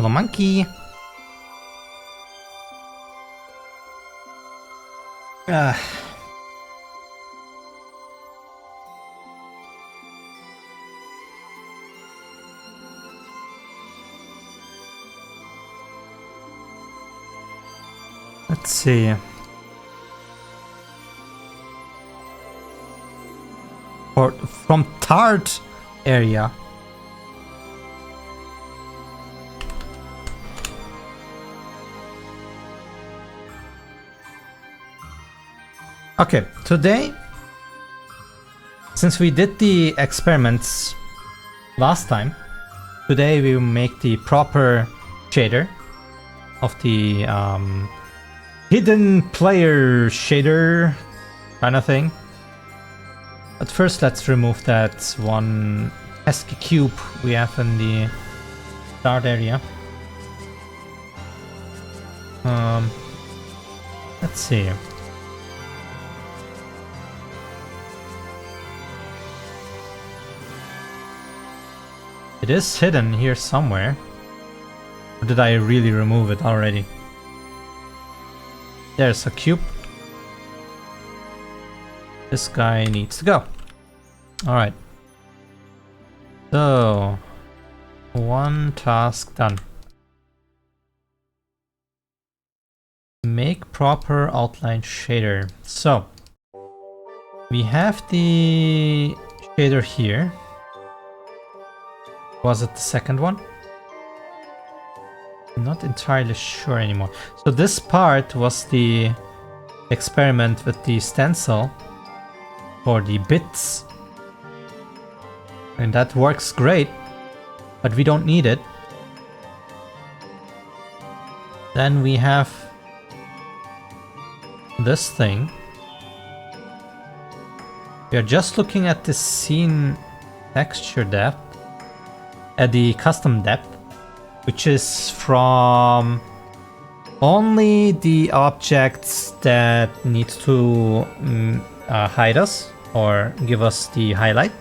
Hello, monkey. Let's see. Or from Tart area. Okay, today, since we did the experiments last time, today we will make the proper shader of the hidden player shader kind of thing. But first let's remove that one pesky cube we have in the start area. Let's see. It is hidden here somewhere. Or did I really remove it already? There's a cube. This guy needs to go. Alright. So, one task done. Make proper outline shader. So, we have the shader here. Was it the second one? I'm not entirely sure anymore. So this part was the experiment with the stencil for the bits. And that works great, but we don't need it. Then we have this thing. We are just looking at the scene texture depth. At the custom depth, which is from only the objects that need to hide us or give us the highlight.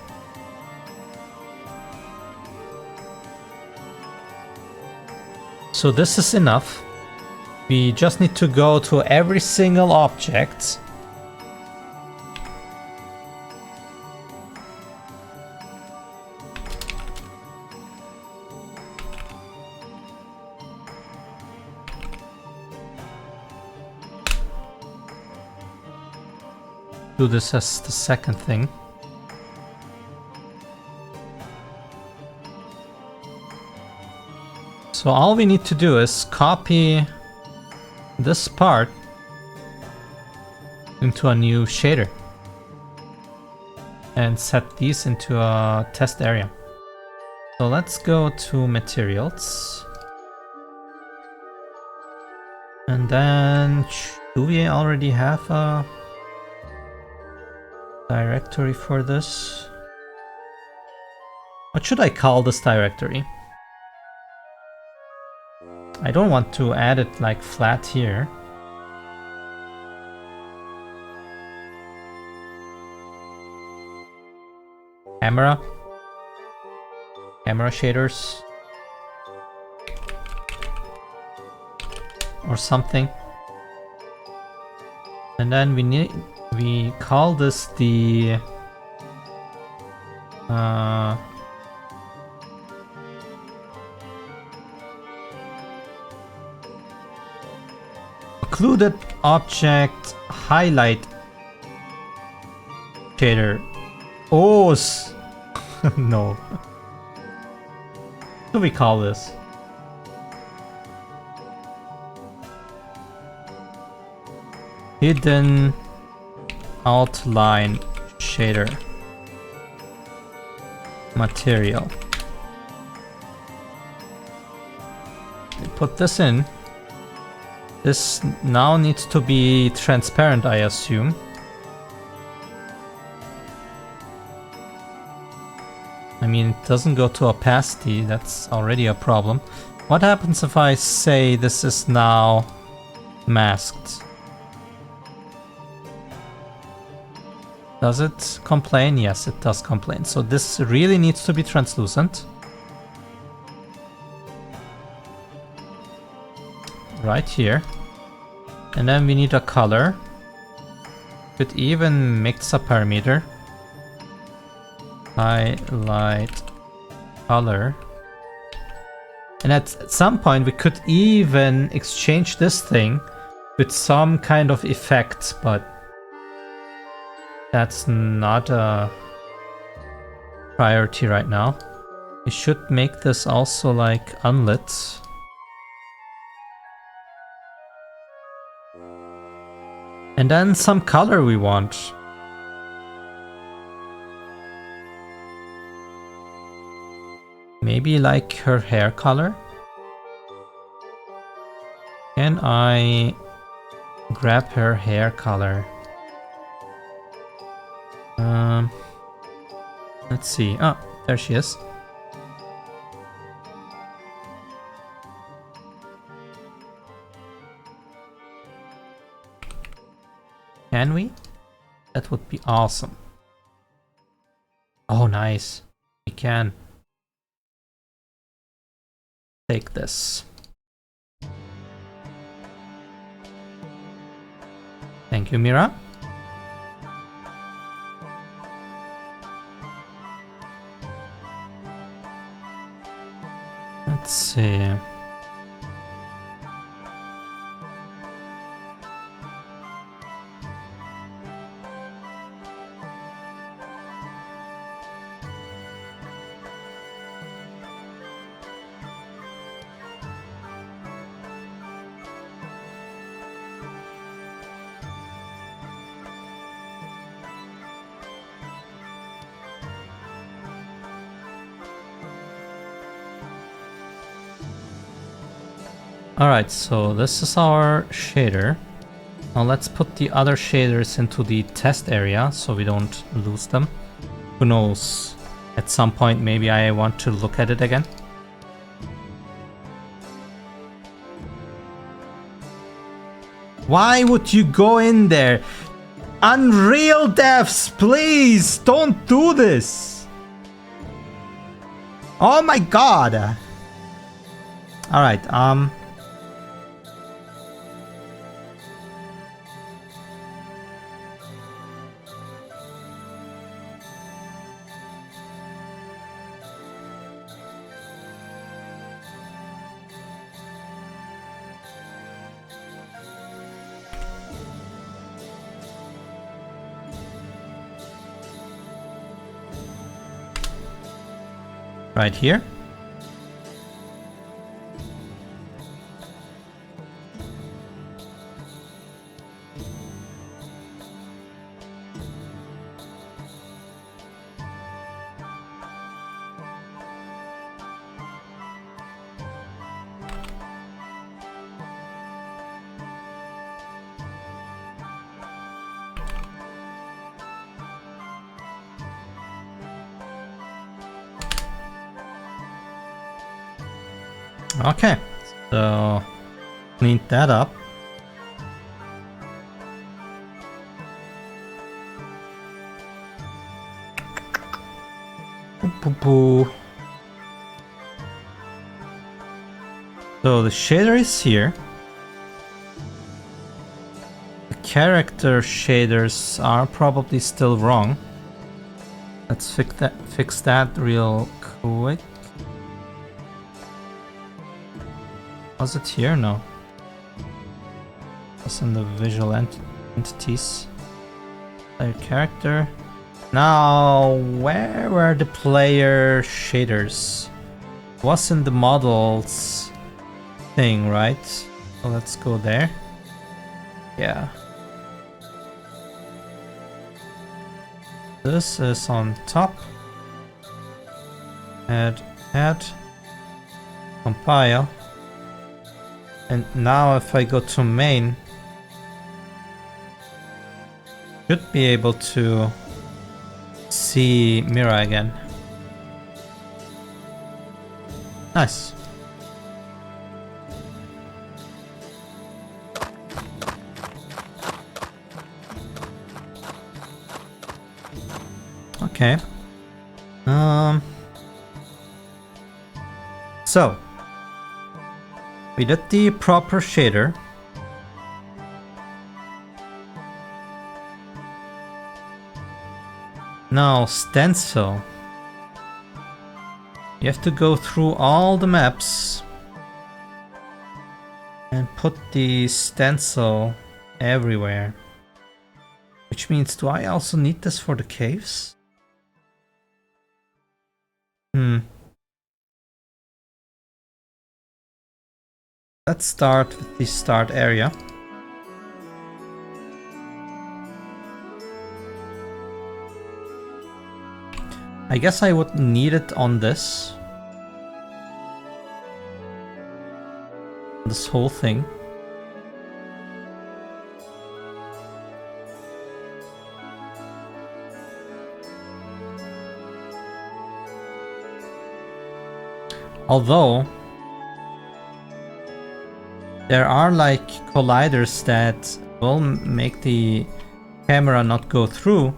So this is enough. We just need to go to every single object . Do this as the second thing. So all we need to do is copy this part into a new shader and set these into a test area. So let's go to materials. And then, do we already have a directory for this? What should I call this directory? I don't want to add it like flat here. Camera shaders or something. And then we call this the occluded object highlight shader. Oh, no. What do we call this? Hidden outline shader material. We put this in. This now needs to be transparent, I assume. I mean, it doesn't go to opacity, that's already a problem. What happens if I say this is now masked? Does it complain? Yes, it does complain. So this really needs to be translucent. Right here. And then we need a color. Could even mix a parameter. Highlight color. And at some point we could even exchange this thing with some kind of effect, but that's not a priority right now. We should make this also like unlit. And then some color we want. Maybe like her hair color. Can I grab her hair color? Let's see. Oh, there she is. Can we? That would be awesome. Oh, nice. We can. Take this. Thank you, Mira. Let's see. Alright, so this is our shader. Now let's put the other shaders into the test area so we don't lose them. Who knows, at some point maybe I want to look at it again. Why would you go in there? Unreal devs, please don't do this. Oh my god. Alright, right here. Okay, so clean that up. So the shader is here. The character shaders are probably still wrong. Let's fix that real quick. Was it here? No. It's in the visual entities. Player character. Now, where were the player shaders? It was in the models thing, right? So let's go there. Yeah. This is on top. Add, compile. And now if I go to main, should be able to see Mira again. Nice. Okay. So we did the proper shader. Now stencil. You have to go through all the maps and put the stencil everywhere. Which means, do I also need this for the caves? Let's start with the start area. I guess I would need it on this whole thing. Although there are like colliders that will make the camera not go through,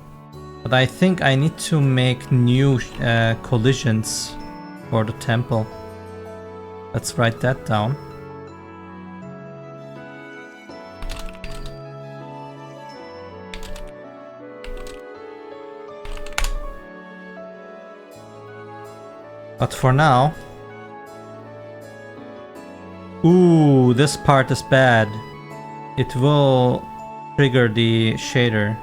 but I think I need to make new collisions for the temple. Let's write that down. But for now... Ooh, this part is bad. It will trigger the shader.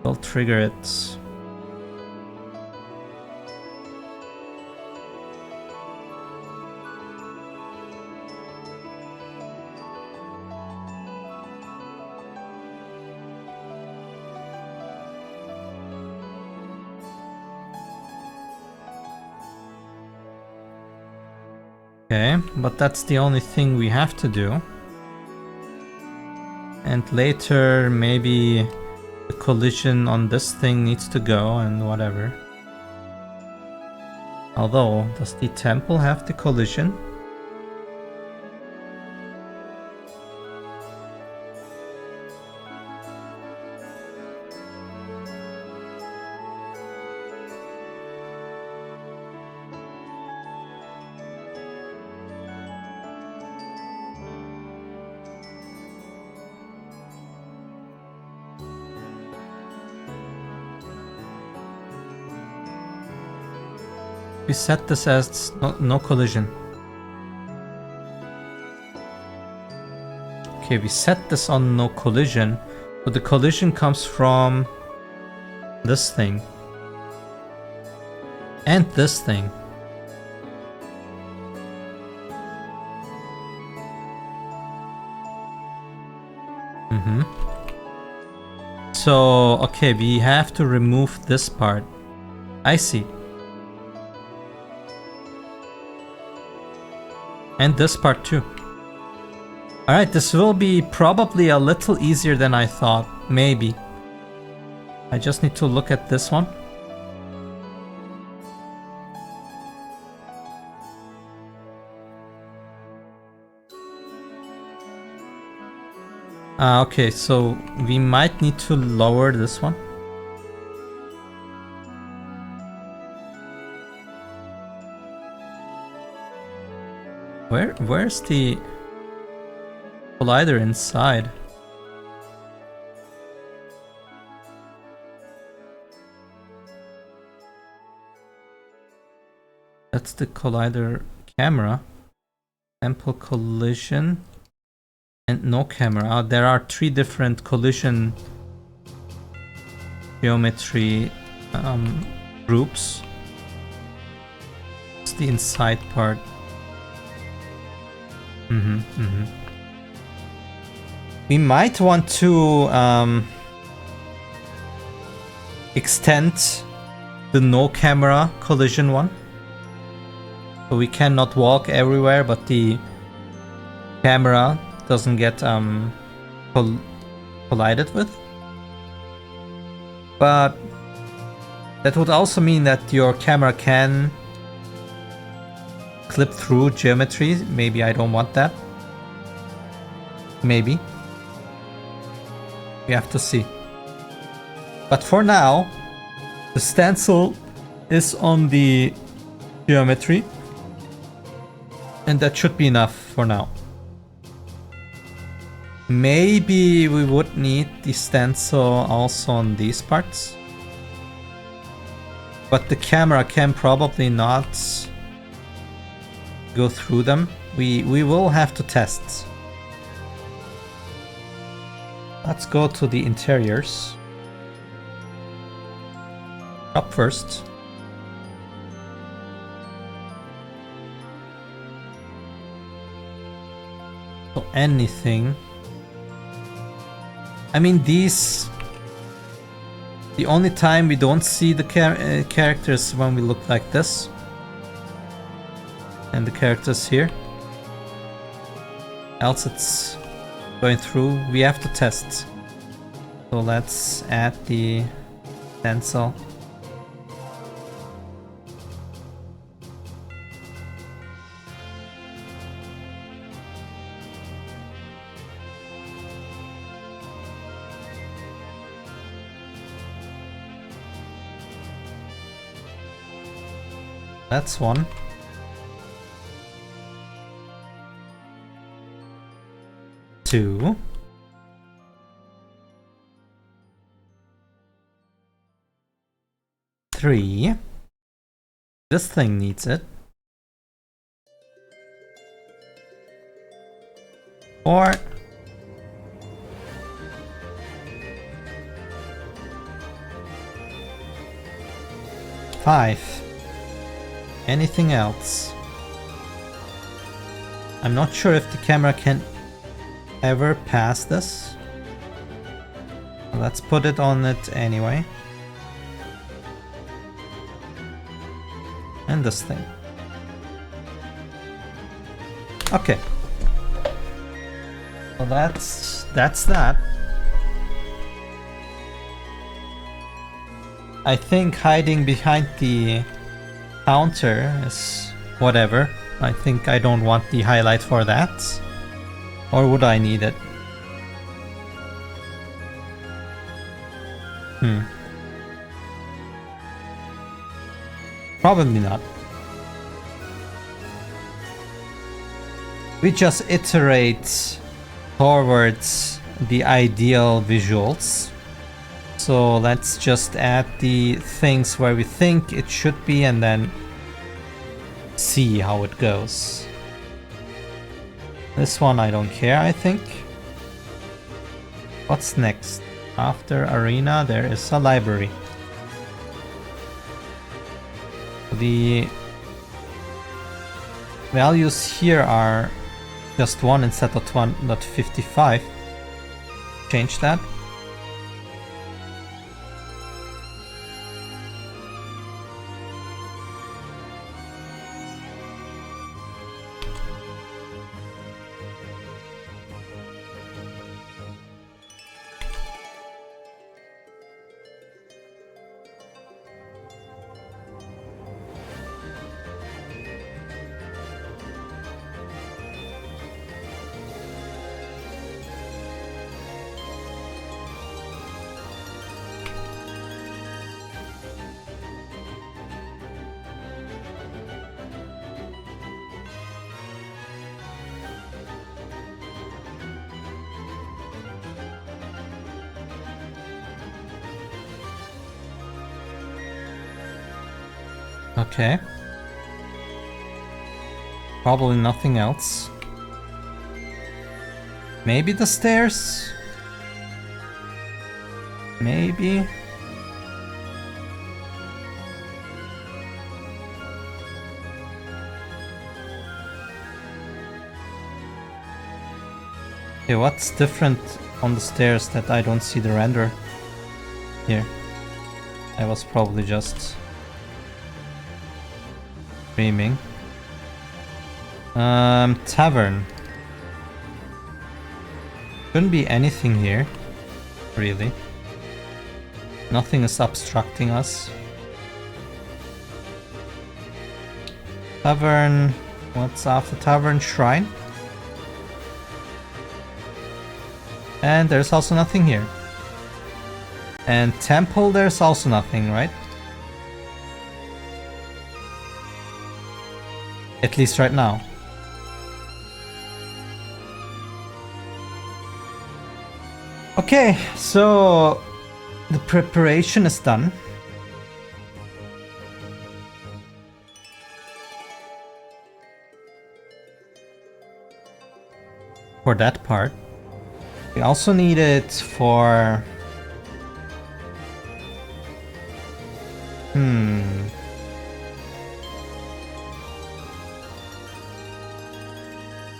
Will trigger it. Okay, but that's the only thing we have to do. And later, maybe the collision on this thing needs to go and whatever. Although, does the temple have the collision? We set this as no collision. Okay, we set this on no collision, but the collision comes from this thing. And this thing. So, okay, we have to remove this part. I see. And this part too. Alright, this will be probably a little easier than I thought. Maybe. I just need to look at this one. Okay, so we might need to lower this one. Where's the collider inside? That's the collider camera. Sample collision and no camera. There are 3 different collision geometry groups. It's the inside part. We might want to extend the no camera collision one. So we cannot walk everywhere, but the camera doesn't get collided with. But that would also mean that your camera can clip through geometry. Maybe I don't want that. Maybe. We have to see. But for now, the stencil is on the geometry. And that should be enough for now. Maybe we would need the stencil also on these parts. But the camera can probably not go through them. We will have to test. Let's go to the interiors. Up first. So anything. I mean, these... The only time we don't see the characters when we look like this. And the characters here. Else it's going through. We have to test. So let's add the stencil. That's one. Two. Three. This thing needs it. 4. 5. Anything else? I'm not sure if the camera can ever pass this. Let's put it on it anyway. And this thing. Okay. So that's that. I think hiding behind the counter is whatever. I think I don't want the highlight for that. Or would I need it? Probably not. We just iterate towards the ideal visuals. So let's just add the things where we think it should be and then see how it goes. This one I don't care, I think. What's next? After arena there is a library. The values here are just 1 instead of 1.55. Change that. Okay. Probably nothing else. Maybe the stairs? Maybe? Okay, what's different on the stairs that I don't see the render here? I was probably just dreaming. Tavern. Shouldn't be anything here, really. Nothing is obstructing us. Tavern. What's after tavern? Shrine. And there's also nothing here. And temple, there's also nothing, right? At least right now. Okay, so the preparation is done. For that part. We also need it for...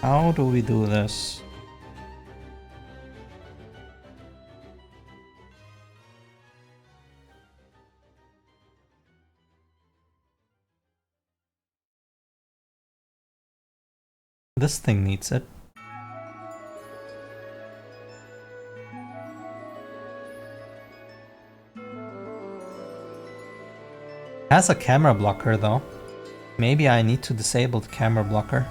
How do we do this? This thing needs it. Has a camera blocker though. Maybe I need to disable the camera blocker.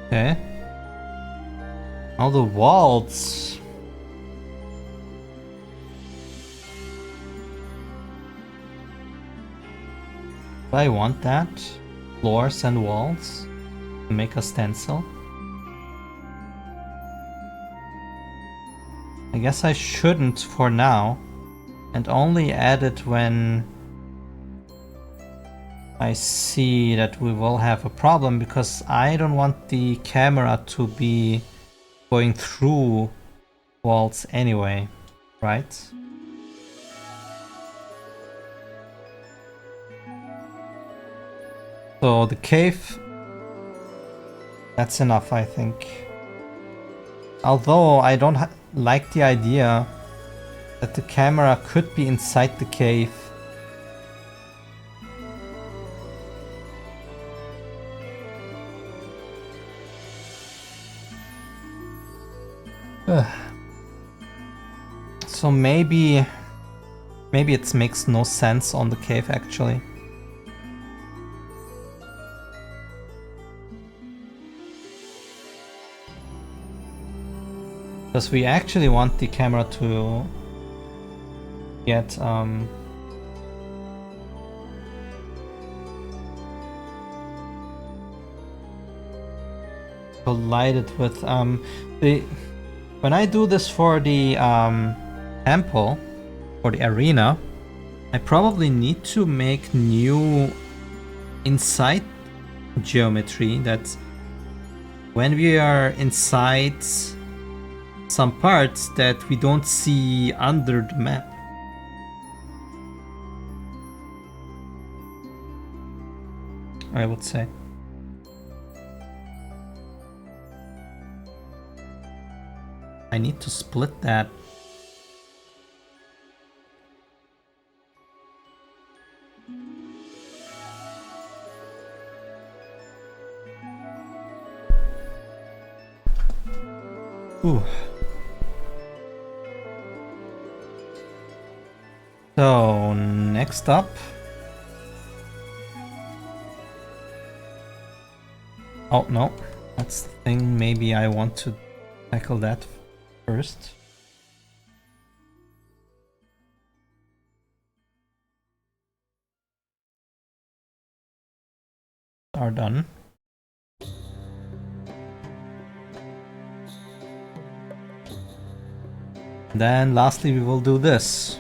Okay. All the walls. Do I want that? Floors and walls to make a stencil? I guess I shouldn't for now, and only add it when I see that we will have a problem, because I don't want the camera to be going through walls anyway, right? So the cave, that's enough, I think. Although I don't like the idea that the camera could be inside the cave. So maybe it makes no sense on the cave actually. Because we actually want the camera to get collided with when I do this for the temple, for the arena, I probably need to make new inside geometry that when we are inside some parts that we don't see under the map. I would say. I need to split that. Ooh. So, next up. Oh, no. That's the thing. Maybe I want to tackle that first. Are done. Then lastly we will do this.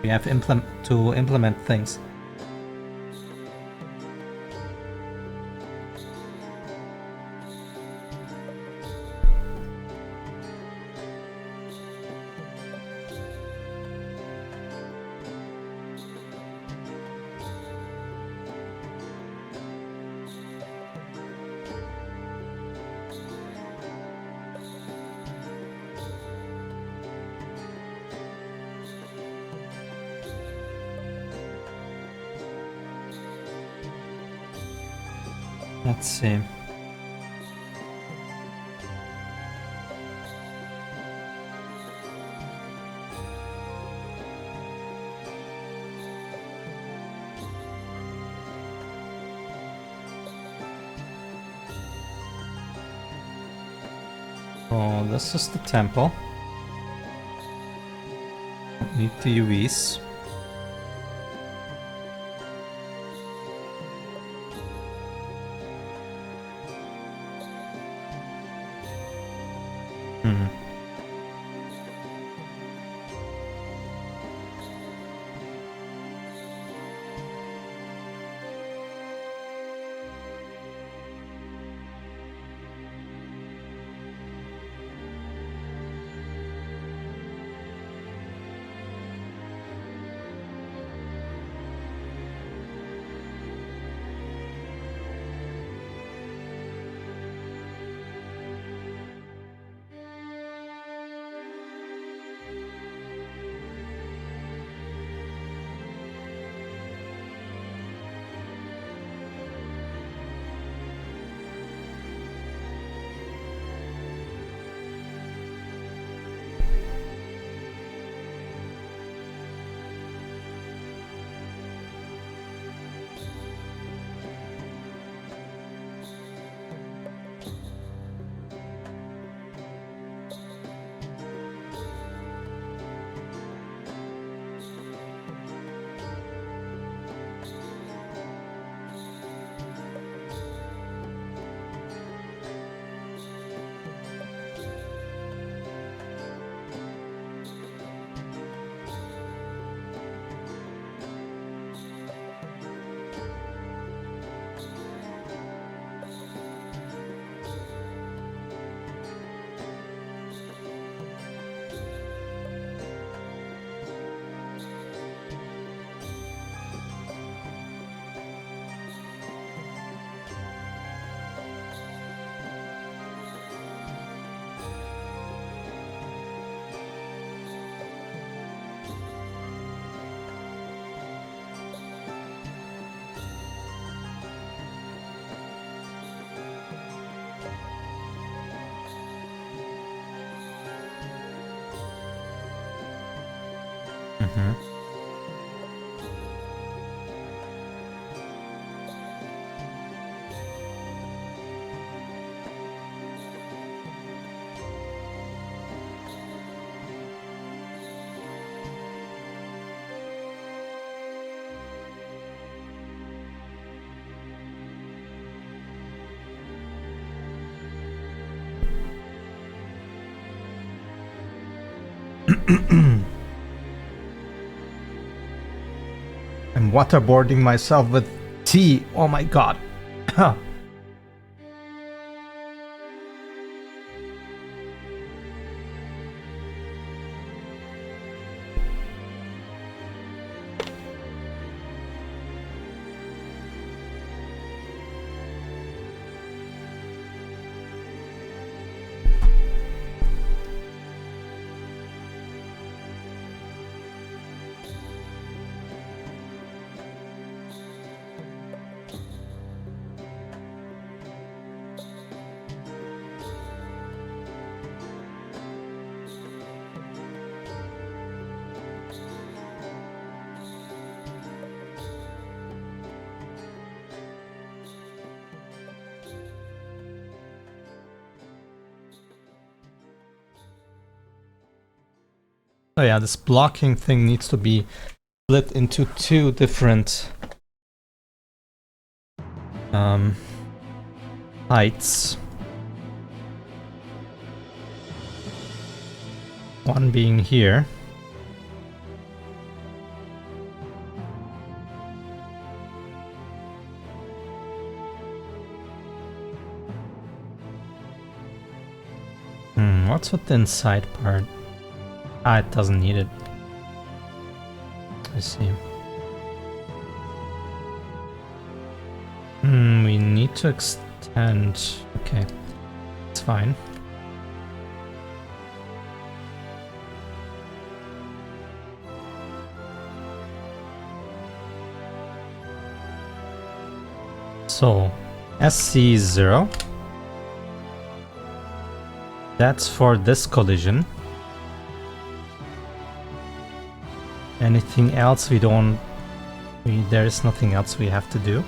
We have to implement things. Let's see. Oh, this is the temple. Don't need the UVs. I'm waterboarding myself with tea. Oh my god. Oh yeah, this blocking thing needs to be split into two different heights. One being here. What's with the inside part? Ah, it doesn't need it. I see. We need to extend. Okay, it's fine. So, SC0. That's for this collision. Anything else we don't... there is nothing else we have to do.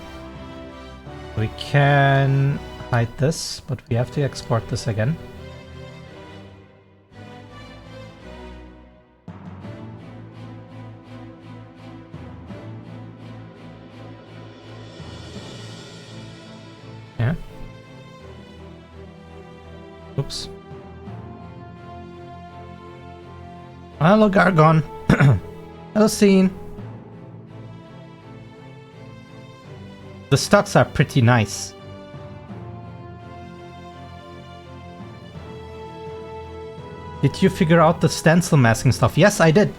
We can hide this, but we have to export this again. Yeah. Oops. Hello, Gargon. Hello, Scene. The stocks are pretty nice. Did you figure out the stencil masking stuff? Yes, I did.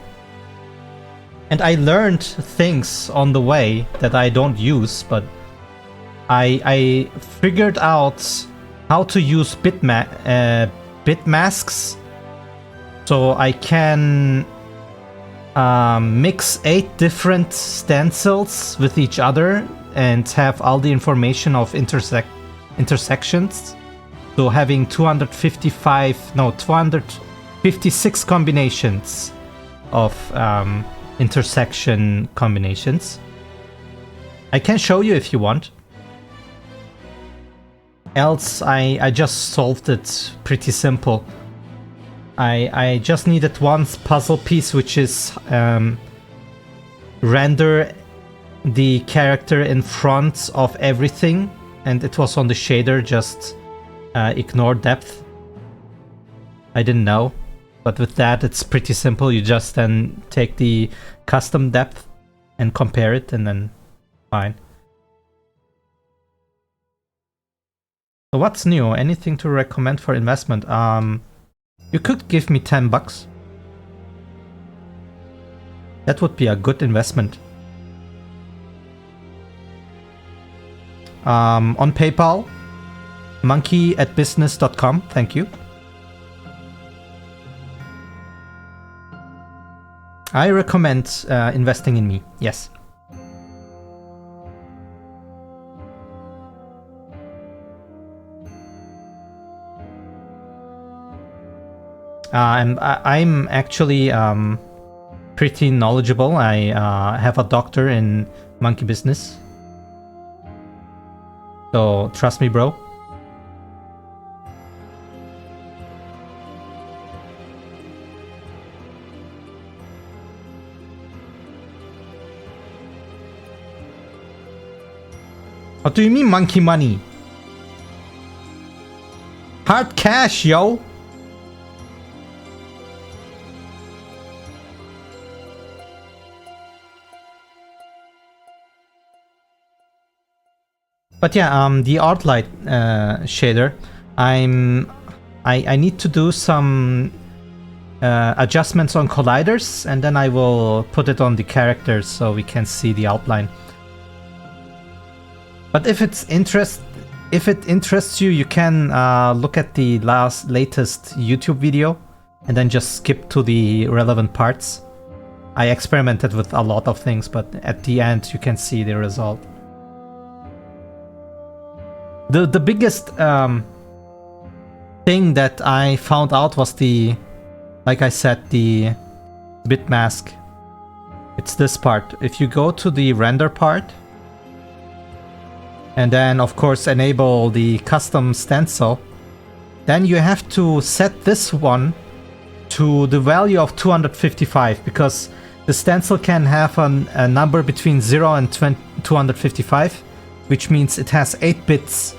And I learned things on the way that I don't use, but I figured out how to use bit masks, so I can mix 8 different stencils with each other and have all the information of intersections. So having 256 combinations of intersection combinations. I can show you if you want. Else I just solved it pretty simple. I just needed one puzzle piece, which is render the character in front of everything, and it was on the shader, just ignore depth. I didn't know, but with that it's pretty simple. You just then take the custom depth and compare it, and then fine. So what's new? Anything to recommend for investment? You could give me $10. That would be a good investment. On PayPal, monkey@business.com. Thank you. I recommend investing in me. Yes. I'm actually pretty knowledgeable. I have a doctor in monkey business. So trust me, bro. What do you mean monkey money? Hard cash, yo. But yeah, the art light shader, I need to do some adjustments on colliders, and then I will put it on the characters so we can see the outline. But if it interests you, you can look at the latest YouTube video and then just skip to the relevant parts. I experimented with a lot of things, but at the end you can see the result. The biggest thing that I found out was like I said, the bit mask. It's this part. If you go to the render part, and then of course enable the custom stencil, then you have to set this one to the value of 255, because the stencil can have a number between 0 and 255, which means it has 8 bits.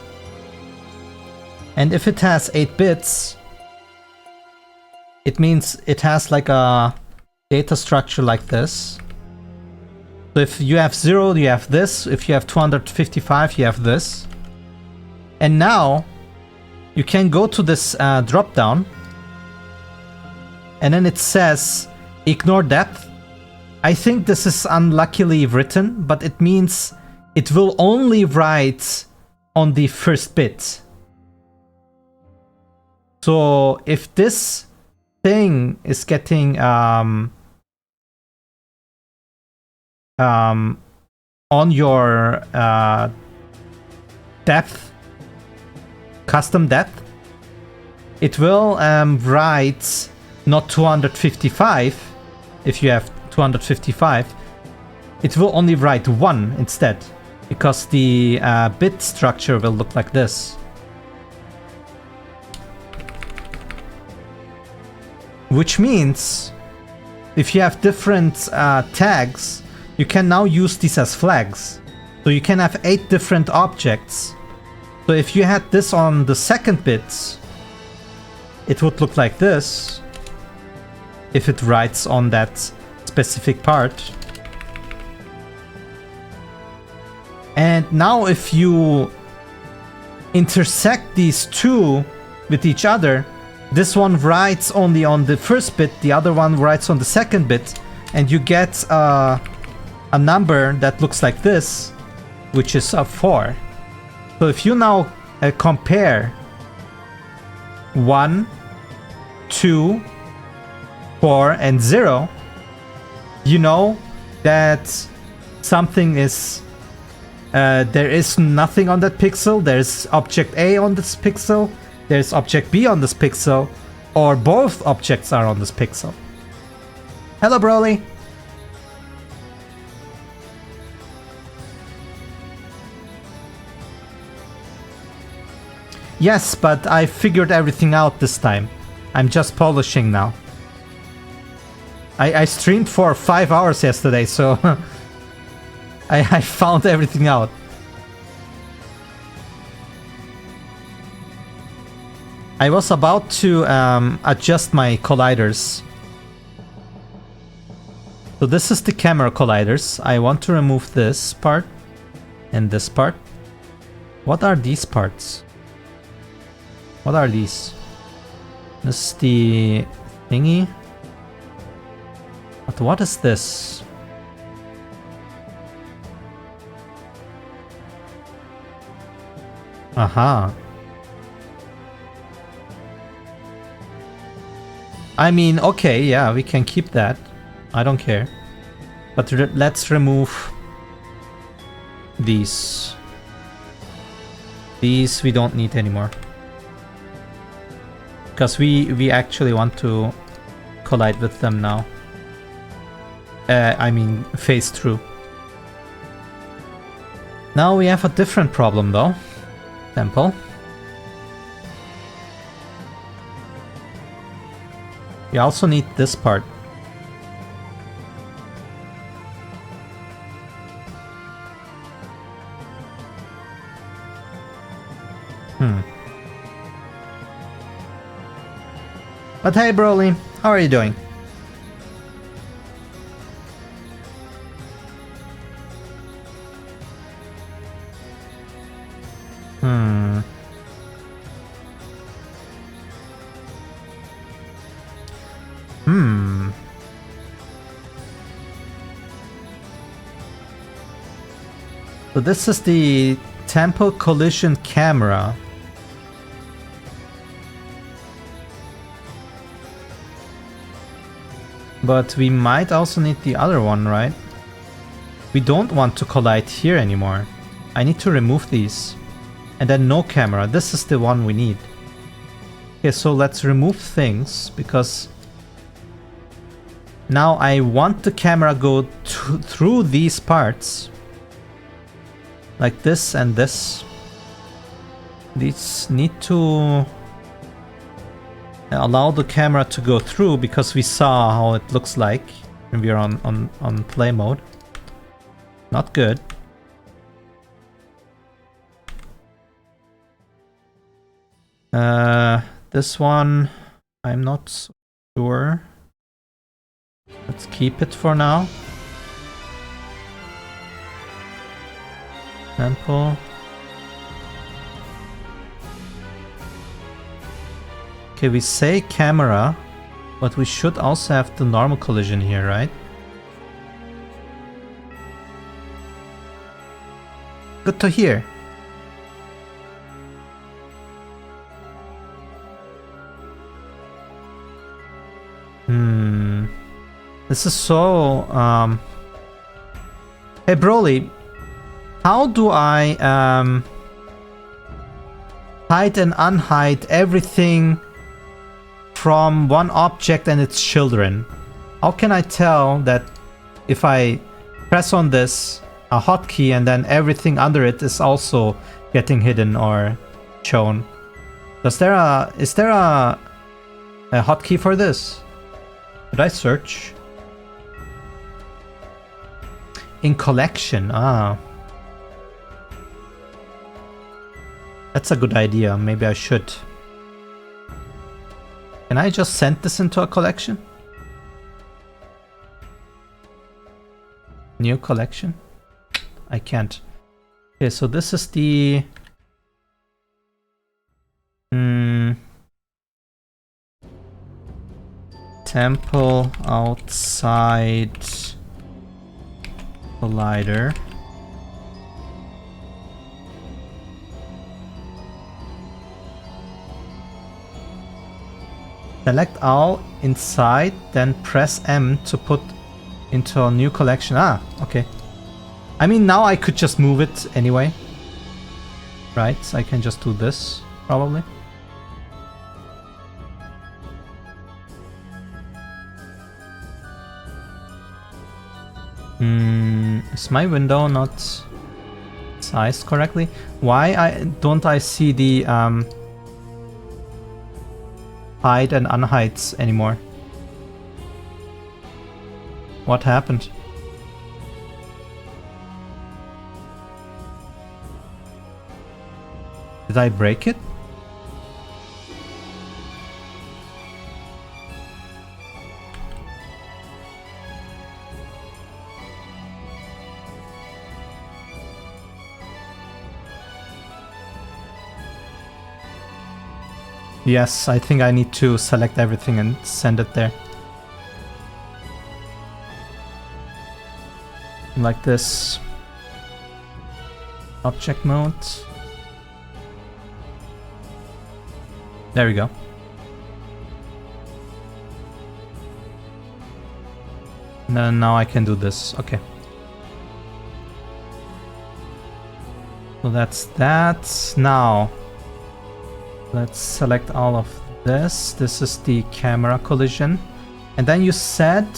And if it has 8 bits, it means it has like a data structure like this. So if you have 0, you have this. If you have 255, you have this. And now you can go to this drop down, and then it says ignore depth. I think this is unluckily written, but it means it will only write on the first bit. So if this thing is getting on your depth, custom depth, it will write not 255. If you have 255, it will only write 1 instead, because the bit structure will look like this. Which means if you have different tags, you can now use these as flags. So you can have 8 different objects. So if you had this on the second bit, it would look like this if it writes on that specific part. And now if you intersect these two with each other, this one writes only on the first bit, the other one writes on the second bit, and you get a number that looks like this, which is a 4. So if you now compare 1, 2, 4, and 0, you know that something is... there is nothing on that pixel, there's object A on this pixel, there's object B on this pixel, or both objects are on this pixel. Hello, Broly! Yes, but I figured everything out this time. I'm just polishing now. I streamed for 5 hours yesterday, so I found everything out. I was about to adjust my colliders. So this is the camera colliders. I want to remove this part and this part. What are these parts? What are these? This is the thingy. But what is this? Aha. I mean, okay, yeah, we can keep that. I don't care. But let's remove these. These we don't need anymore. Because we actually want to collide with them now. I mean, phase through. Now we have a different problem though. Temple. We also need this part. But hey, Broly, how are you doing? So this is the temple collision camera. But we might also need the other one, right? We don't want to collide here anymore. I need to remove these. And then no camera. This is the one we need. Okay, so let's remove things, because now I want the camera go through these parts. Like this and this. These need to allow the camera to go through because we saw how it looks like when we're on play mode. Not good. This one, I'm not sure. Let's keep it for now. Temple. Okay, we say camera, but we should also have the normal collision here, right? Good to hear. This is so... Hey Broly, how do I hide and unhide everything from one object and its children? How can I tell that if I press on this, a hotkey, and then everything under it is also getting hidden or shown? Is there a hotkey for this? Should I search? In collection, that's a good idea. Maybe I should. Can I just send this into a collection? New collection? I can't. Okay, so this is the... temple outside collider. Select all inside, then press M to put into a new collection. Ah, okay. I mean, now I could just move it anyway. Right, so I can just do this, probably. Is my window not sized correctly? Why don't I see the hide and unhides anymore? What happened? Did I break it? Yes, I think I need to select everything and send it there. Like this. Object mode. There we go. And then now I can do this. Okay. So that's that. Now, let's select all of this. This is the camera collision. And then you said...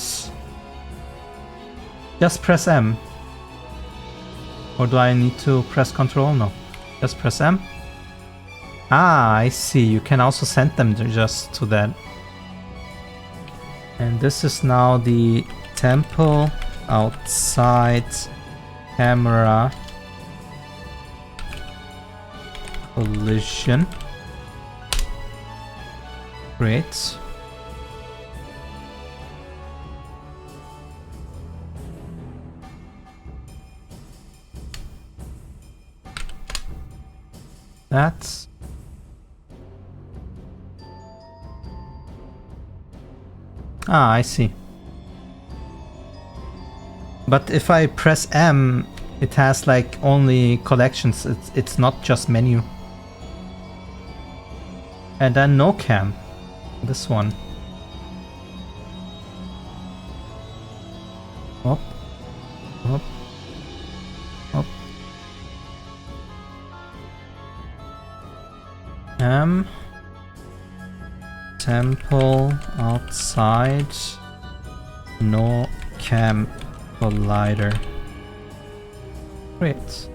just press M. Or do I need to press Control? No. Just press M. Ah, I see. You can also send them just to that. And this is now the temple outside camera collision. Great. That's... ah, I see. But if I press M, it has like only collections. It's not just menu. And then no cam. This one. Up. Up. Up. Temple outside. No cam collider. Great.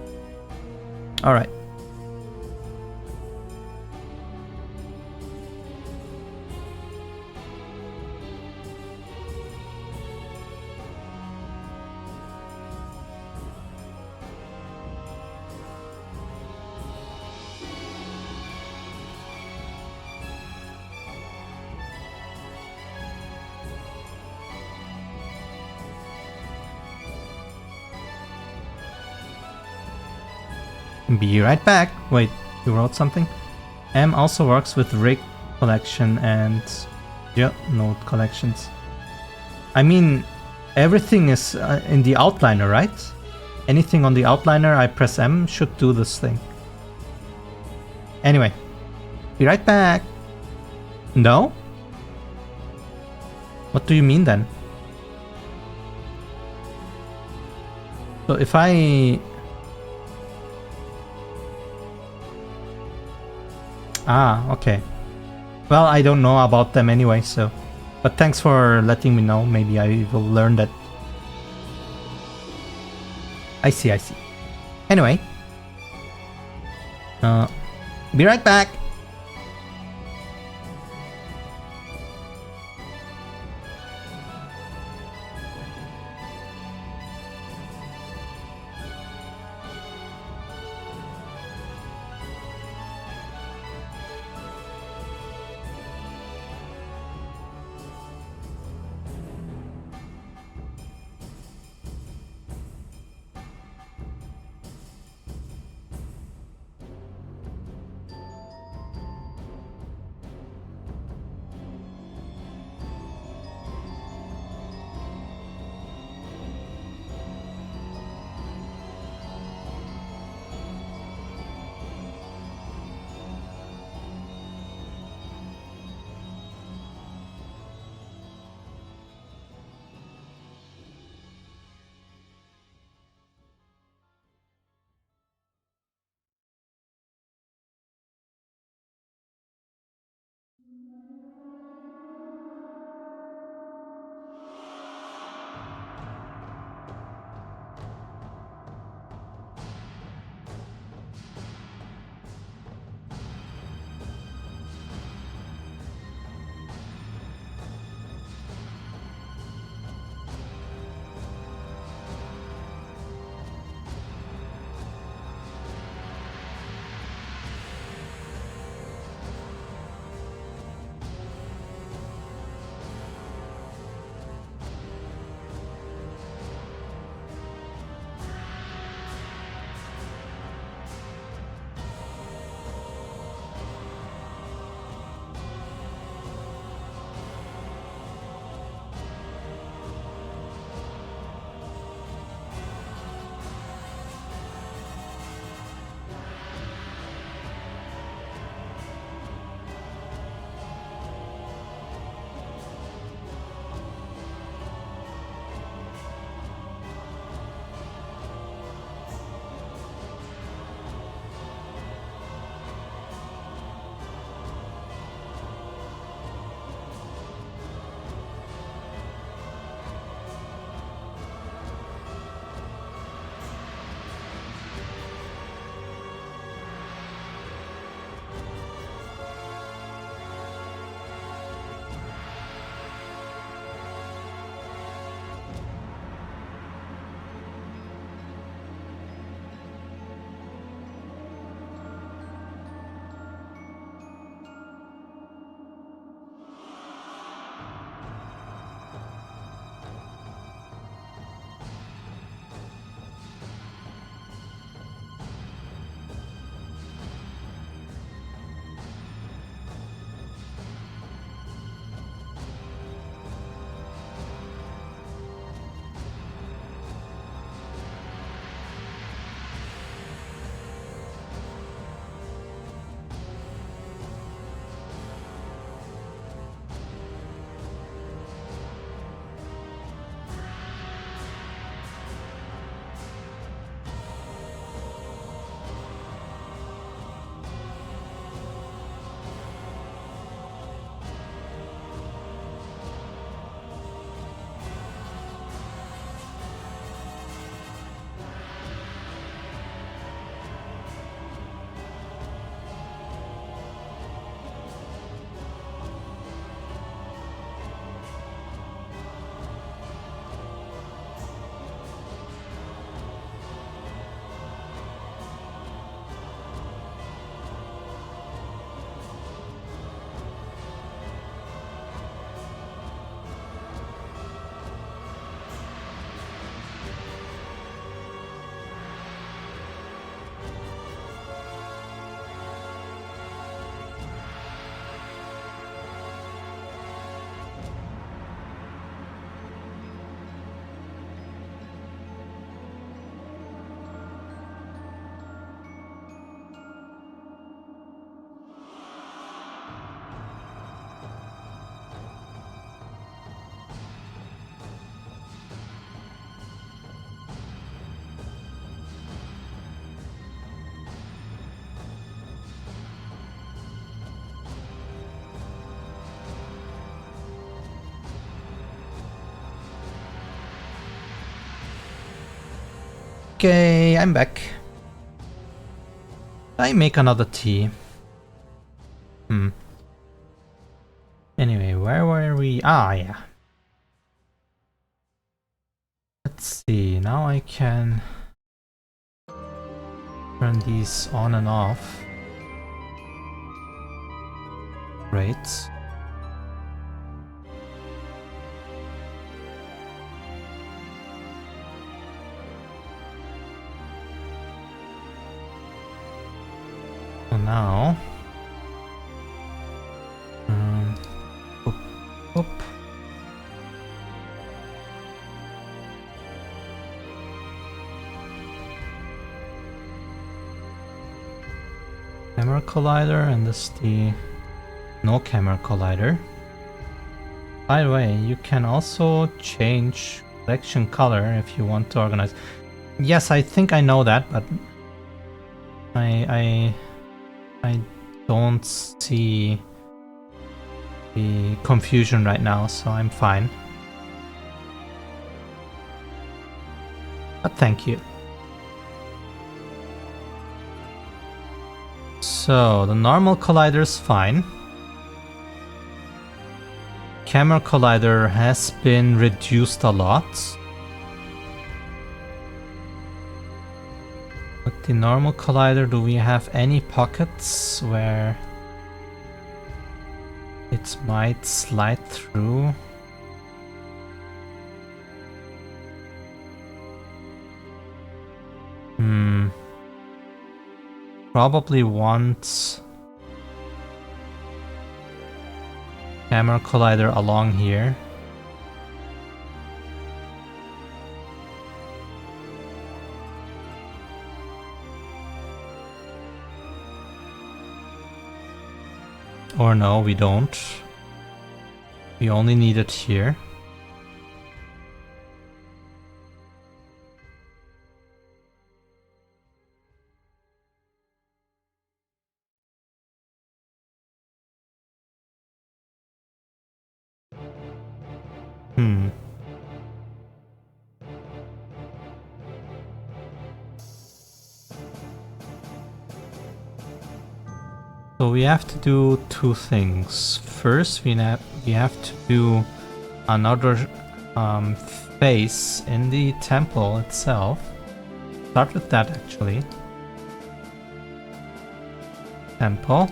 Be right back. Wait, you wrote something? M also works with rig collection and node collections. I mean, everything is in the outliner, right? Anything on the outliner, I press M, should do this thing. Anyway, be right back. No? What do you mean then? So if I... Ah, okay. Well, I don't know about them anyway, so... But thanks for letting me know. Maybe I will learn that. I see, I see. Anyway. Be right back. Okay, I'm back. I make another tea. Anyway, where were we? Ah, yeah. Let's see, now I can turn these on and off. Great. So now... Oop. Camera collider, and this is the no camera collider. By the way, you can also change collection color if you want to organize. Yes, I think I know that, but I don't see the confusion right now, so I'm fine. But thank you. So the normal collider is fine. Camera collider has been reduced a lot. With the normal collider, do we have any pockets where it might slide through? Probably want camera collider along here. Or no, we don't. We only need it here. So we have to do two things. First, we have to do another face in the temple itself. Start with that actually. Temple.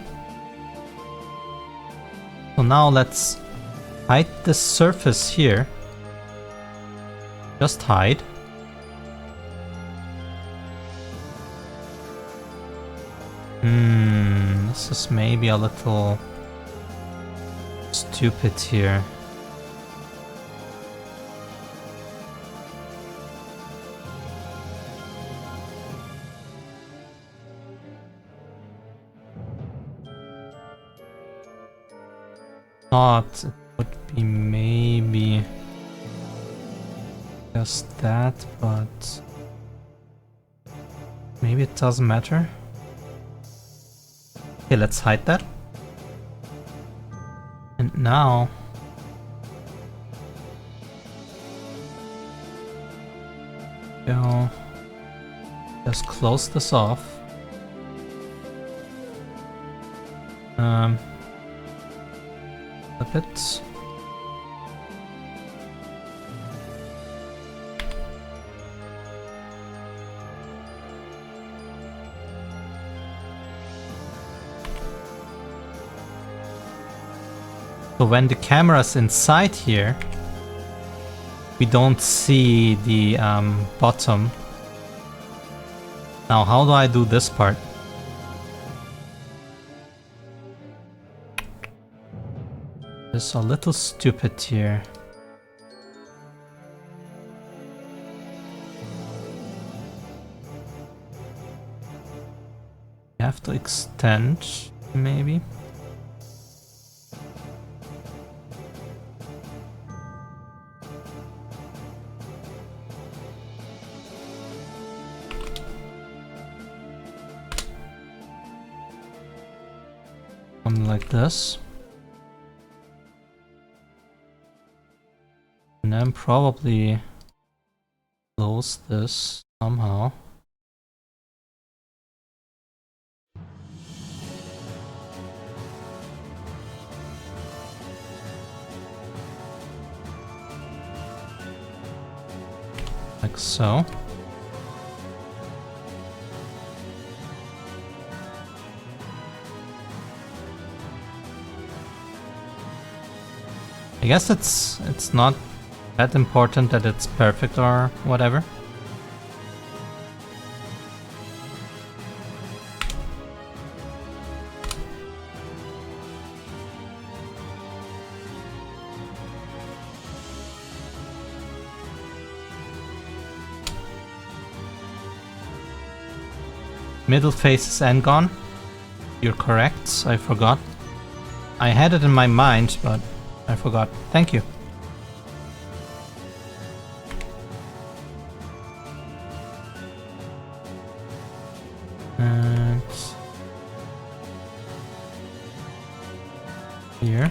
So now let's hide the surface here. Just hide. This is maybe a little stupid here. Thought it would be maybe just that, but maybe it doesn't matter. Okay, let's hide that. And now go just close this off. Flip it. So when the camera's inside here, we don't see the bottom. Now, how do I do this part? It's a little stupid here. You have to extend, maybe. Something like this. And then probably close this. Somehow. Like so. I guess it's not that important that it's perfect or whatever. Middle face is end gone. You're correct. I forgot. I had it in my mind, but I forgot. Thank you. And here.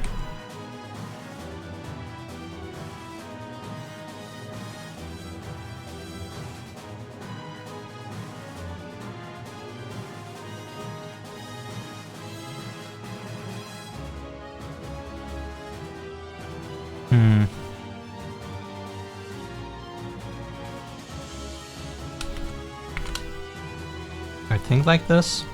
I think like this.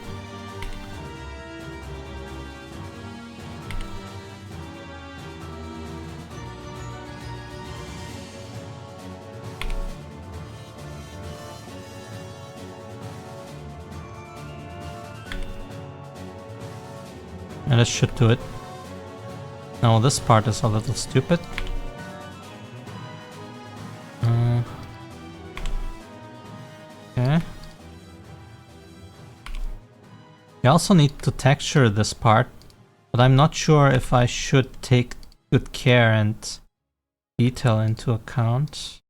And this should do it. Now this part is a little stupid. Okay. I also need to texture this part, but I'm not sure if I should take good care and detail into account.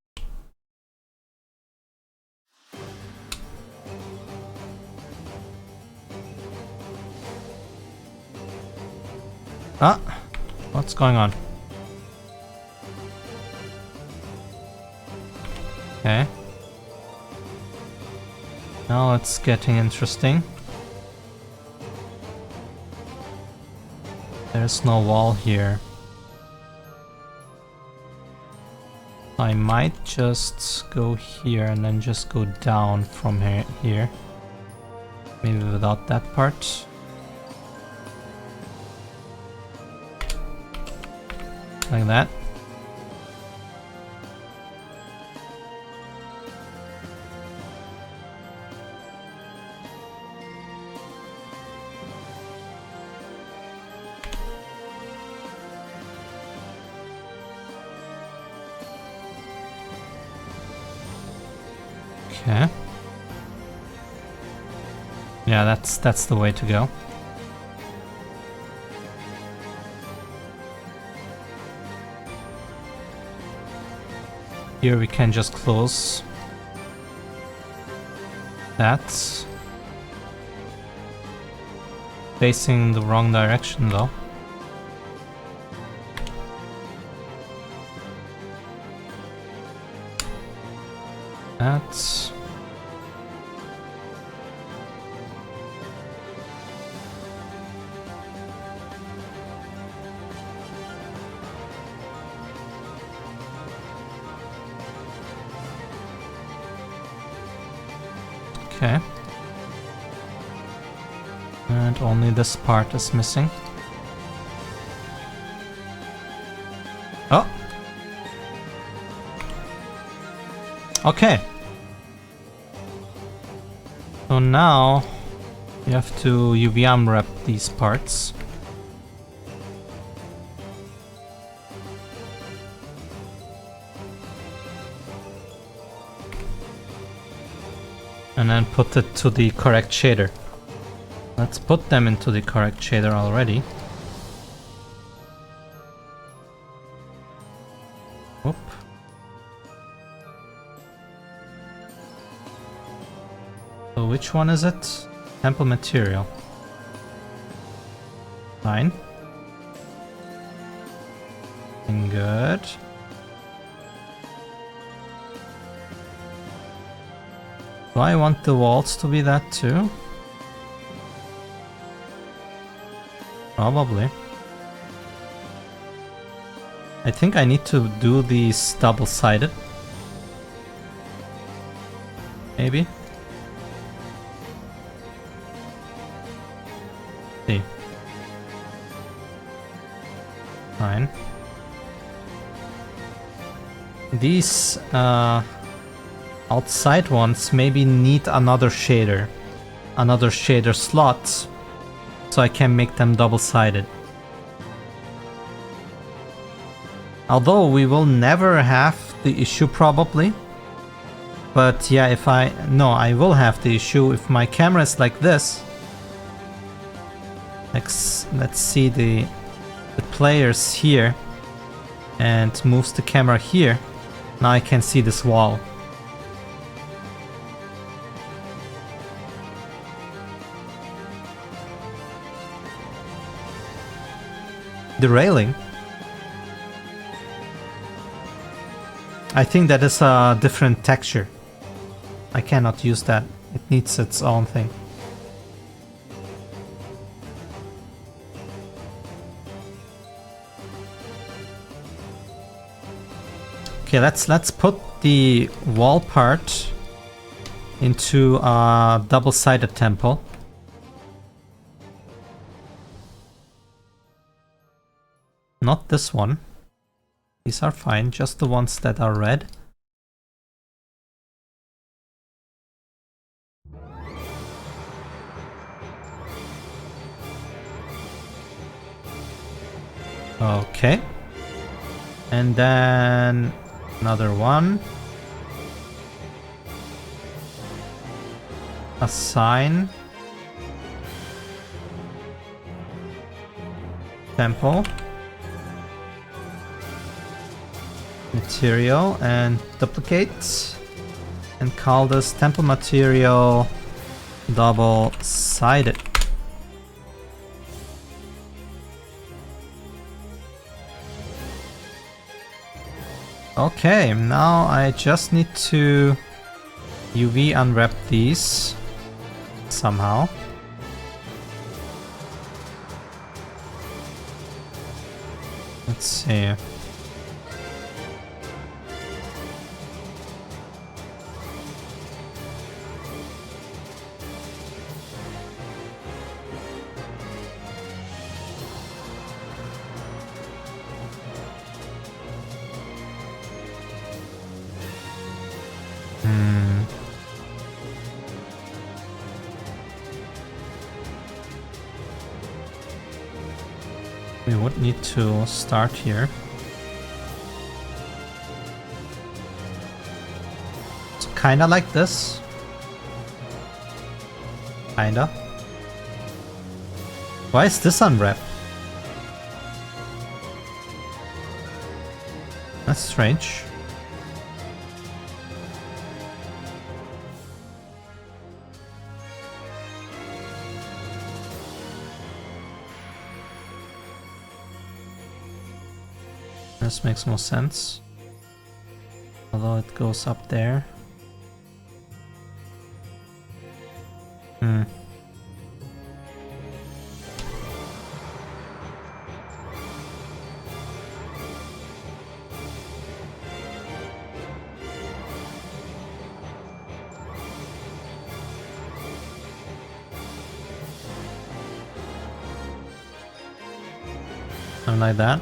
Ah, what's going on? Okay. Now it's getting interesting. There's no wall here. I might just go here and then just go down from here. Maybe without that part. Like that. Okay. Yeah, that's the way to go. Here we can just close that. Facing the wrong direction though. That's okay. And only this part is missing. Oh! Okay. So now you have to UV unwrap these parts. And then put it to the correct shader. Let's put them into the correct shader already. Oop. So which one is it? Temple material. 9. Good. Do I want the walls to be that too? Probably. I think I need to do these double-sided. Maybe. See. Fine. These outside ones maybe need another shader slot, so I can make them double-sided. Although we will never have the issue probably. But yeah, I will have the issue if my camera is like this. Let's see the players here and moves the camera here. Now I can see this wall. The railing. I think that is a different texture. I cannot use that. It needs its own thing. Okay, let's put the wall part into a double-sided temple. Not this one. These are fine, just the ones that are red. Okay. And then another one. A sign. Temple. Material and duplicate. And call this temple material double-sided. Okay, now I just need to UV unwrap these somehow. Let's see. We would need to start here. It's kinda like this. Kinda. Why is this unwrapped? That's strange. This makes more sense. Although it goes up there. Something like that.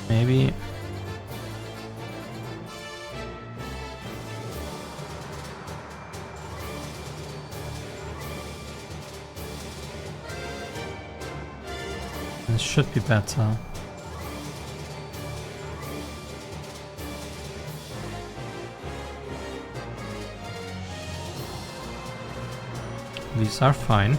Maybe. This should be better. These are fine.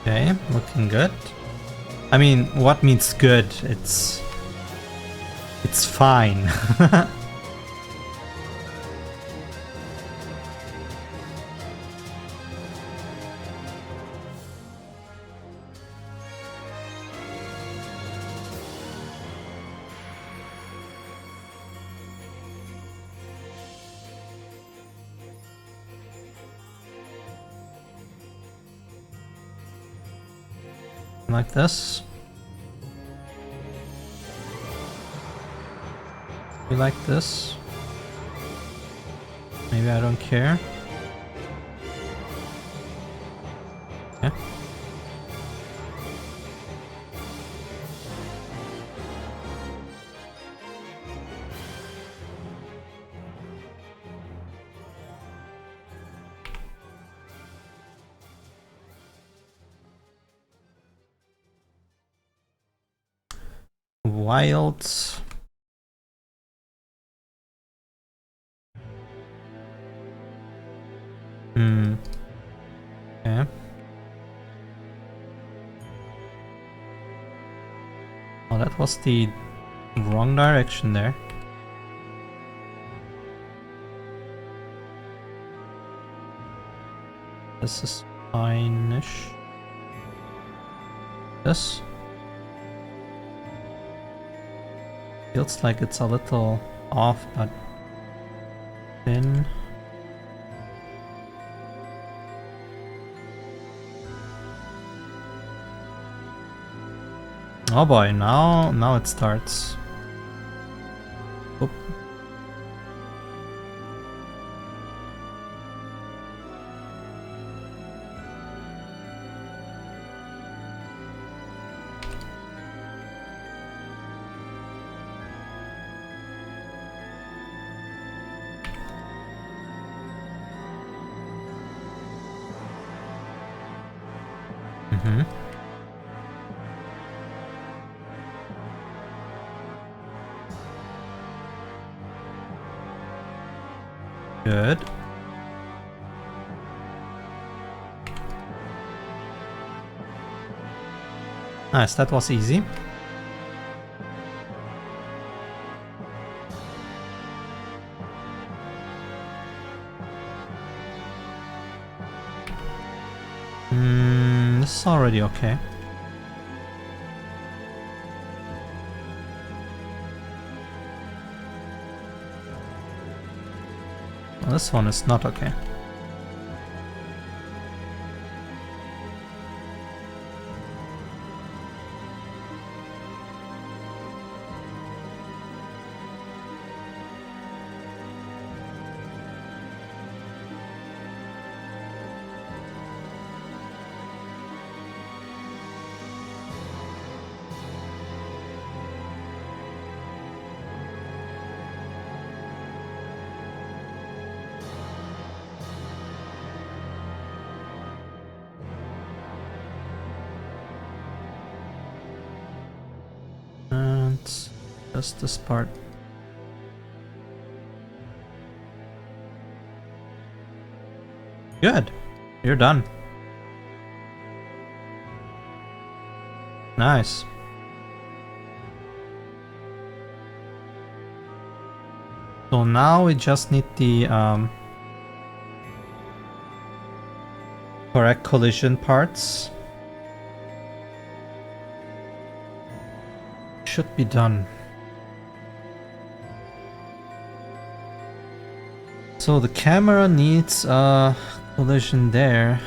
Okay, looking good. I mean, what means good? It's fine. Like this. You like this? Maybe I don't care. Yeah. Wild. Okay. Oh, that was the wrong direction there. This is fine-ish. This feels like it's a little off, but thin. Oh boy, now it starts. Oop. Mm-hmm. Good. Nice, that was easy. This is already okay. Well, this one is not okay. And just this part. Good. You're done. Nice. So now we just need the correct collision parts. Should be done. So the camera needs a collision there,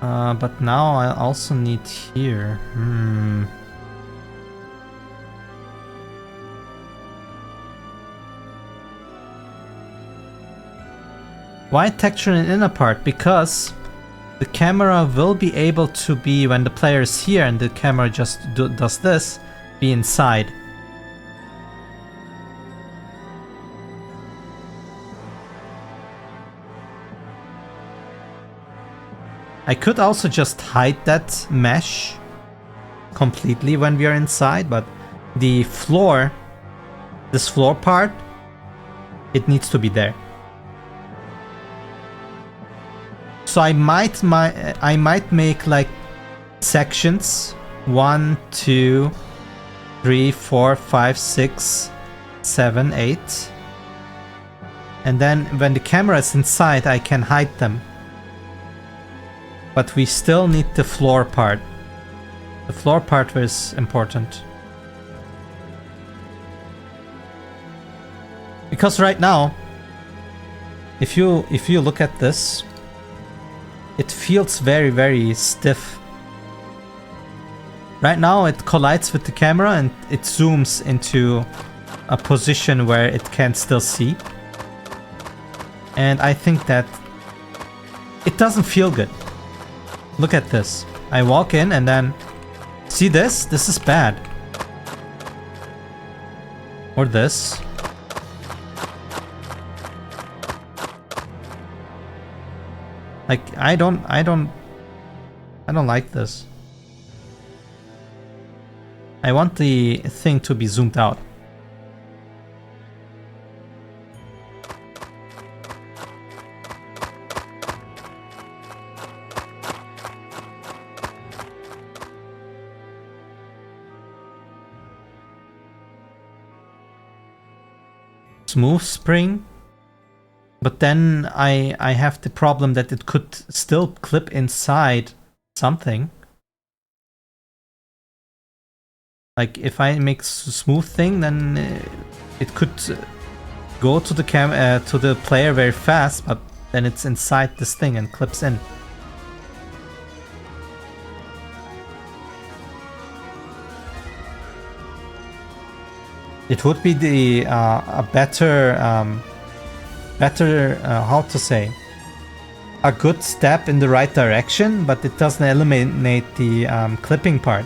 but now I also need here. Why texture an inner part? Because the camera will be able to be, when the player is here and the camera just does this, be inside. I could also just hide that mesh completely when we are inside, but the floor, this floor part, it needs to be there. So I might make like sections. 1, 2, 3, 4, 5, 6, 7, 8. And then when the camera is inside, I can hide them. But we still need the floor part. The floor part was important. Because right now, if you look at this, it feels very, very stiff. Right now it collides with the camera and it zooms into a position where it can still see. And I think that it doesn't feel good. Look at this. I walk in and then see this? This is bad. Or this. Like I don't like this. I want the thing to be zoomed out. Smooth spring, but then I have the problem that it could still clip inside something. Like if I make smooth thing, then it could go to the to the player very fast, but then it's inside this thing and clips in. It would be the a better how to say, a good step in the right direction, but it doesn't eliminate the clipping part.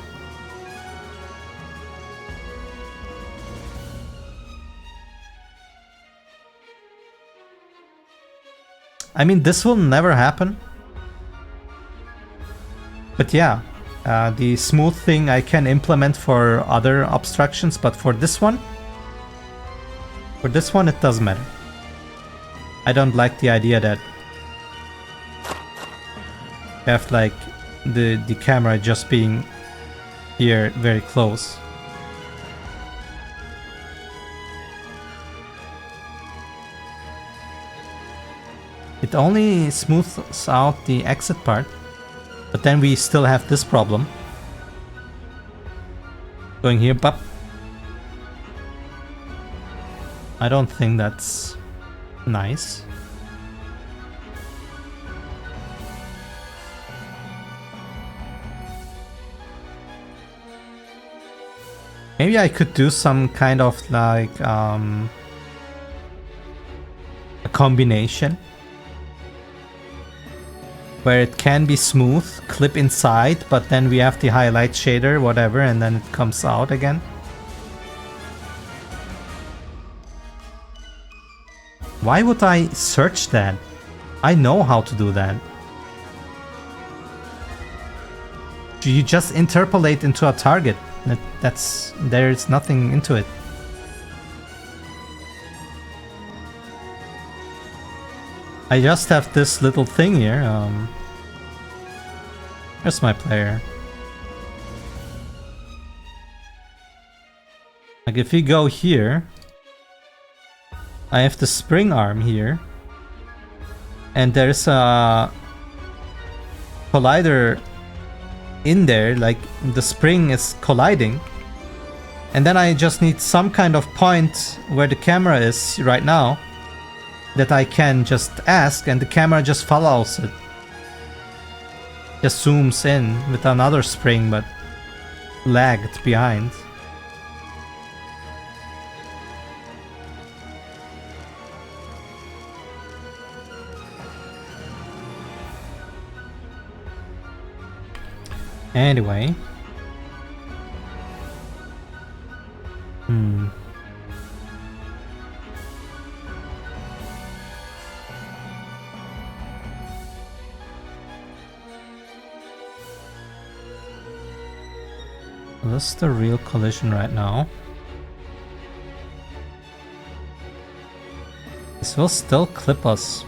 I mean, this will never happen. But yeah, the smooth thing I can implement for other obstructions, but for this one it doesn't matter. I don't like the idea that you have like the camera just being here very close. It only smooths out the exit part, but then we still have this problem. Going here, but I don't think that's nice. Maybe I could do some kind of like a combination where it can be smooth, clip inside, but then we have the highlight shader, whatever, and then it comes out again. Why would I search that? I know how to do that. You just interpolate into a target. There's nothing into it. I just have this little thing here. Where's my player? Like if we go here, I have the spring arm here, and there's a collider in there, like the spring is colliding, and then I just need some kind of point where the camera is right now that I can just ask, and the camera just follows it. Just zooms in with another spring, but lagged behind. Anyway. This is the real collision right now. This will still clip us.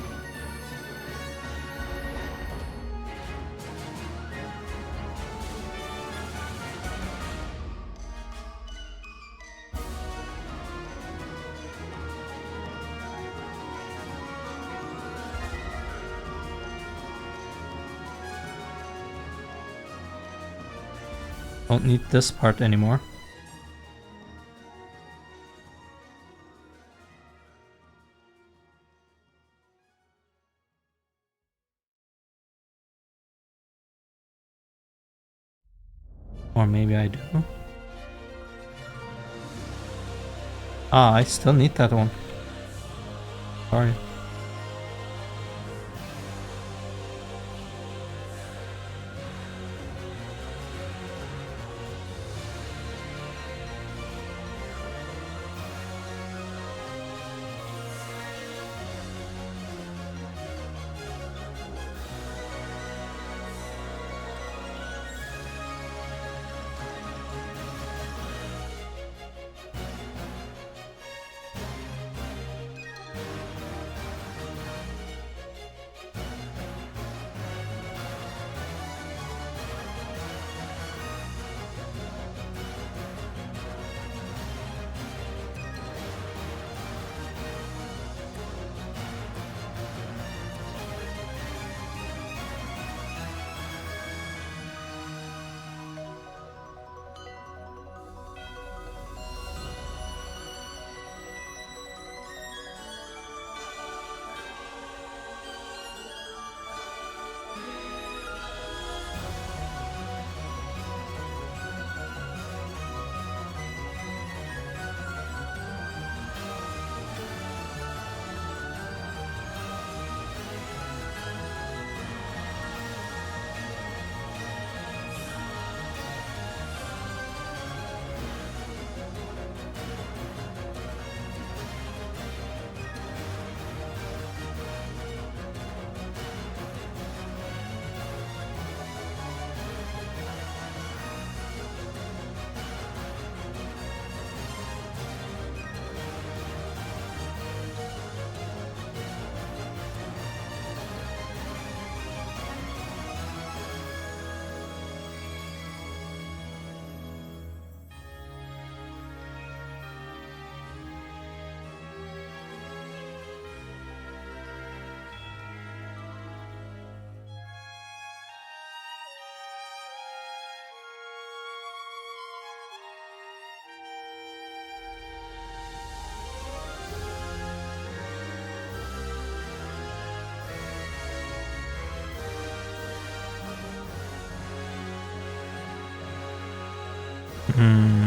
Don't need this part anymore. Or maybe I do. Ah, I still need that one. Sorry. Hmm.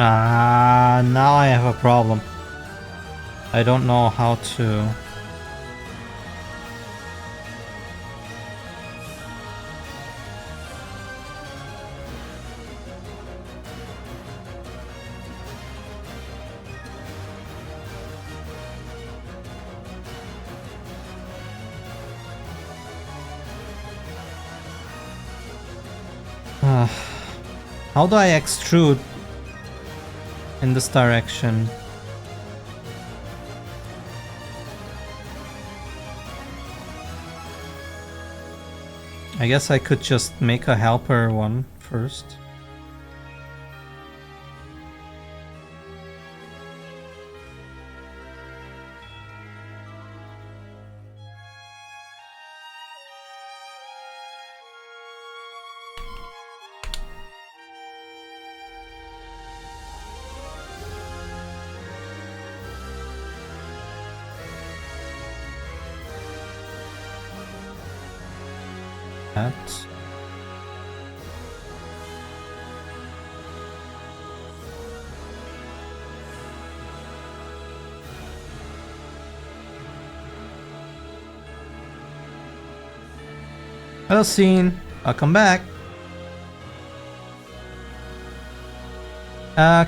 Ah, now I have a problem. I don't know how to... How do I extrude in this direction? I guess I could just make a helper one first. That. Hello, scene. Welcome back.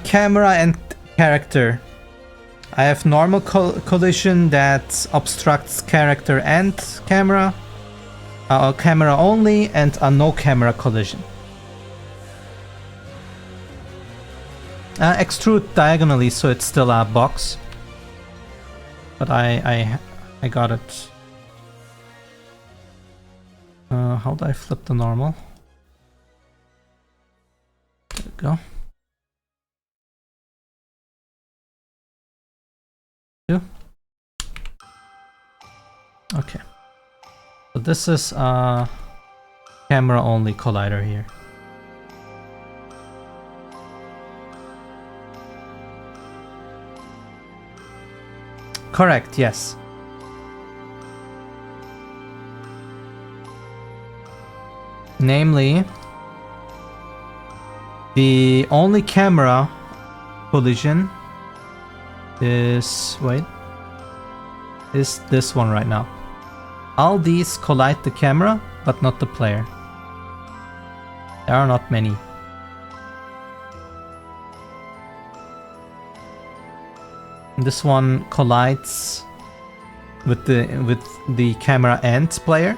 Camera and character. I have normal collision that obstructs character and camera. Camera only, and a no camera collision. Extrude diagonally, so it's still a box. But I got it. How do I flip the normal? There we go. Okay. So this is a camera only collider here. Correct, yes. Namely, the only camera collision is, is this one right now. All these collide the camera, but not the player. There are not many. This one collides with the camera and player.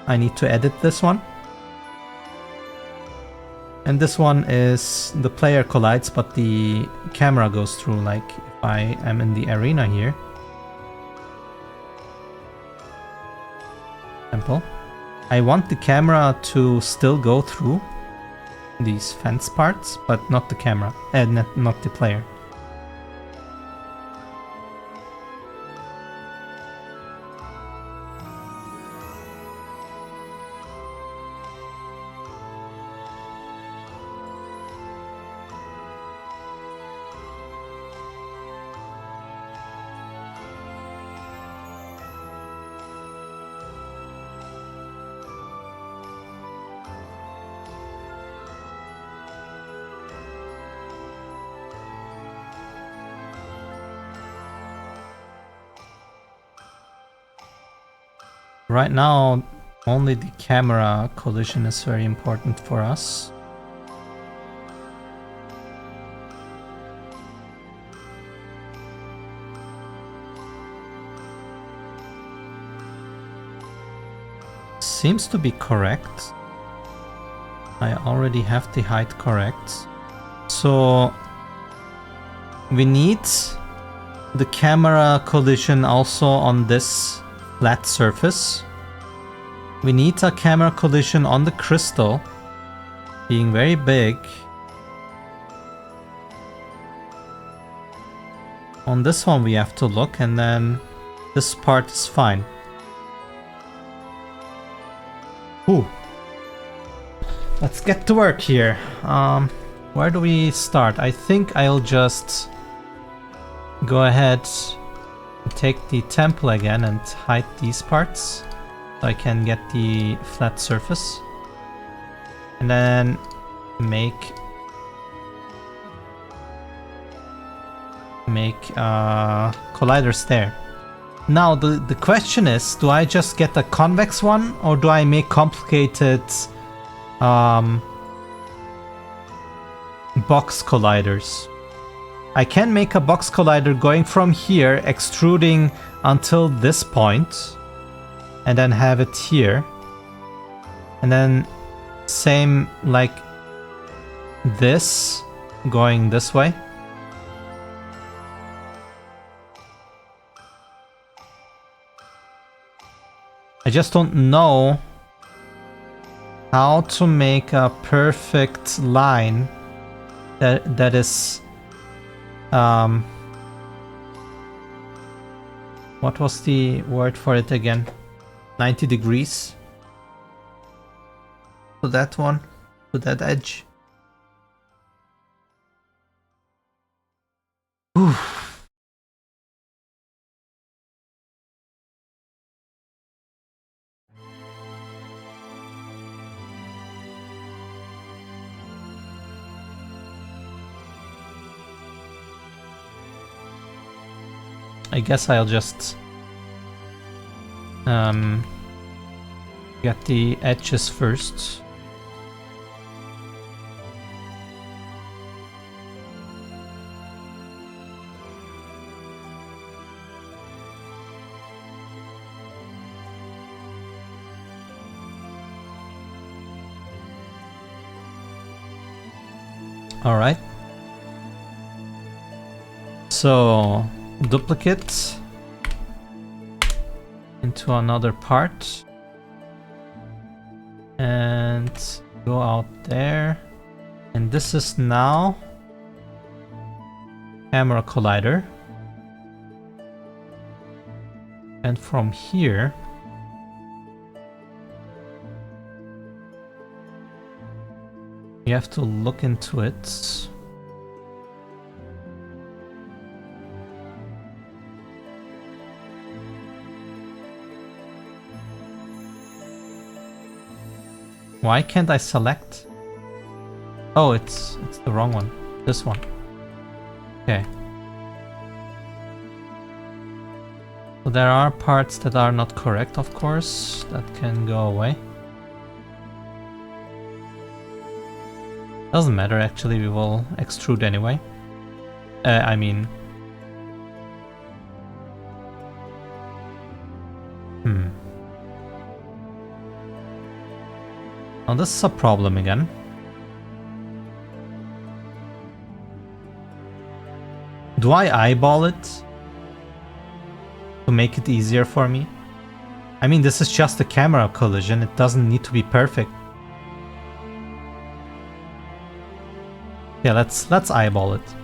I need to edit this one. And this one is the player collides, but the camera goes through, like if I am in the arena here. Example. I want the camera to still go through these fence parts, but not the camera, not the player. Right now, only the camera collision is very important for us. Seems to be correct. I already have the height correct. So we need the camera collision also on this flat surface. We need a camera collision on the crystal, being very big. On this one we have to look, and then this part is fine. Ooh. Let's get to work here. Where do we start? I think I'll just go ahead and take the temple again and hide these parts so I can get the flat surface. And then make colliders there. Now the question is, do I just get a convex one, or do I make complicated box colliders? I can make a box collider going from here, extruding until this point, and then have it here. And then same like this, going this way. I just don't know how to make a perfect line that is what was the word for it again? 90 degrees to that one, to that edge. Whew. I guess I'll just get the edges first. All right. So duplicate into another part and go out there, and this is now camera collider, and from here you have to look into it. Why can't I select? Oh, it's the wrong one. This one. Okay. So there are parts that are not correct, of course. That can go away. Doesn't matter, actually, we will extrude anyway. I mean... Now this is a problem again. Do I eyeball it to make it easier for me? I mean, this is just a camera collision, it doesn't need to be perfect. Yeah, let's eyeball it.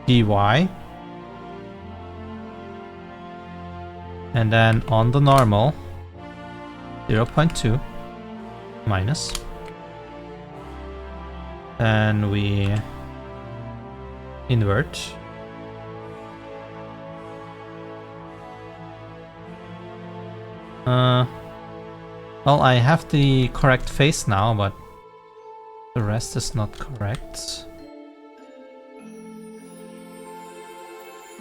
dy. And then on the normal, 0.2 minus. And we invert. Well, I have the correct face now, but the rest is not correct.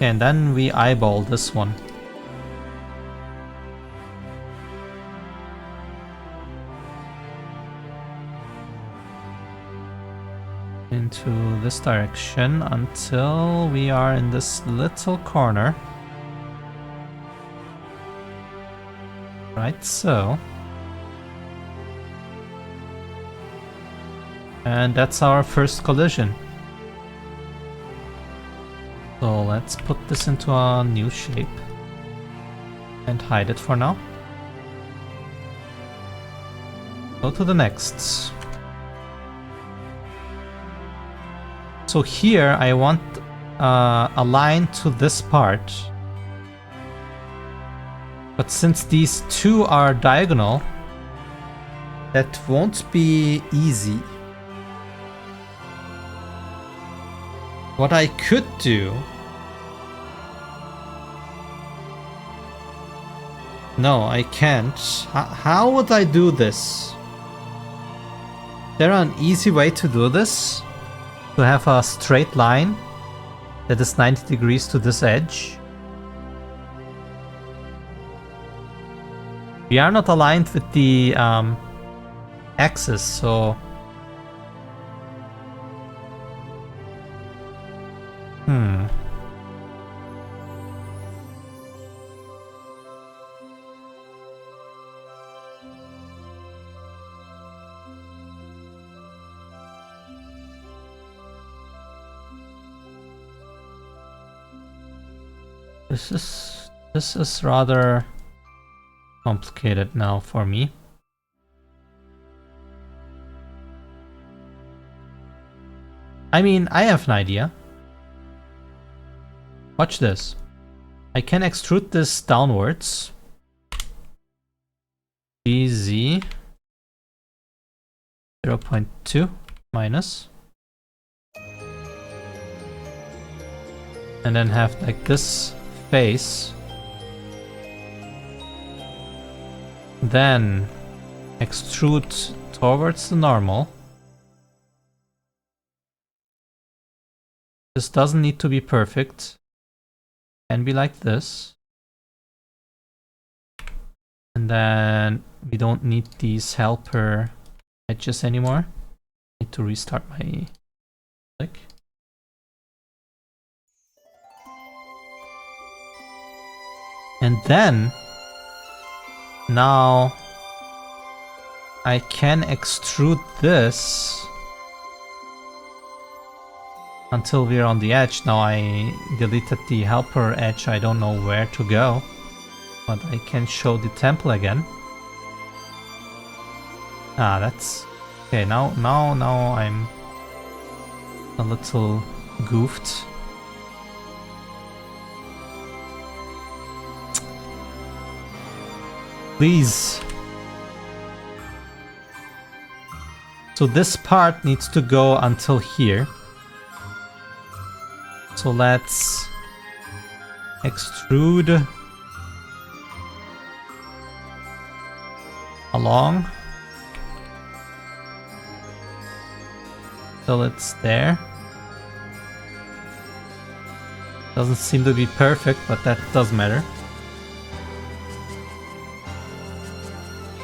And then we eyeball this one. Into this direction until we are in this little corner. Right, so. And that's our first collision. So let's put this into a new shape and hide it for now. Go to the next. So here I want a line to this part. But since these two are diagonal, that won't be easy. What I could do... No, I can't. How would I do this? Is there an easy way to do this? To have a straight line that is 90 degrees to this edge. We are not aligned with the axis, so... This This is rather complicated now for me. I mean, I have an idea. Watch this. I can extrude this downwards. BZ 0.2 minus. And then have like this face. Then extrude towards the normal. This doesn't need to be perfect. Can be like this. And then we don't need these helper edges anymore. Need to restart my click. And then now I can extrude this until we're on the edge. Now I deleted the helper edge, I don't know where to go, but I can show the temple again. Ah, that's okay. Now I'm a little goofed. Please. So this part needs to go until here. So let's extrude along till it's there. Doesn't seem to be perfect, but that doesn't matter.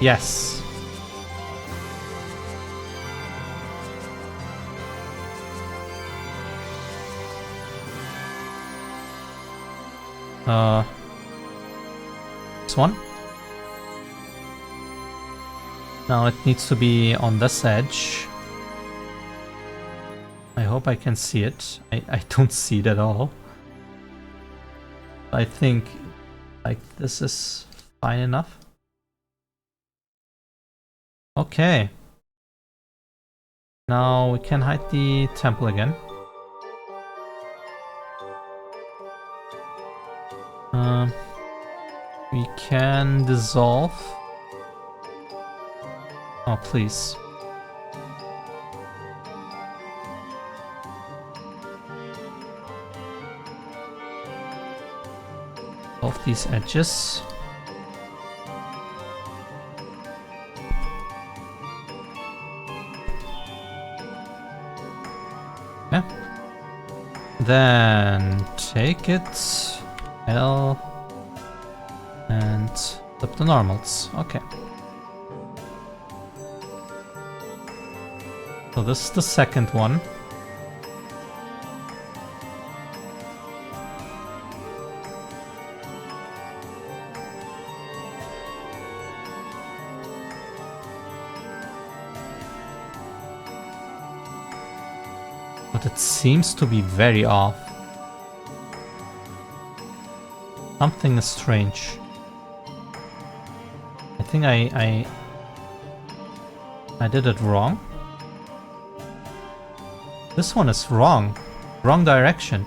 Yes. This one. Now it needs to be on this edge. I hope I can see it. I don't see it at all. I think like this is fine enough. Okay. Now we can hide the temple again. We can dissolve. Oh, please. Of these edges. Okay. Then take it, L, and flip the normals. Okay. So this is the second one. But it seems to be very off. Something is strange. I think I did it wrong. This one is wrong. Wrong direction.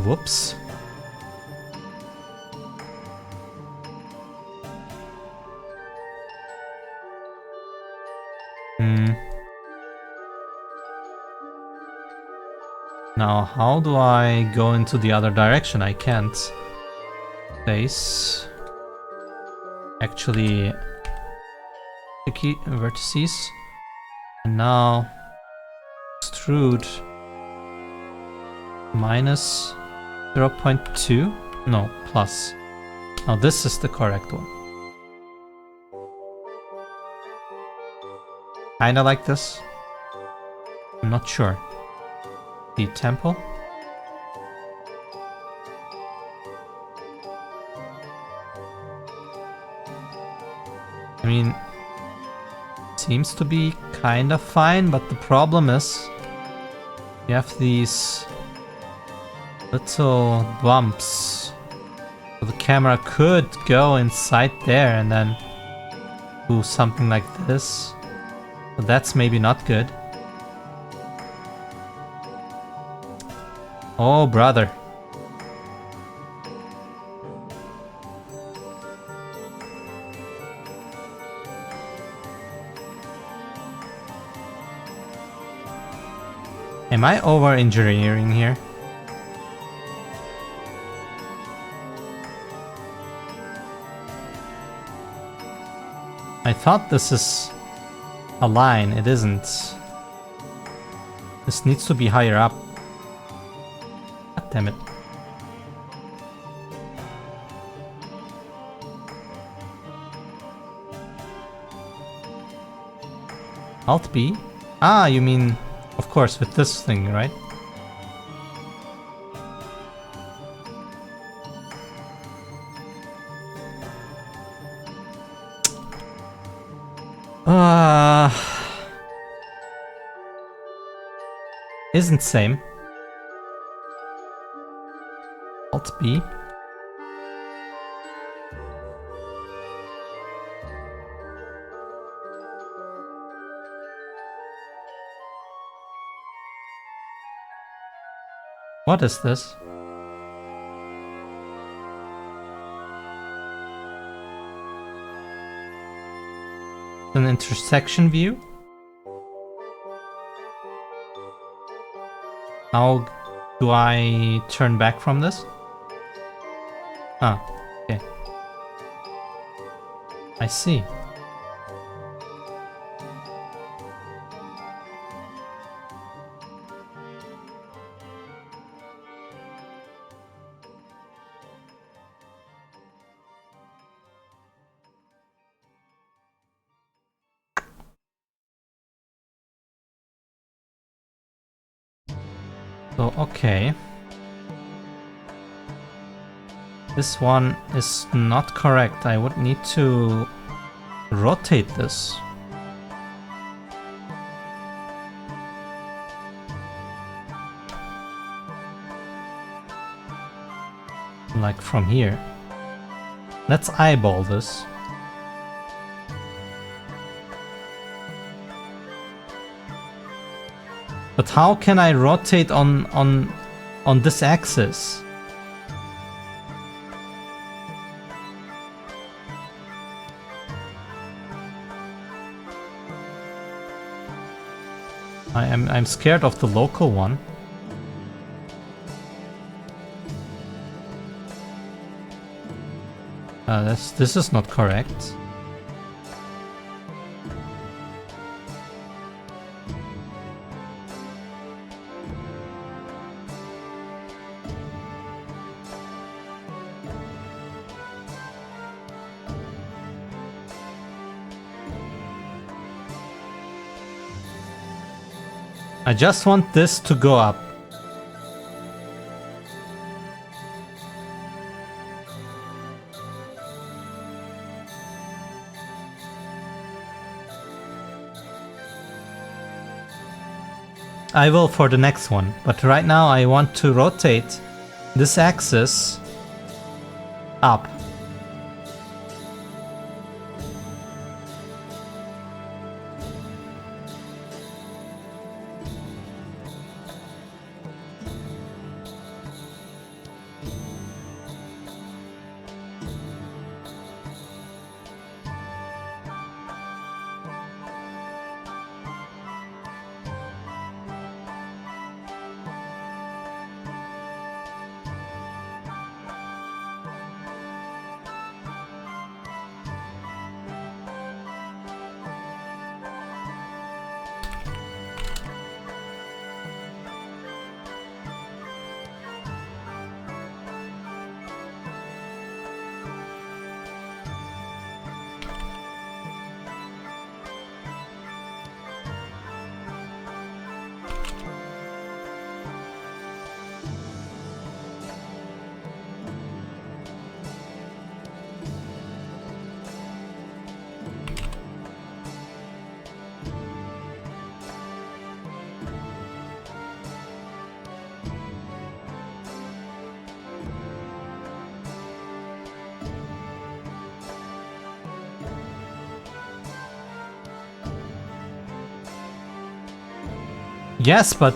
Whoops. Now, how do I go into the other direction? I can't. Place. Actually, the key vertices. And now, extrude minus 0.2. No, plus. Now this is the correct one. Kinda like this. I'm not sure. The temple. I mean, seems to be kind of fine, but the problem is you have these little bumps. So the camera could go inside there and then do something like this. But that's maybe not good. Oh, brother. Am I over-engineering here? I thought this is a line. It isn't. This needs to be higher up. God damn it. Alt B? Ah, you mean, of course, with this thing, right? Isn't same. Alt B. What is this? An intersection view? How do I turn back from this? Ah, okay. I see. So, okay. This one is not correct. I would need to rotate this. Like from here. Let's eyeball this. But how can I rotate on this axis? I'm scared of the local one. This is not correct. I just want this to go up. I will for the next one, but right now I want to rotate this axis up. Yes, but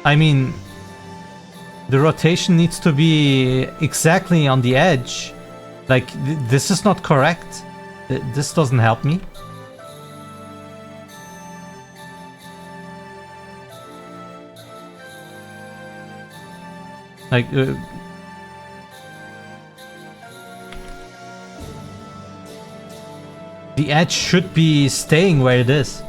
I mean, the rotation needs to be exactly on the edge. Like, this is not correct. This doesn't help me. Like, the edge should be staying where it is.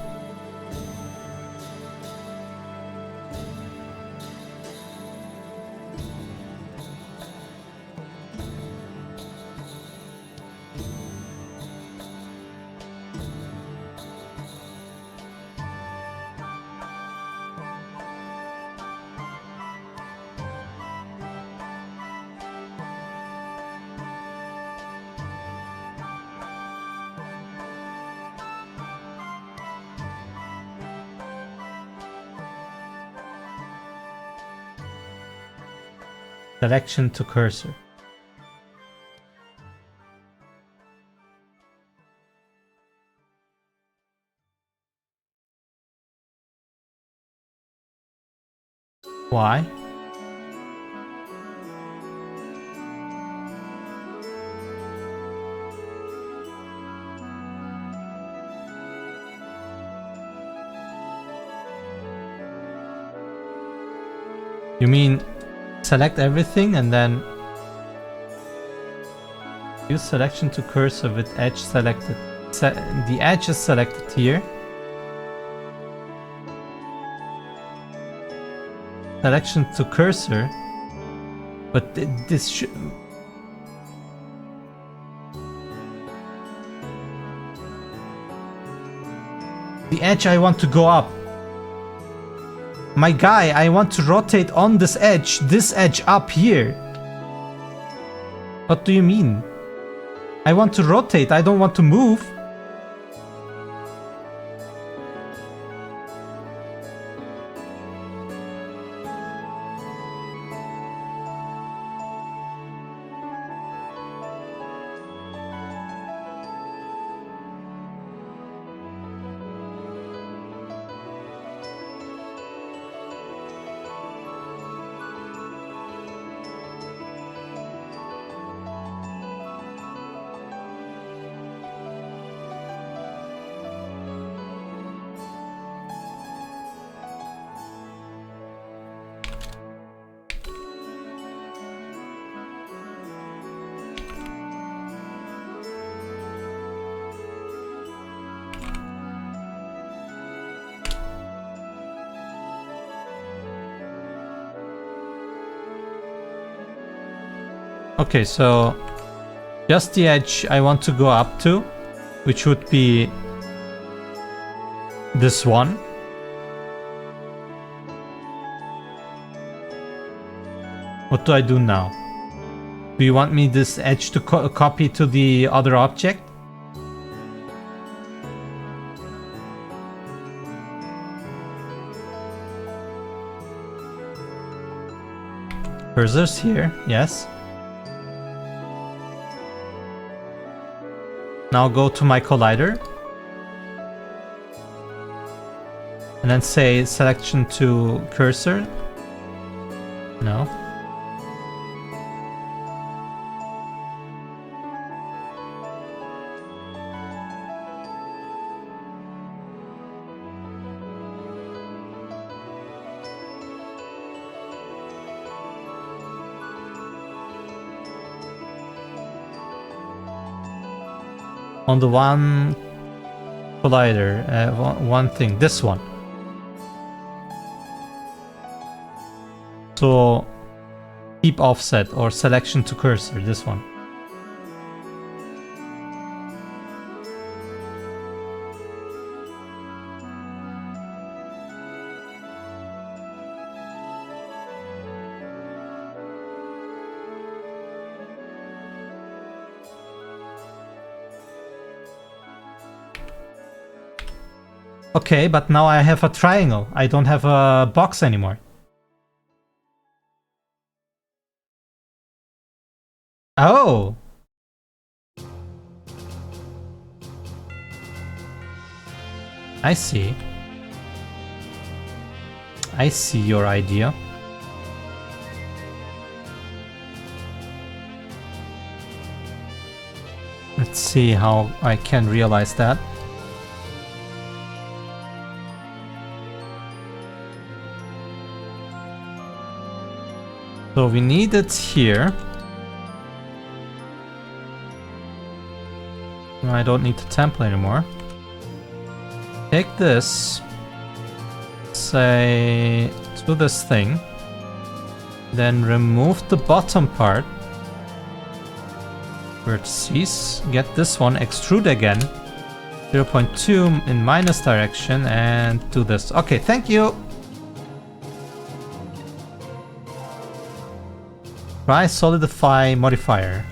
Selection to cursor. Why? You mean select everything and then use selection to cursor with edge selected. The edge is selected here. Selection to cursor, but this should... The edge I want to go up. My guy, I want to rotate on this edge up here. What do you mean? I want to rotate, I don't want to move. Okay, so just the edge I want to go up to, which would be this one. What do I do now? Do you want me this edge to copy to the other object? Cursor's here, yes. Now go to my collider. And then say selection to cursor. No. On the one collider, one thing, this one. So keep offset or selection to cursor, this one. Okay, but now I have a triangle. I don't have a box anymore. Oh! I see. I see your idea. Let's see how I can realize that. So we need it here. No, I don't need the temple anymore. Take this, say, to this thing, then remove the bottom part. Vertices, get this one, extrude again, 0.2 in minus direction, and do this. Okay, thank you. Try solidify modifier.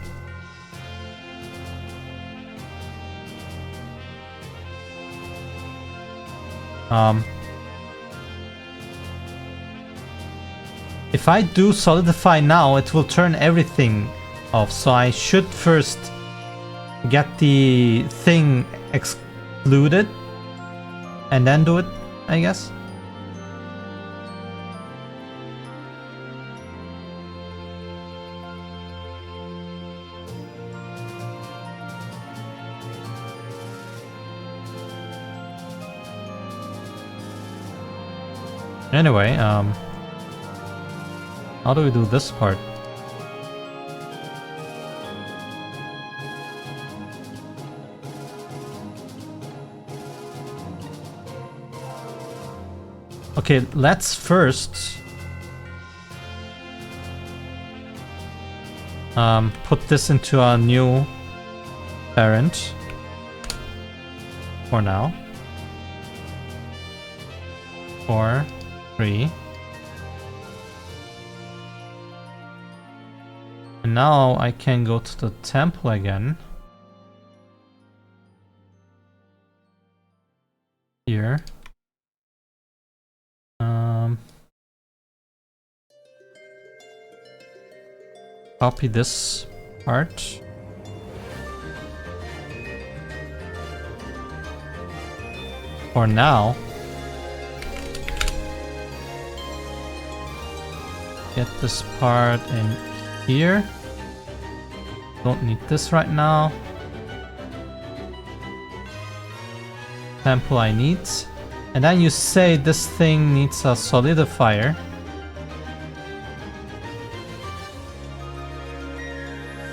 If I do solidify now, it will turn everything off, so I should first get the thing excluded and then do it, I guess. Anyway, how do we do this part? Okay, let's first put this into a new parent for now. 4, 3. And now I can go to the temple again. Here. Copy this part. For now, get this part in here. Don't need this right now. Temple I need. And then you say this thing needs a solidifier.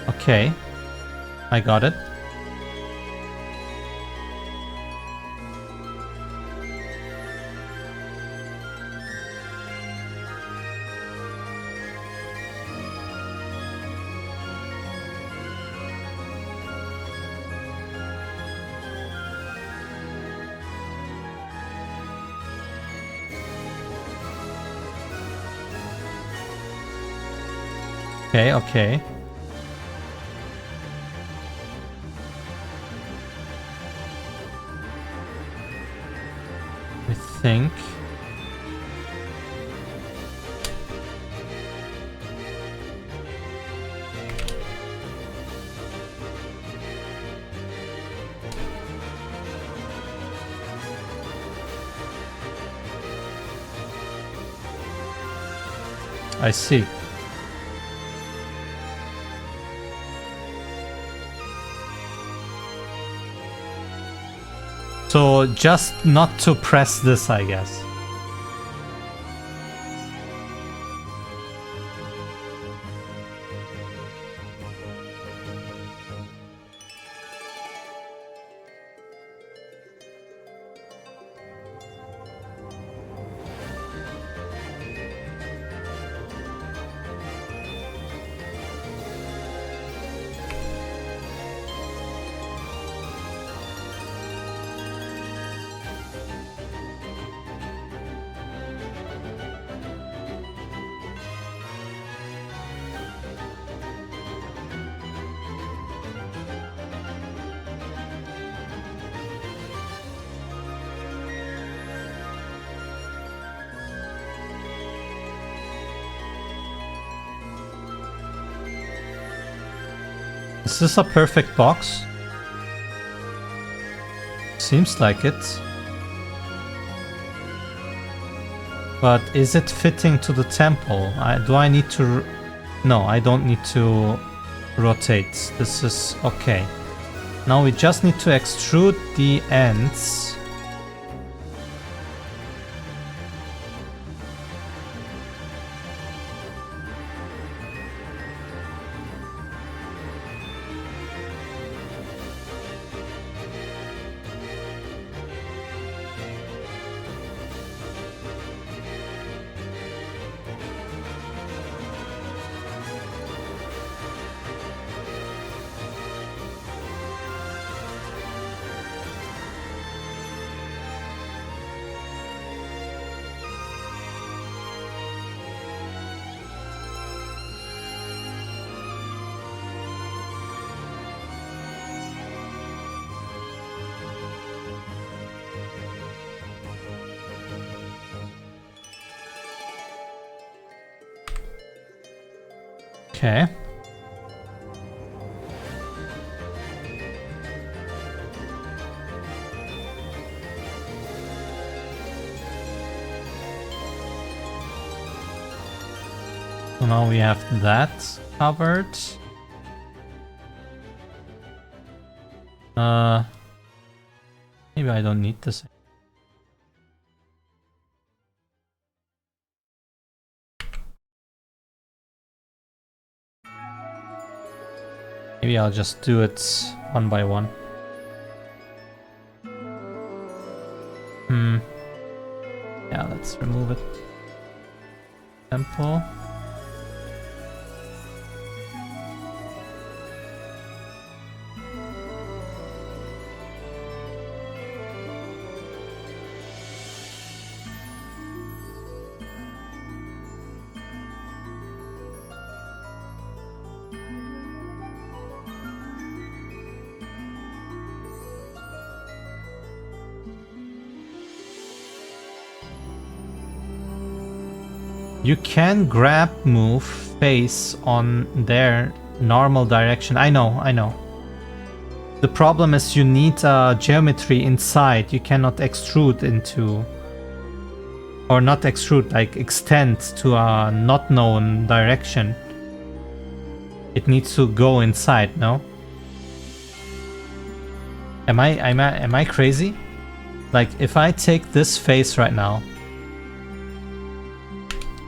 Okay, I got it. Okay. I think. I see. So just not to press this, I guess. Is this a perfect box? Seems like it. But is it fitting to the temple? Do I need to... No, I don't need to rotate. This is okay. Now we just need to extrude the ends. Okay. So now we have that covered. Maybe I don't need this. Maybe I'll just do it one by one. Yeah, let's remove it. Temple. You can grab move face on their normal direction. I know. The problem is you need geometry inside. You cannot extrude into... Or not extrude, like extend to a not known direction. It needs to go inside, no? Am I crazy? Like if I take this face right now,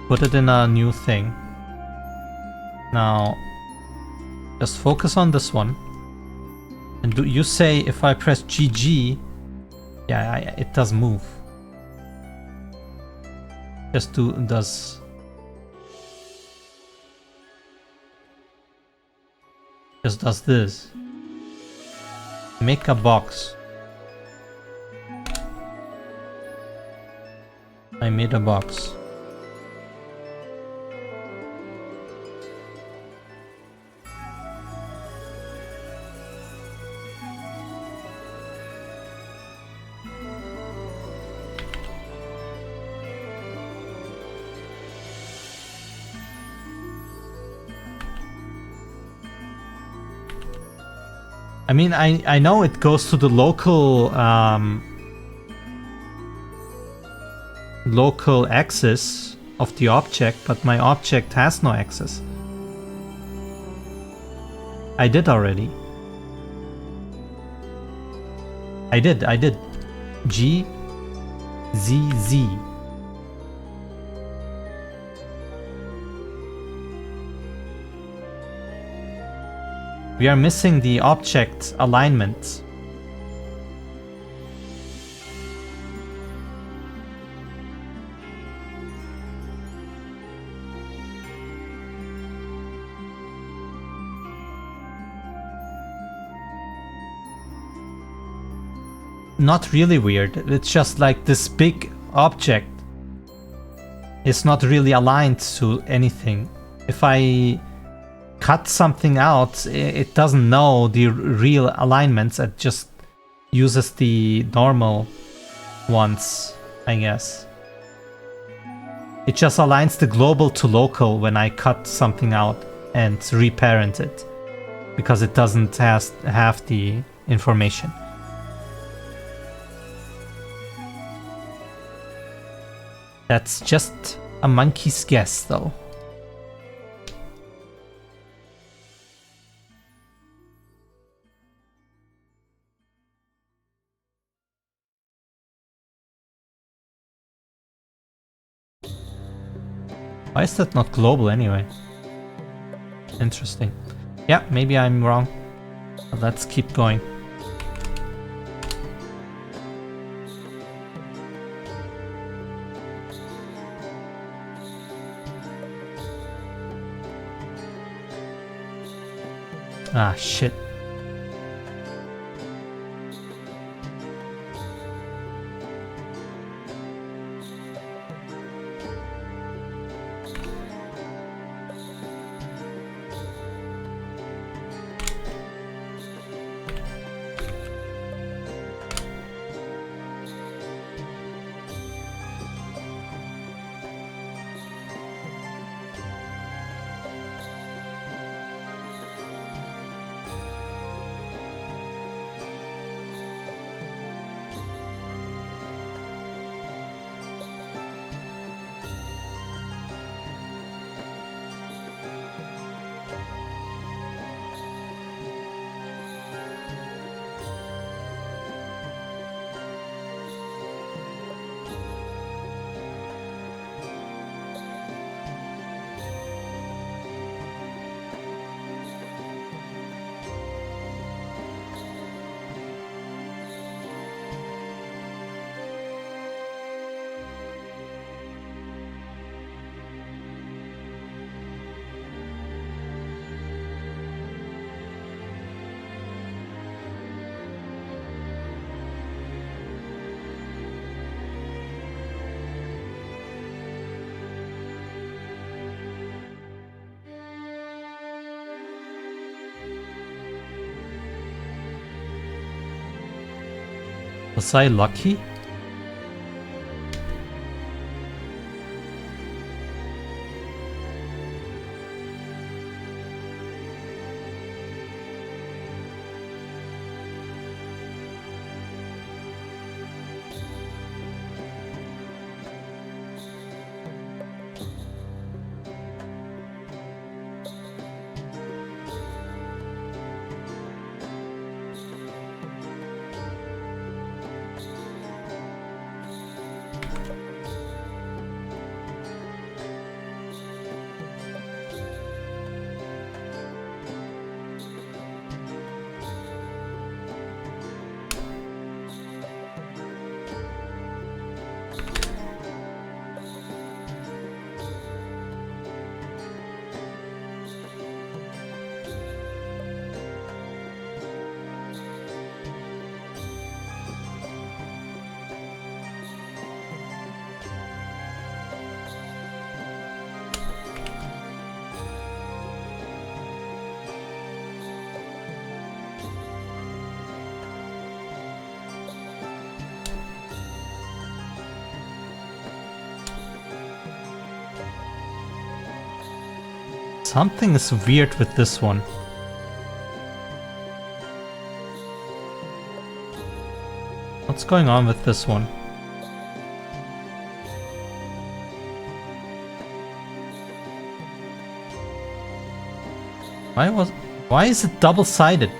put it in a new thing. Now, just focus on this one. And do you say if I press GG, yeah, it does move. Just does this. Make a box. I made a box. I mean, I know it goes to the local local axis of the object, but my object has no axis. I did already. I did. G, Z, Z. We are missing the object alignment. Not really weird. It's just like this big object is not really aligned to anything. If I cut something out, it doesn't know the real alignments. It just uses the normal ones, I guess. It just aligns the global to local when I cut something out and reparent it, because it doesn't have the information. That's just a monkey's guess, though. Why is that not global anyway? Interesting. Yeah, maybe I'm wrong. But let's keep going. Ah, shit. Was I lucky? Something is weird with this one. What's going on with this one? Why is it double-sided?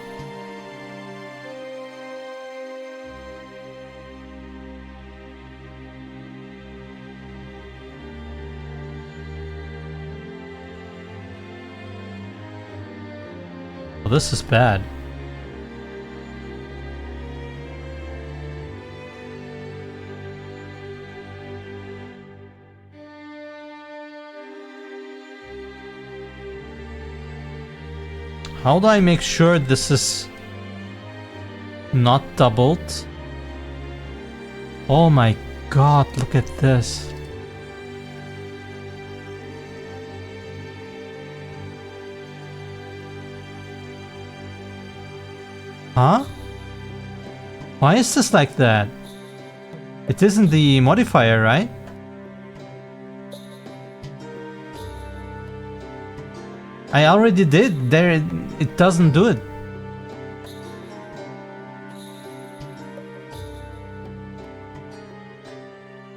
Well, this is bad. How do I make sure this is not doubled? Oh my god, look at this. Huh? Why is this like that? It isn't the modifier, right? I already did. There, it doesn't do it.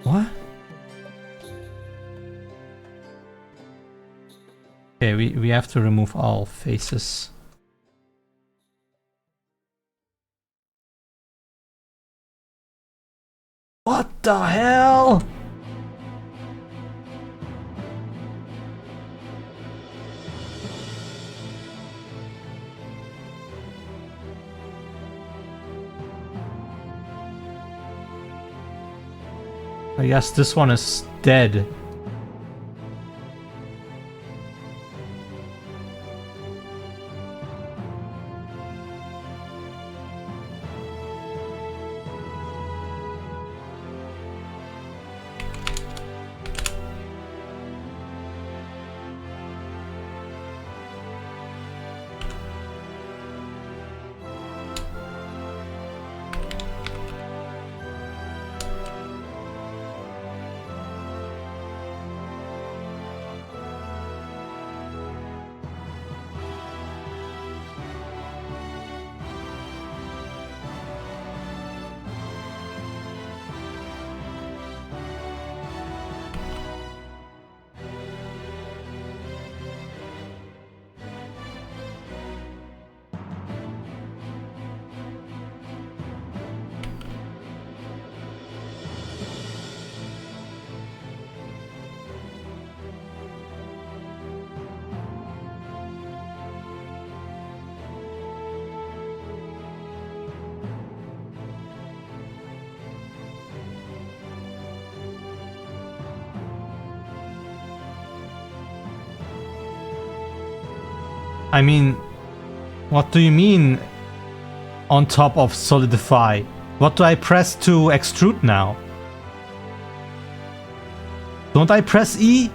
What? Okay, we have to remove all faces. What the hell? I guess this one is dead. I mean, what do you mean on top of solidify? What do I press to extrude now? Don't I press E?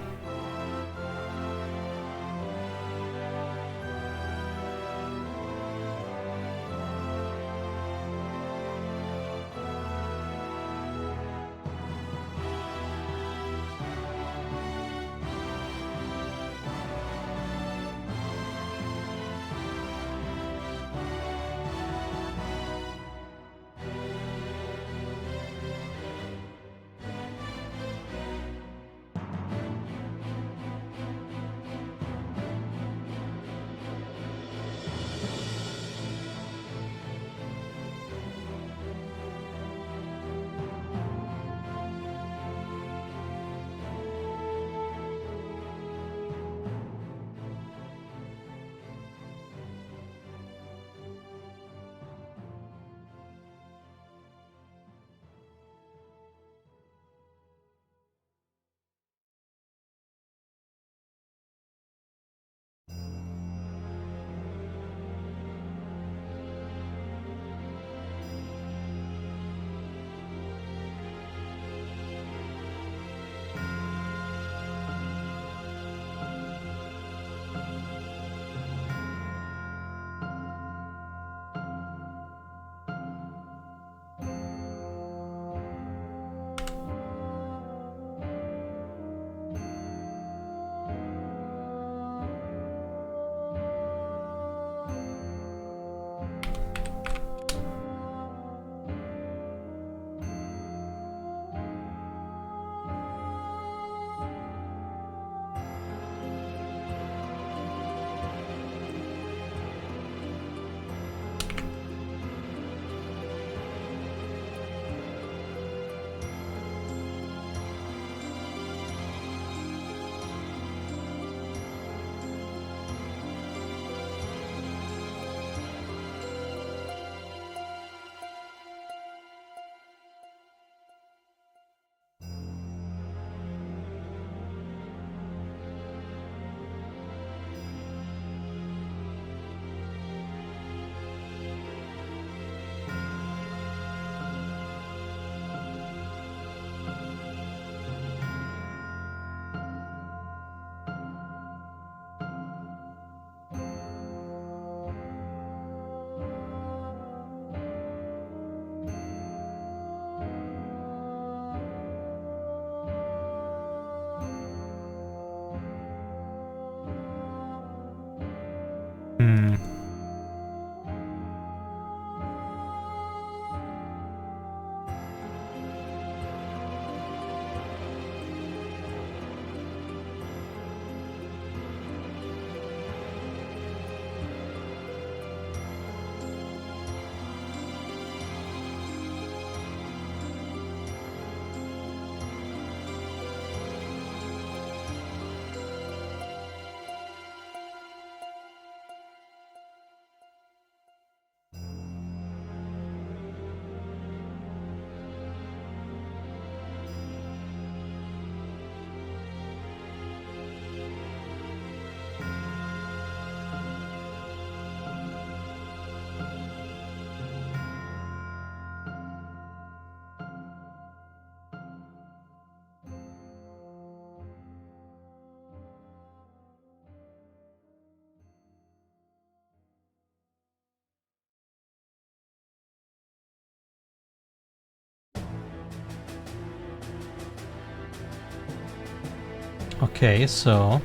Okay, so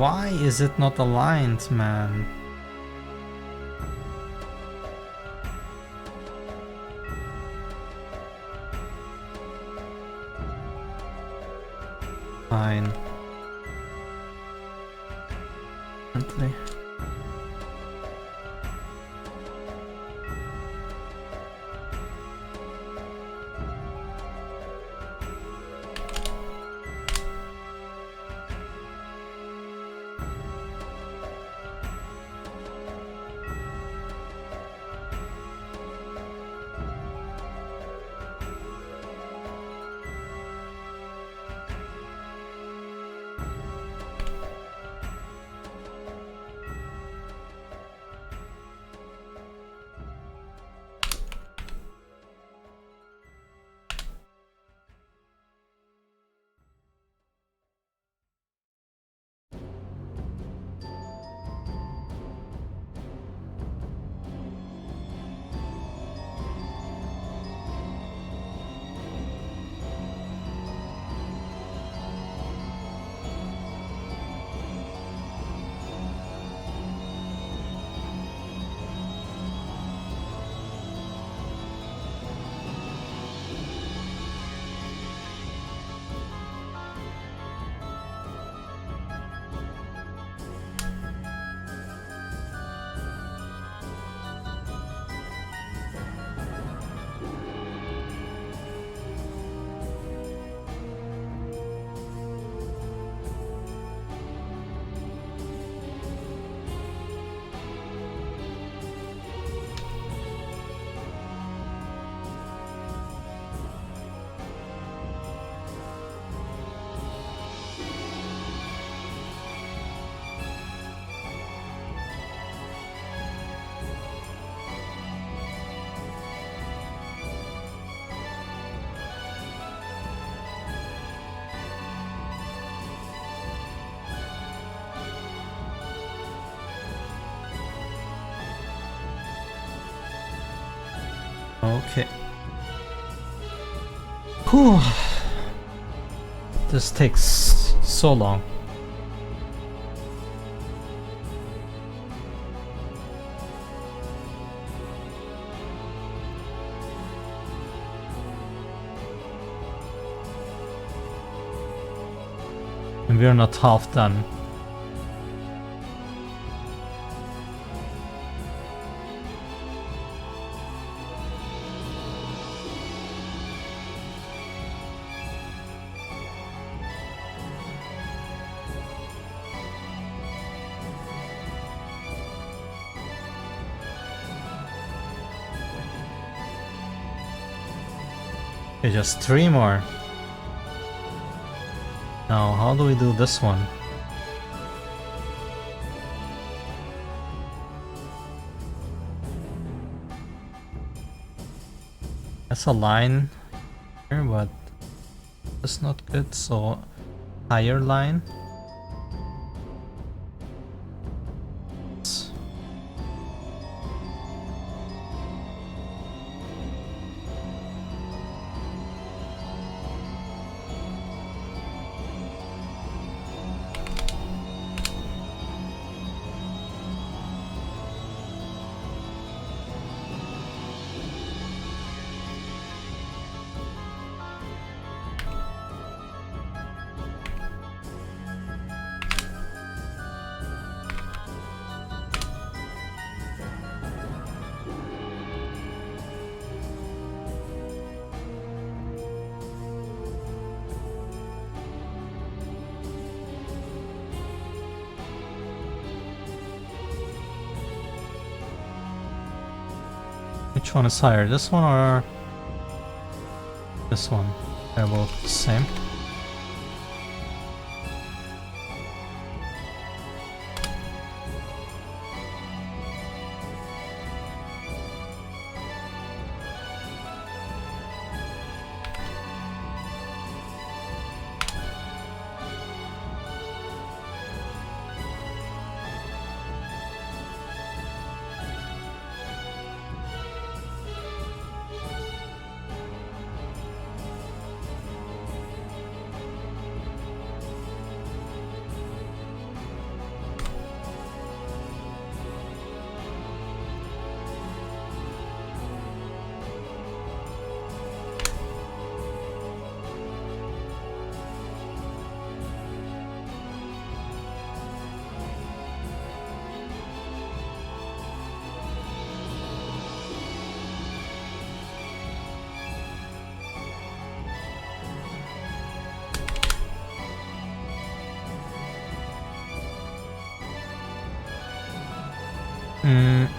why is it not aligned, man? line. Currently. Okay. Whew. This takes so long. And we're not half done. Okay, just 3 more. Now, how do we do this one? That's a line here, but it's not good, so higher line. Which one is higher, this one or this one? They're both the same. Mm.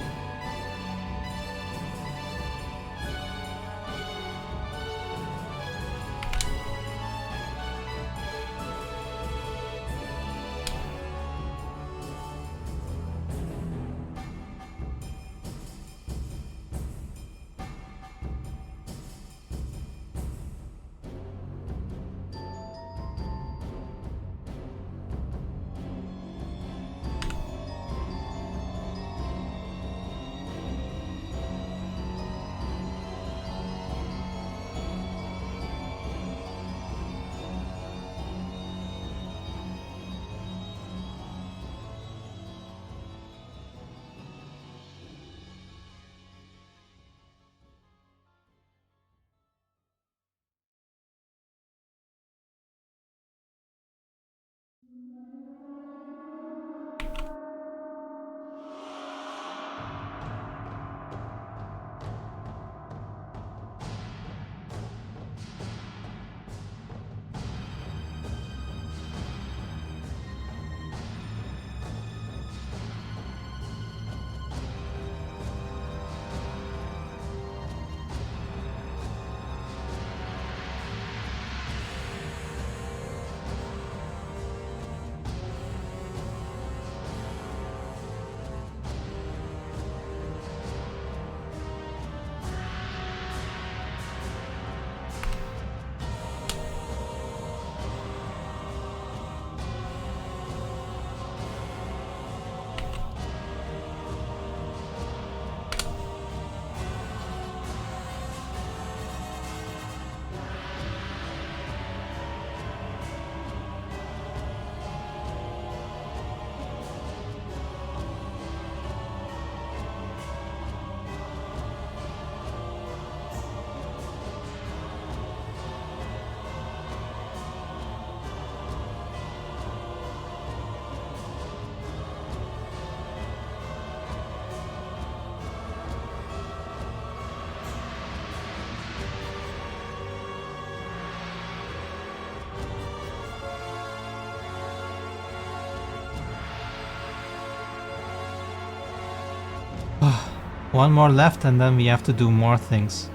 One more left and then we have to do more things.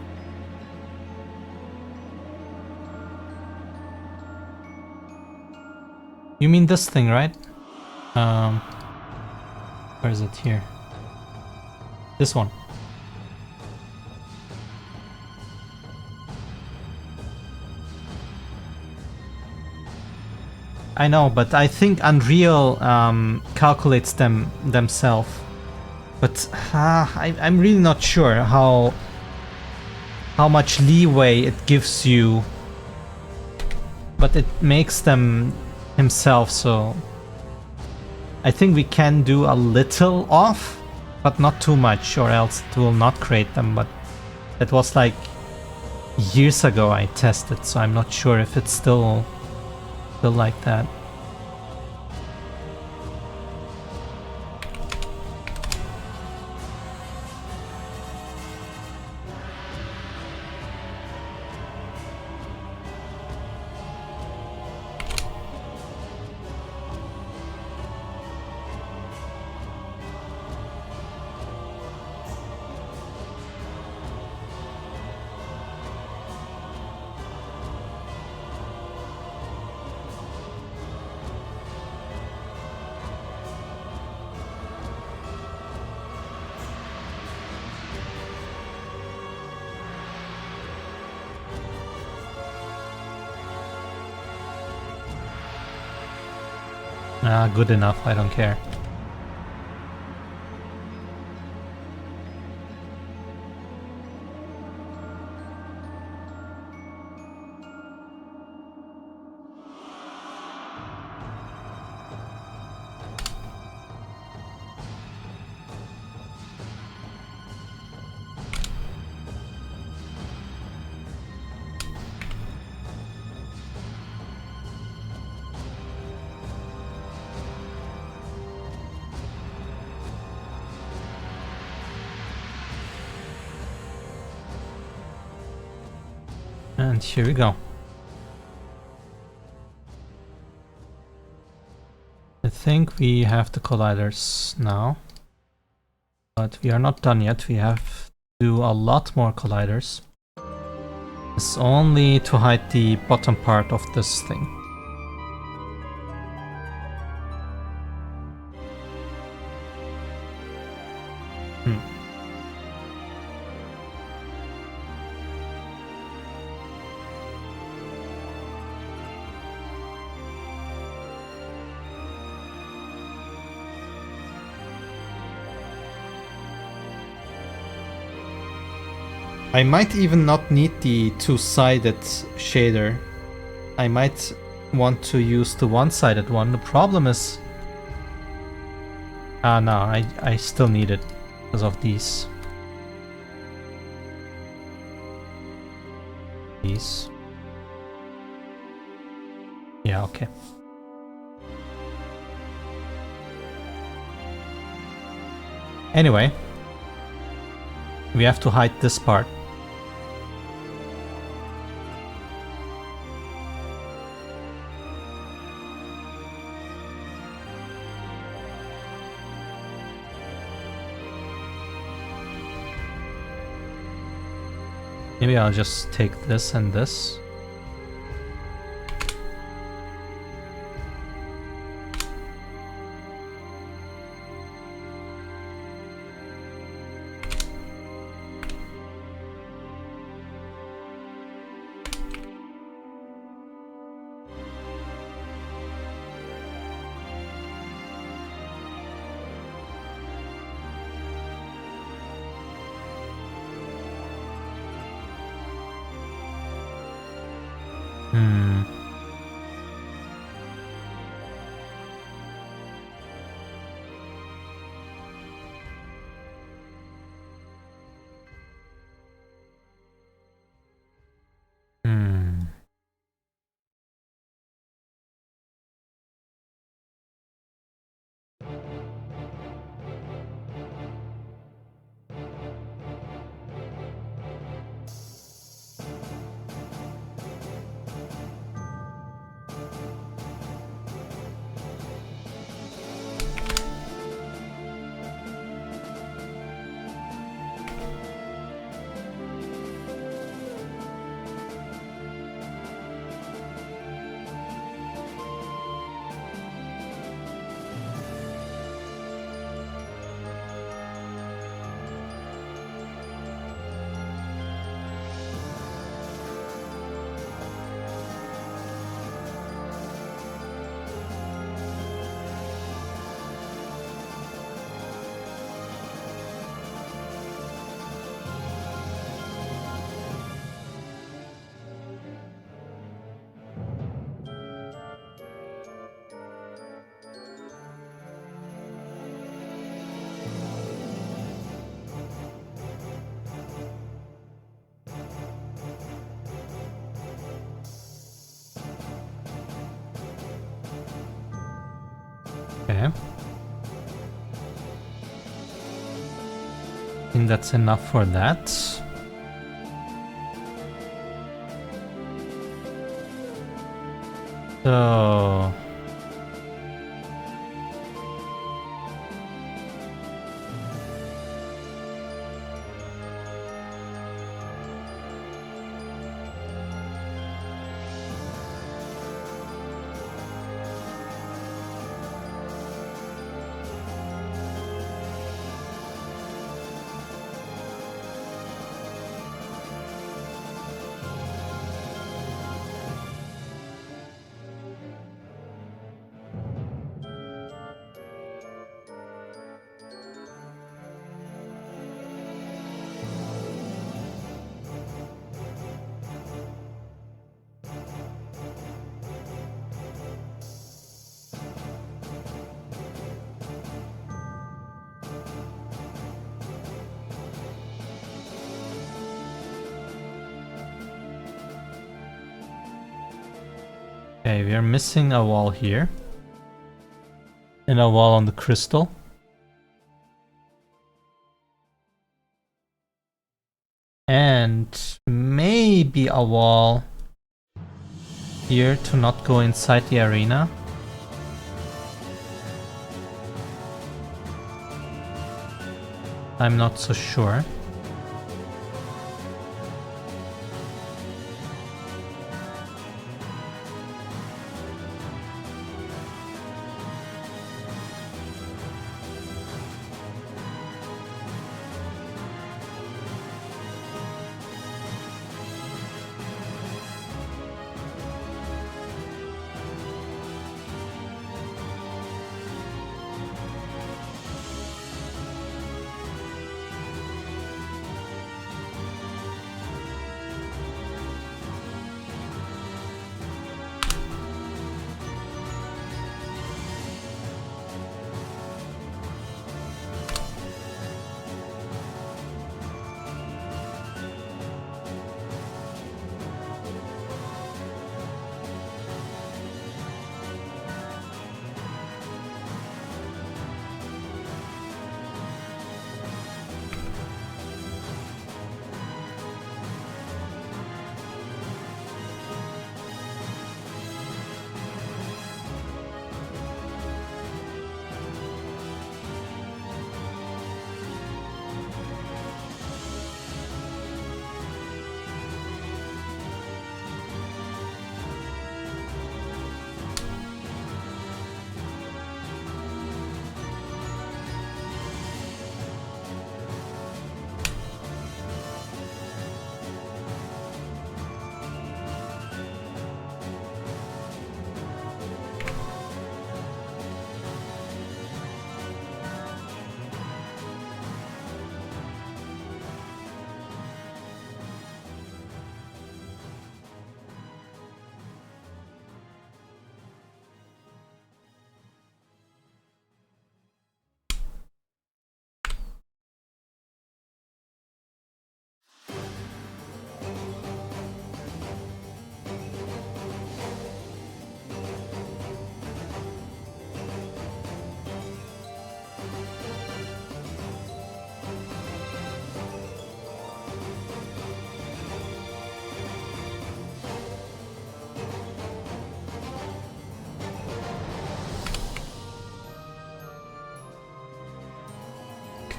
You mean this thing, right? Where is it? Here. This one. I know, but I think Unreal calculates them themselves. But I'm really not sure how much leeway it gives you. But it makes them himself, so I think we can do a little off, but not too much, or else it will not create them. But it was like years ago I tested, so I'm not sure if it's still like that. Good enough, I don't care. And here we go. I think we have the colliders now. But we are not done yet. We have to do a lot more colliders. It's only to hide the bottom part of this thing. I might even not need the two-sided shader. I might want to use the one-sided one. The problem is... no, I still need it because of these. These. Yeah, okay. Anyway, we have to hide this part. Maybe I'll just take this and this. Okay. I think that's enough for that. So... Okay, we are missing a wall here. And a wall on the crystal. And maybe a wall here to not go inside the arena. I'm not so sure.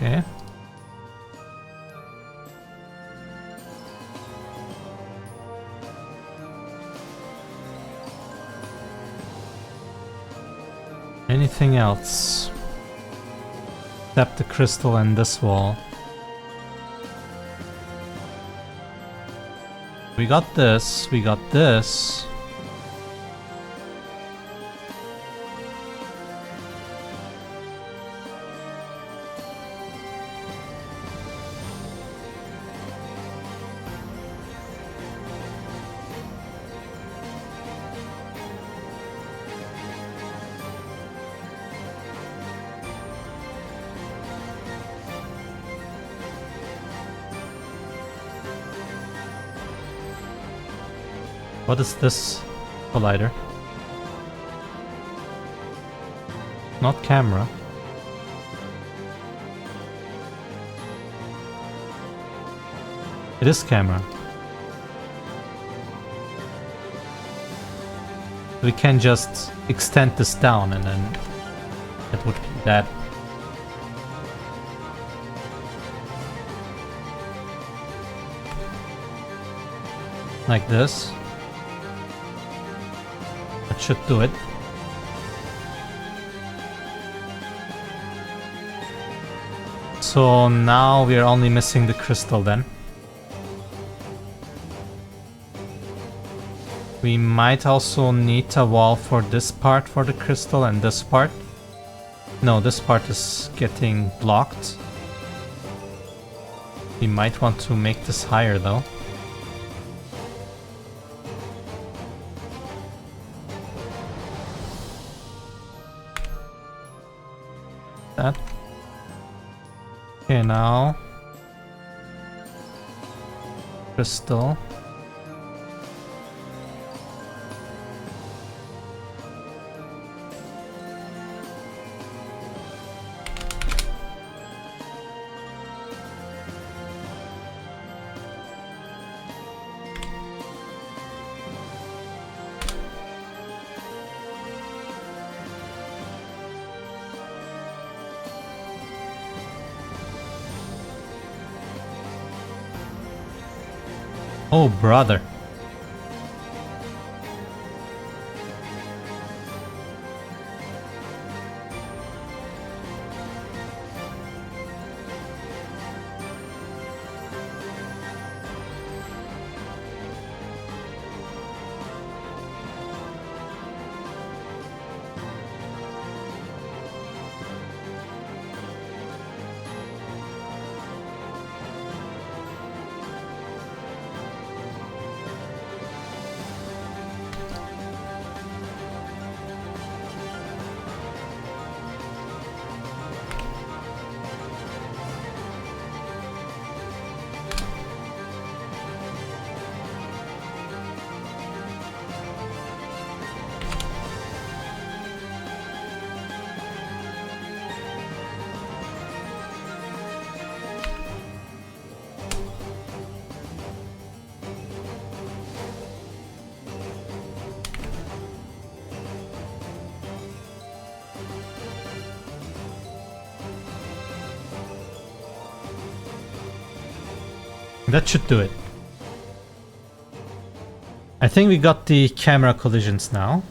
Okay. Anything else? Except the crystal and this wall. We got this, we got this. What is this collider? Not camera. It is camera. We can just extend this down and then it would be that. Like this. That should do it. So now we are only missing the crystal then. We might also need a wall for this part for the crystal and this part. No, this part is getting blocked. We might want to make this higher though. That. Okay, now crystal. Oh, brother. That should do it. I think we got the camera collisions now.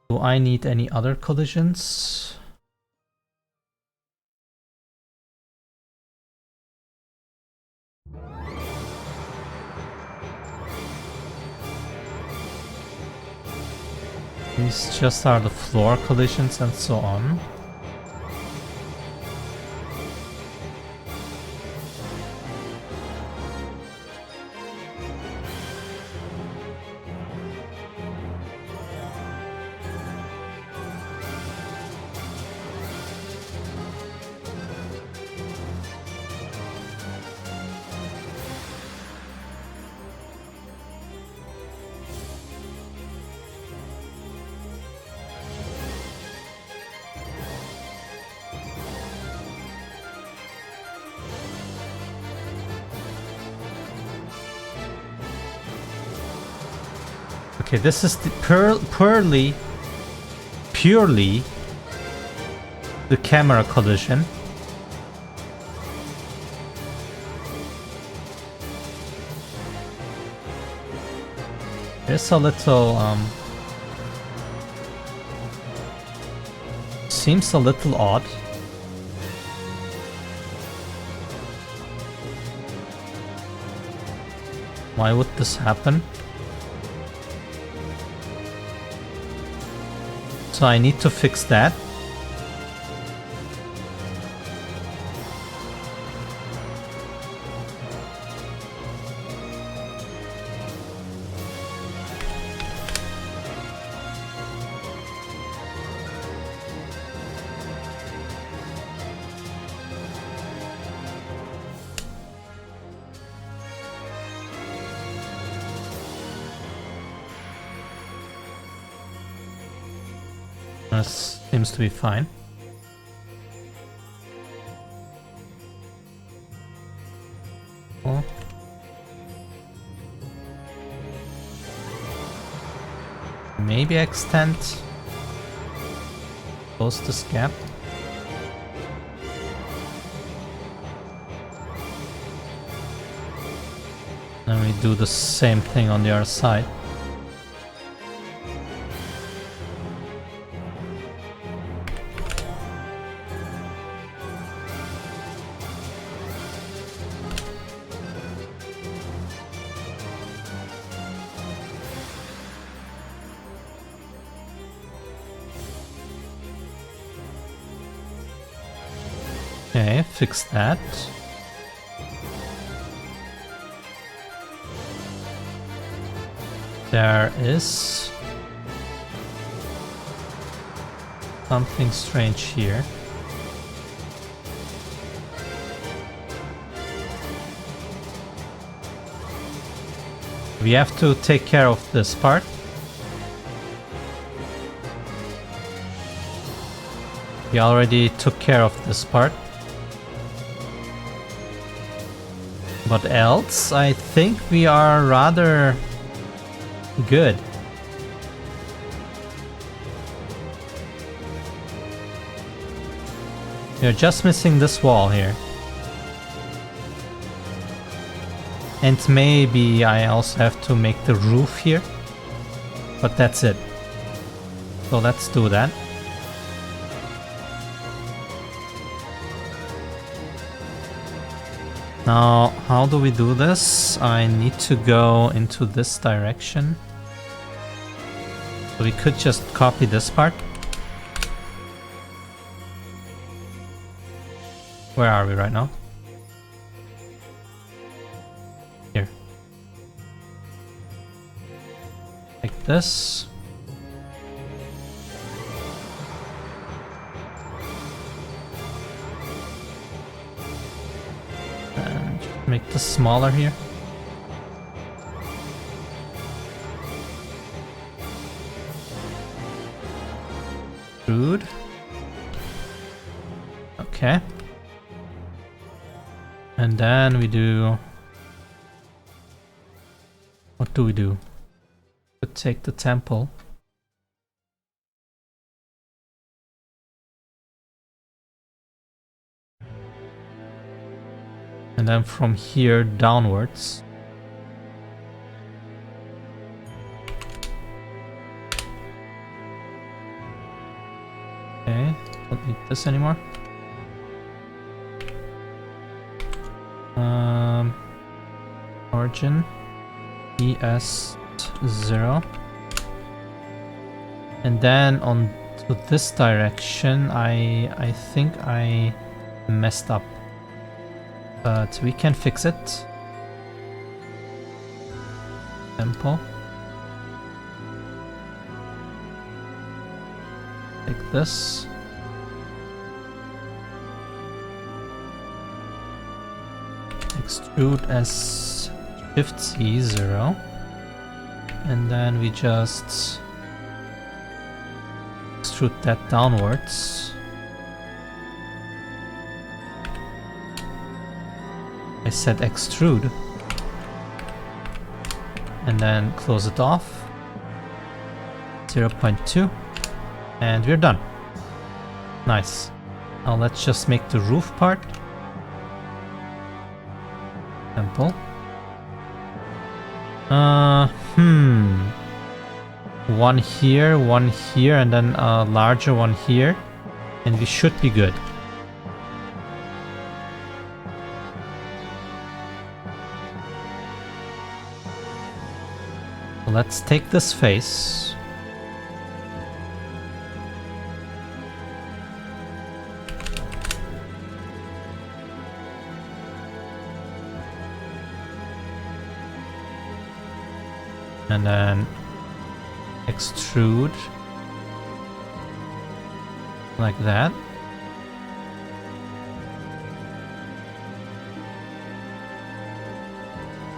Do I need any other collisions? These just are the floor collisions and so on. Okay, this is the purely the camera collision. There's a little seems a little odd. Why would this happen? So I need to fix that. This seems to be fine. Oh. Maybe extend, close this gap. Then we do the same thing on the other side. Okay, fix that. There is something strange here. We have to take care of this part. We already took care of this part. But else, I think we are rather good. You're just missing this wall here. And maybe I also have to make the roof here. But that's it. So let's do that. Now, how do we do this? I need to go into this direction. So we could just copy this part. Where are we right now? Here. Like this. And make this smaller here. Good. Okay. And then we do... What do we do? We take the temple. And then from here downwards. Okay, don't need this anymore. Origin ES0. And then on to this direction, I think I messed up. But we can fix it. Temple. Like this. Extrude as Shift C 0. And then we just extrude that downwards. I said extrude. And then close it off. 0.2. And we're done. Nice. Now let's just make the roof part. Temple. One here, and then a larger one here. And we should be good. Let's take this face. And then extrude like that.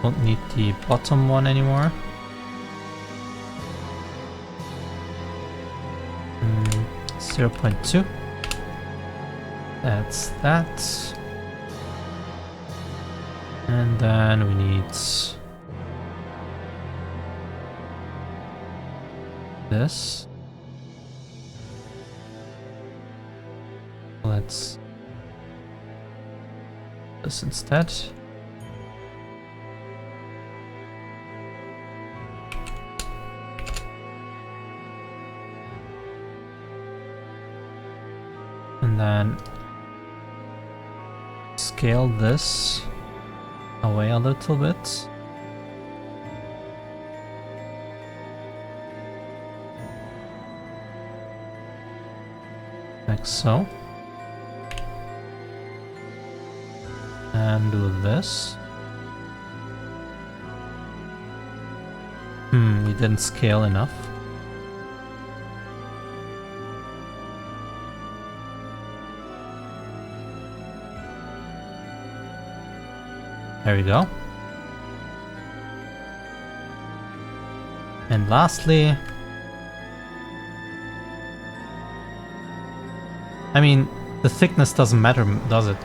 Don't need the bottom one anymore. 0.2. That's that. And then we need this. Let's this instead. And then scale this away a little bit. Like so. And do this. We didn't scale enough. There we go. And lastly, I mean, the thickness doesn't matter, does it?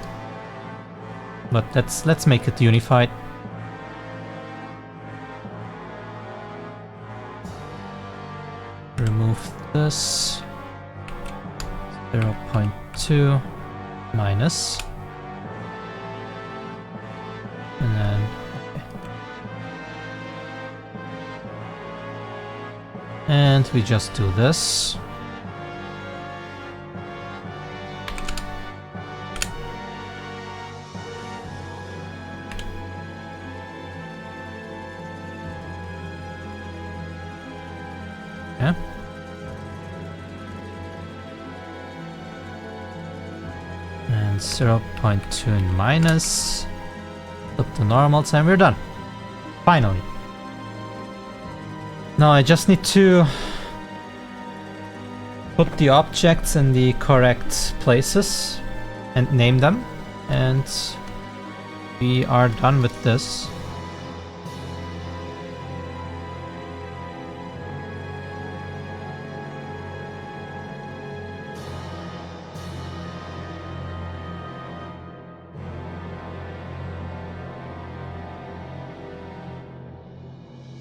But let's make it unified. Remove this. 0.2 minus. And then, okay. And we just do this. Yeah. And 0.2 in minus. Flip the normals and we're done. Finally. Now I just need to put the objects in the correct places and name them, and we are done with this.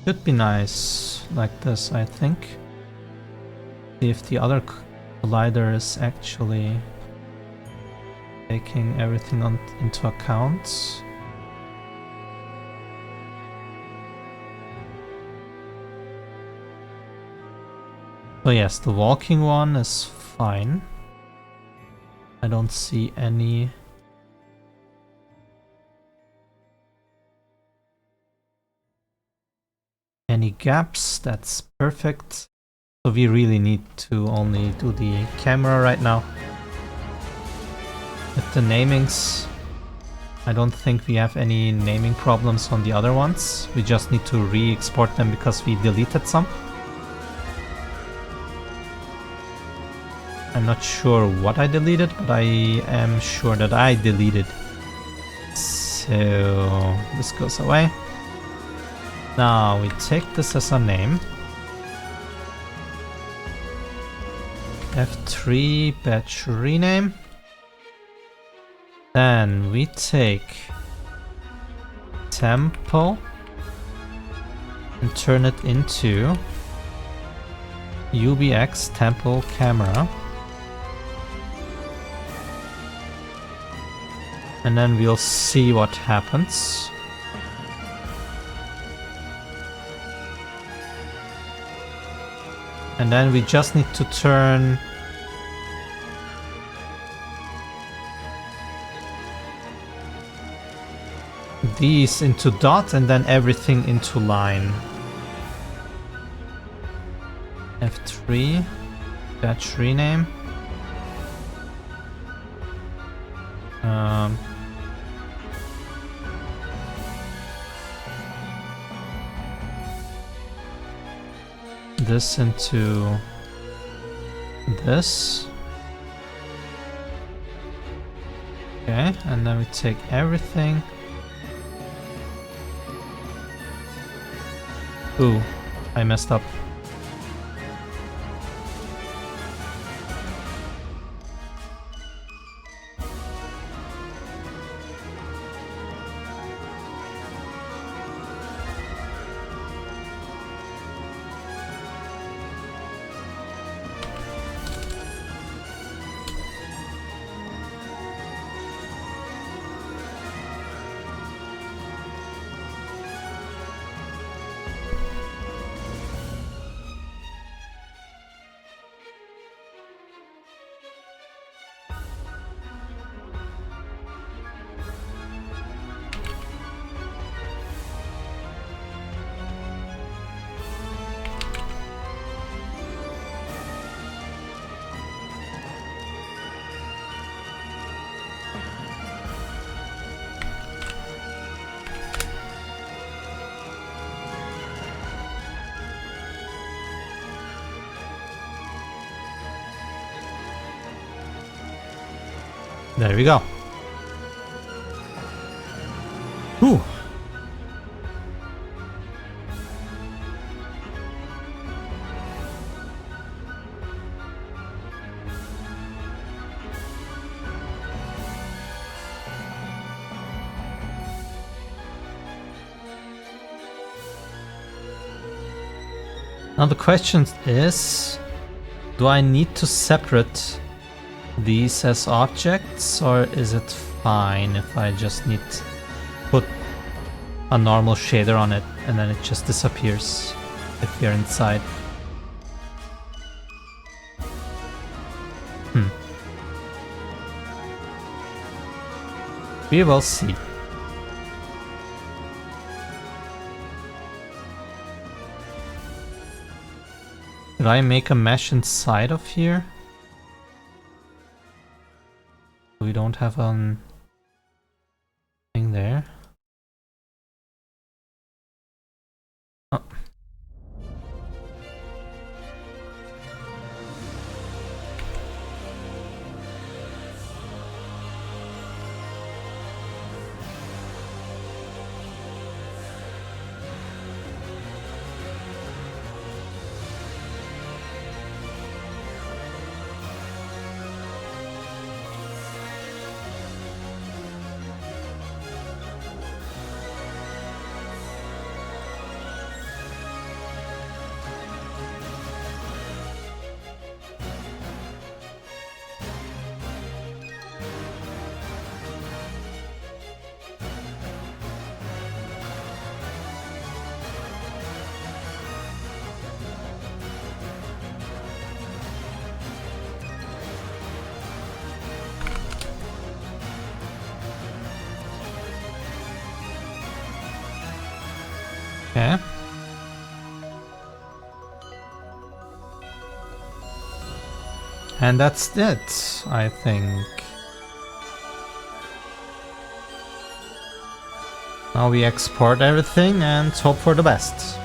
Should be nice like this, I think. See if the other collider is actually taking everything into account. So yes, the walking one is fine. I don't see any gaps. That's perfect. So we really need to only do the camera right now. With the namings, I don't think we have any naming problems on the other ones. We just need to re-export them because we deleted some. I'm not sure what I deleted, but I am sure that I deleted. So this goes away. Now we take this as a name. F3 batch rename. Then we take tempo and turn it into UBX tempo camera. And then we'll see what happens. And then we just need to turn these into dot and then everything into line. F3, batch rename. This into this. Okay, and then we take everything. Ooh, I messed up. There we go. Ooh. Now the question is, do I need to separate these as objects, or is it fine if I just need to put a normal shader on it and then it just disappears if you're inside? We will see. Did I make a mesh inside of here? We don't have a thing there. Oh. Okay. And that's it, I think. Now we export everything and hope for the best.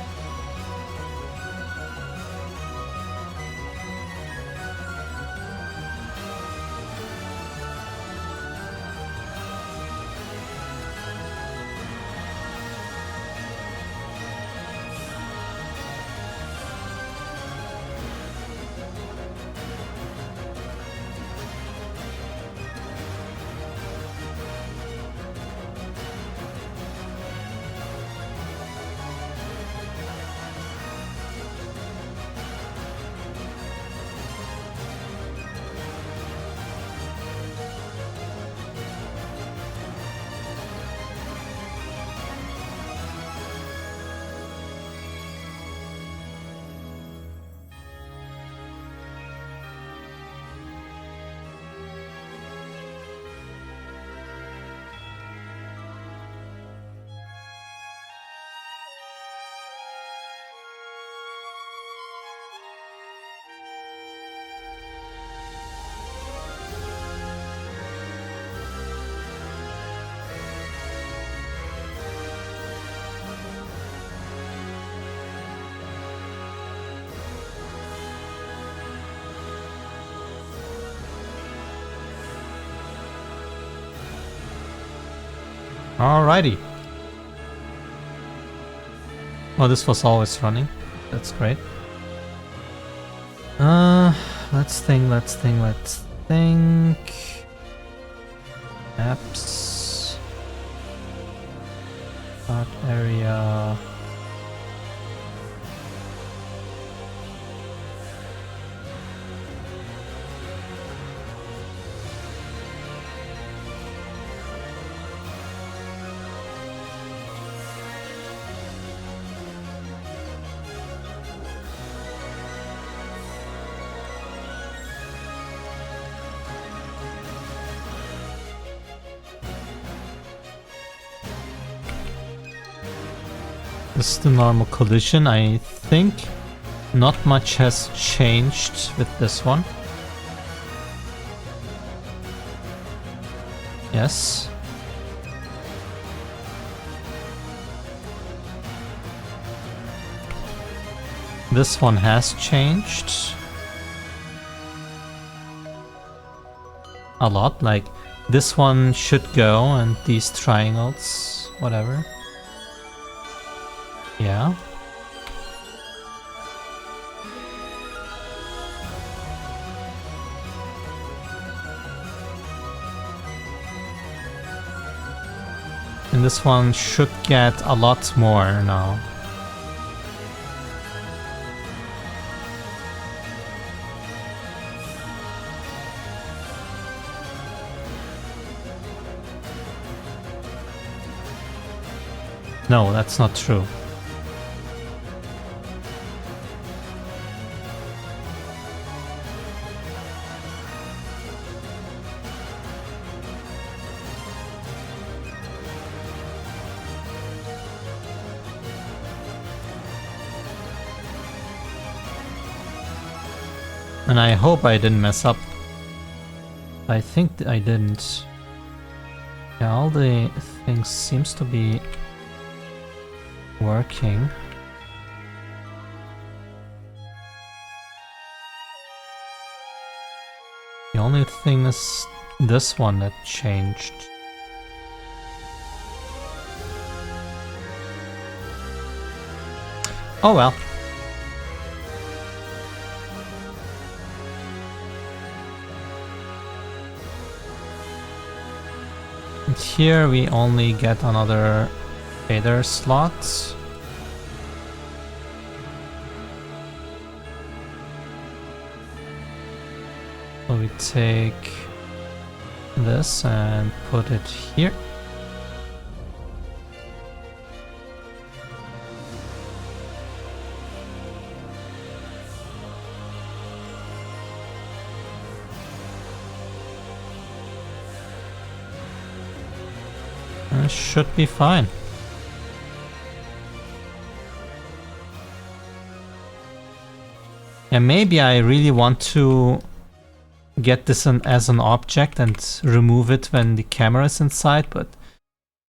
Alrighty. Oh, this was always running. That's great. Let's think. Apps. Start area. This is the normal collision. I think not much has changed with this one. Yes. This one has changed a lot. Like this one should go and these triangles, whatever. Yeah. And this one should get a lot more now. No, that's not true. And I hope I didn't mess up. I think I didn't. Yeah, all the things seems to be working. The only thing is this one that changed. Oh well. And here we only get another fader slot. So we take this and put it here. It should be fine. And maybe I really want to get this as an object and remove it when the camera is inside, but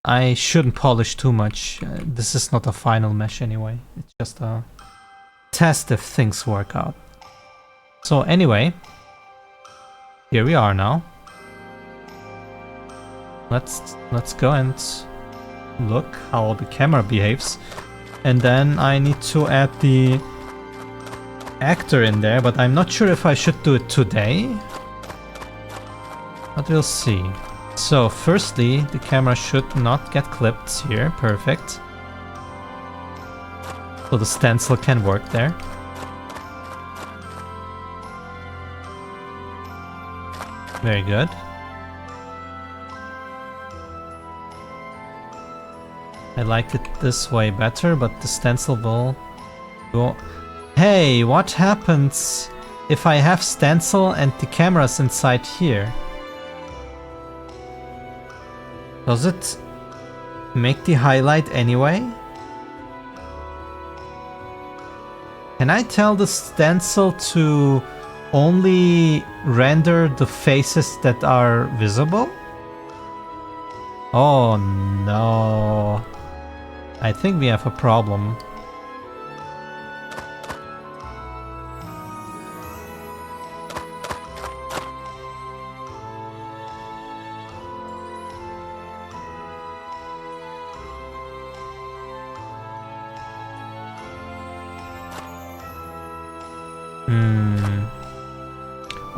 I shouldn't polish too much. This is not a final mesh anyway. It's just a test if things work out. So anyway, here we are now. Let's go and look how the camera behaves. And then I need to add the actor in there, but I'm not sure if I should do it today. But we'll see. So firstly, the camera should not get clipped here. Perfect. So the stencil can work there. Very good. I like it this way better, but the stencil will go... Hey, what happens if I have stencil and the camera's inside here? Does it make the highlight anyway? Can I tell the stencil to only render the faces that are visible? Oh no. I think we have a problem.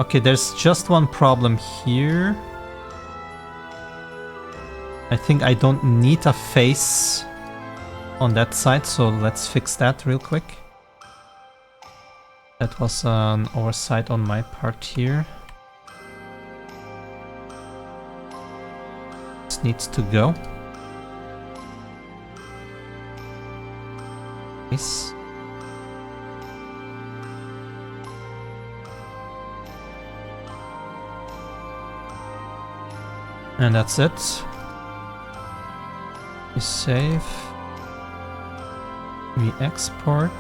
Okay, there's just one problem here. I think I don't need a face on that side, so let's fix that real quick. That was an oversight on my part here. This needs to go. Nice. And that's it. We save. We export.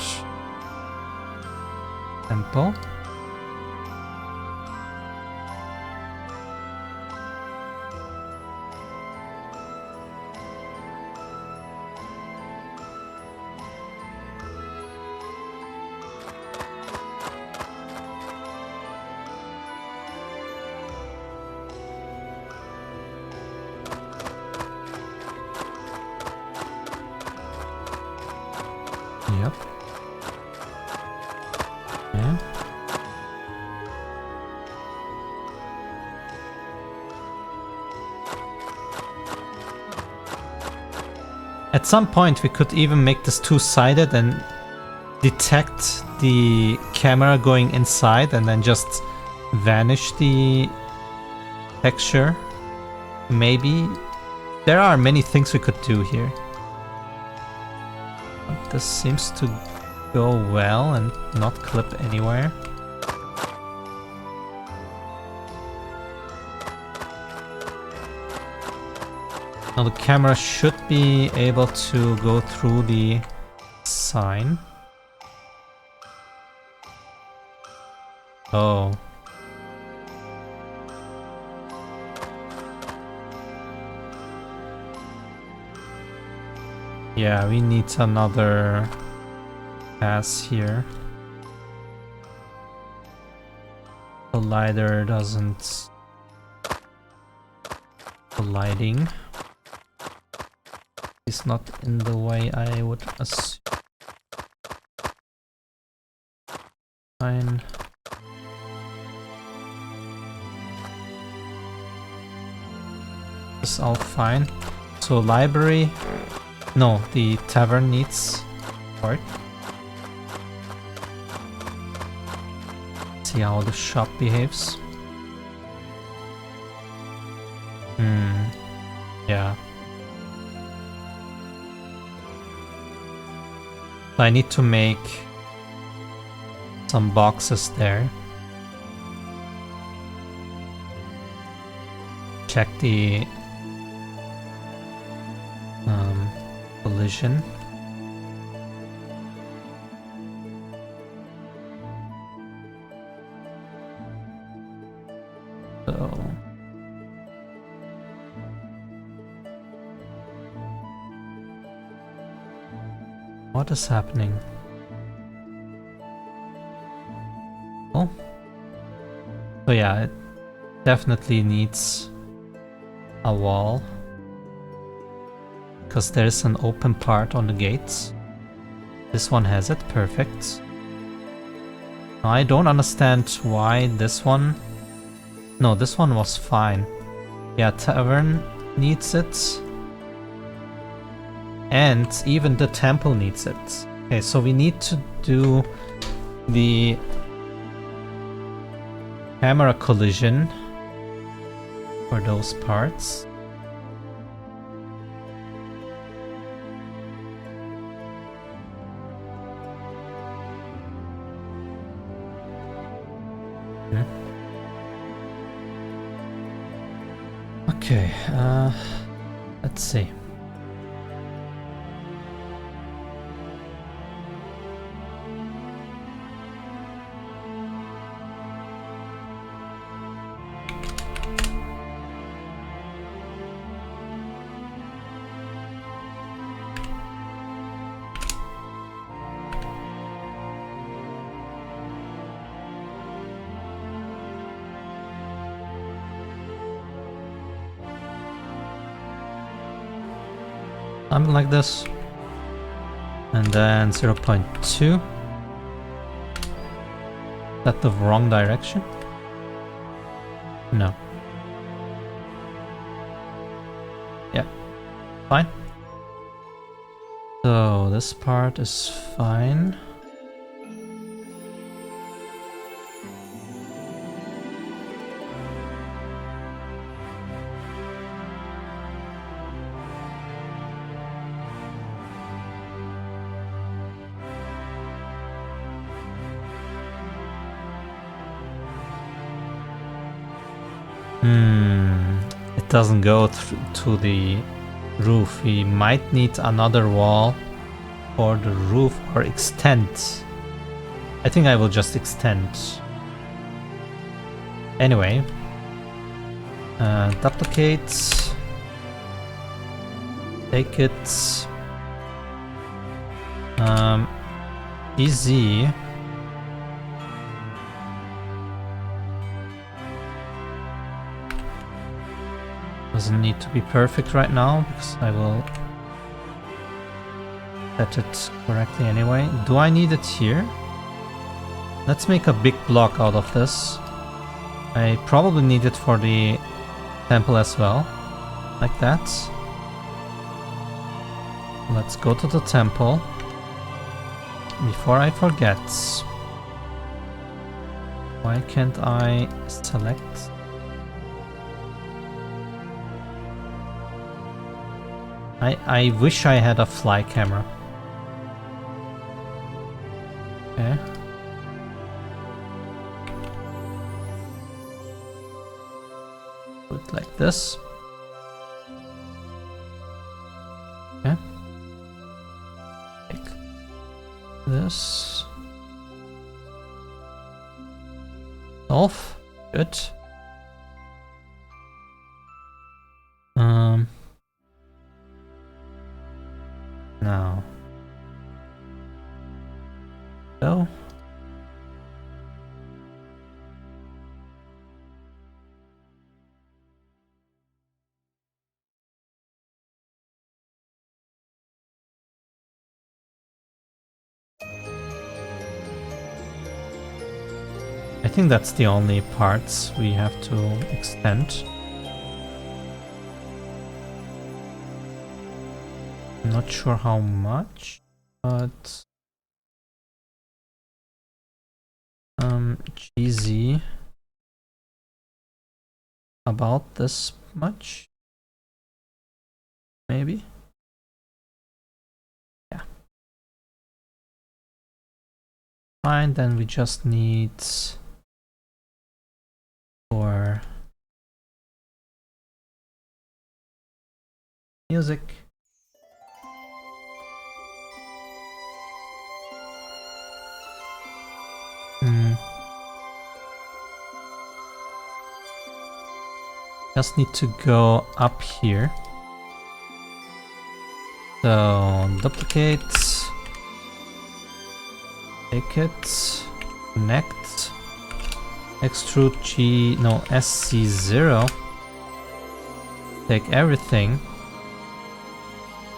Sample. Yep. Yeah. At some point we could even make this two-sided and detect the camera going inside and then just vanish the texture. Maybe. There are many things we could do here. This seems to go well and not clip anywhere. Now the camera should be able to go through the sign. Oh. Yeah, we need another pass here. Collider doesn't... Colliding is not in the way I would assume. Fine. It's all fine. So library... No, the tavern needs support. See how the shop behaves. Yeah. I need to make some boxes there. Check the collision. So what is happening? Oh. So yeah, it definitely needs a wall. Because there's an open part on the gates. This one has it, perfect. I don't understand why this one... No, this one was fine. Yeah, tavern needs it. And even the temple needs it. Okay, so we need to do the camera collision for those parts. Okay, let's see. Something like this. And then 0.2. Is that the wrong direction? No. Yeah. Fine. So this part is fine. It doesn't go to the roof. We might need another wall for the roof or extend. I think I will just extend. Anyway. Duplicate. Take it. Easy. Doesn't need to be perfect right now because I will set it correctly anyway. Do I need it here? Let's make a big block out of this. I probably need it for the temple as well, like that. Let's go to the temple before I forget. Why can't I select? I wish I had a fly camera. Okay. Put it like this. Okay. Take this. Off. Good. Now. So. I think that's the only parts we have to extend. I'm not sure how much, but GZ about this much, maybe. Yeah. Fine, then we just need for music. Just need to go up here. So duplicate, take it, connect, extrude SC0, take everything,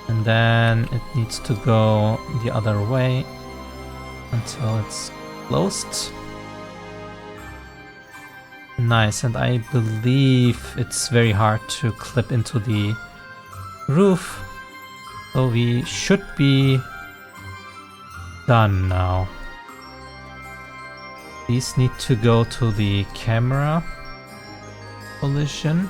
and then it needs to go the other way until it's closed. Nice, and I believe it's very hard to clip into the roof, so we should be done now. These need to go to the camera collision.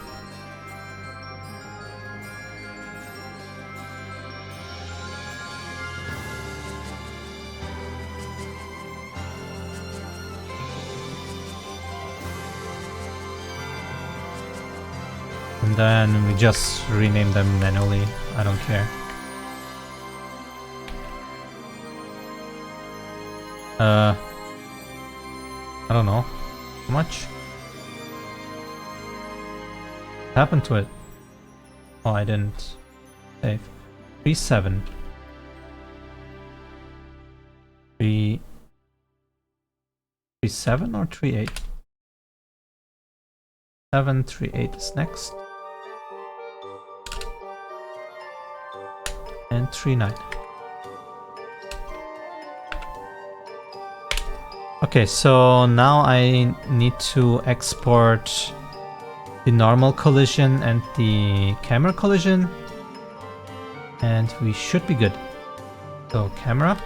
And then we just rename them manually, I don't care. I don't know. How much? What happened to it? Oh, I didn't save. 3.7. 3.7 or 3.8? 7.3.8 is next. And 3.9. Okay, so now I need to export the normal collision and the camera collision, and we should be good. So camera.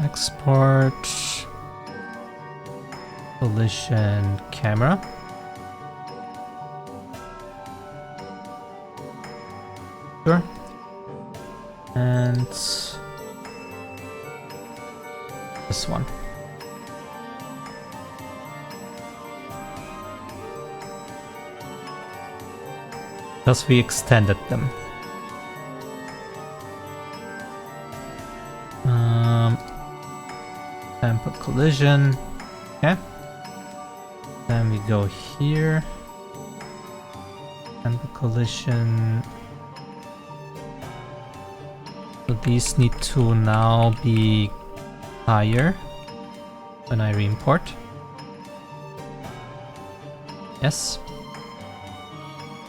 Export collision camera. Sure. And this one. Thus we extended them. Sample collision. Okay. Then we go here. Sample collision. So these need to now be higher when I re-import. Yes.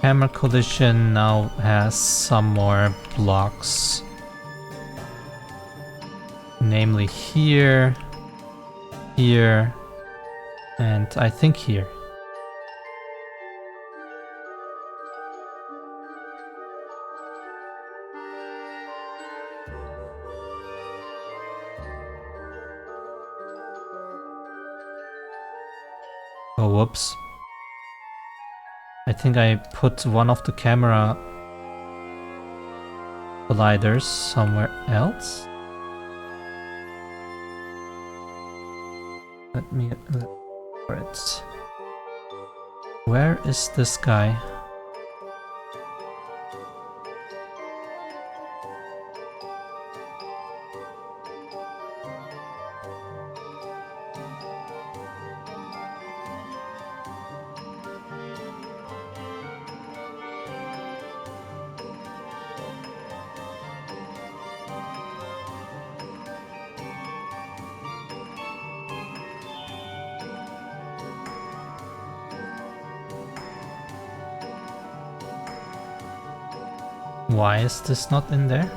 Camera collision now has some more blocks. Namely here, here, and I think here. Oh, whoops. I think I put one of the camera colliders somewhere else. Let me look for it. Where is this guy? Why is this not in there?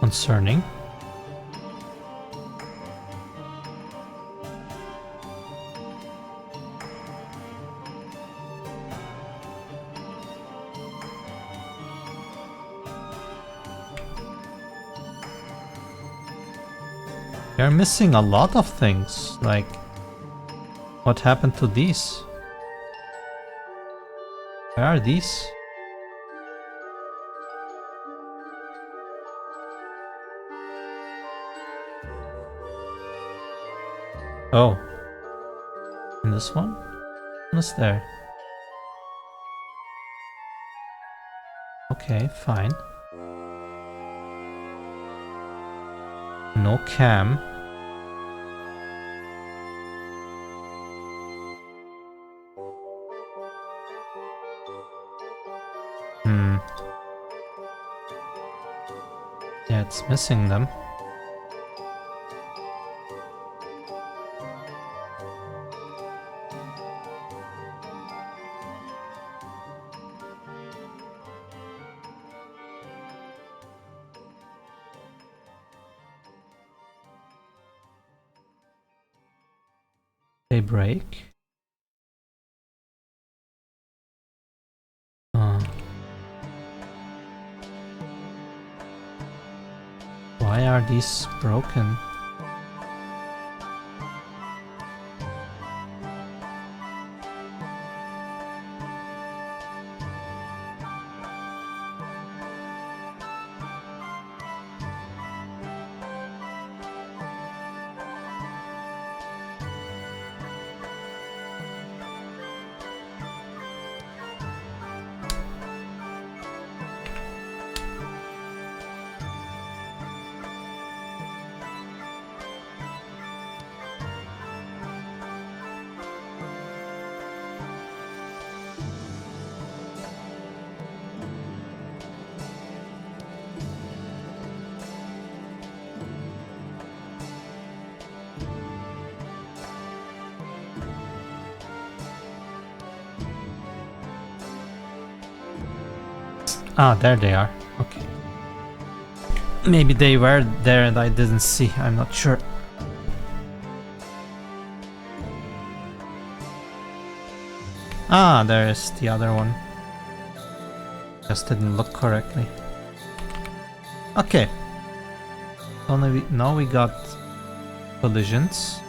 Concerning. They're missing a lot of things, like what happened to these? Where are these? Oh. And this one? What's there? Okay, fine. No cam. Yeah, it's missing them. They break. Why are these broken? Ah, there they are. Okay. Maybe they were there and I didn't see. I'm not sure. Ah, there is the other one. Just didn't look correctly. Okay. Now we got collisions.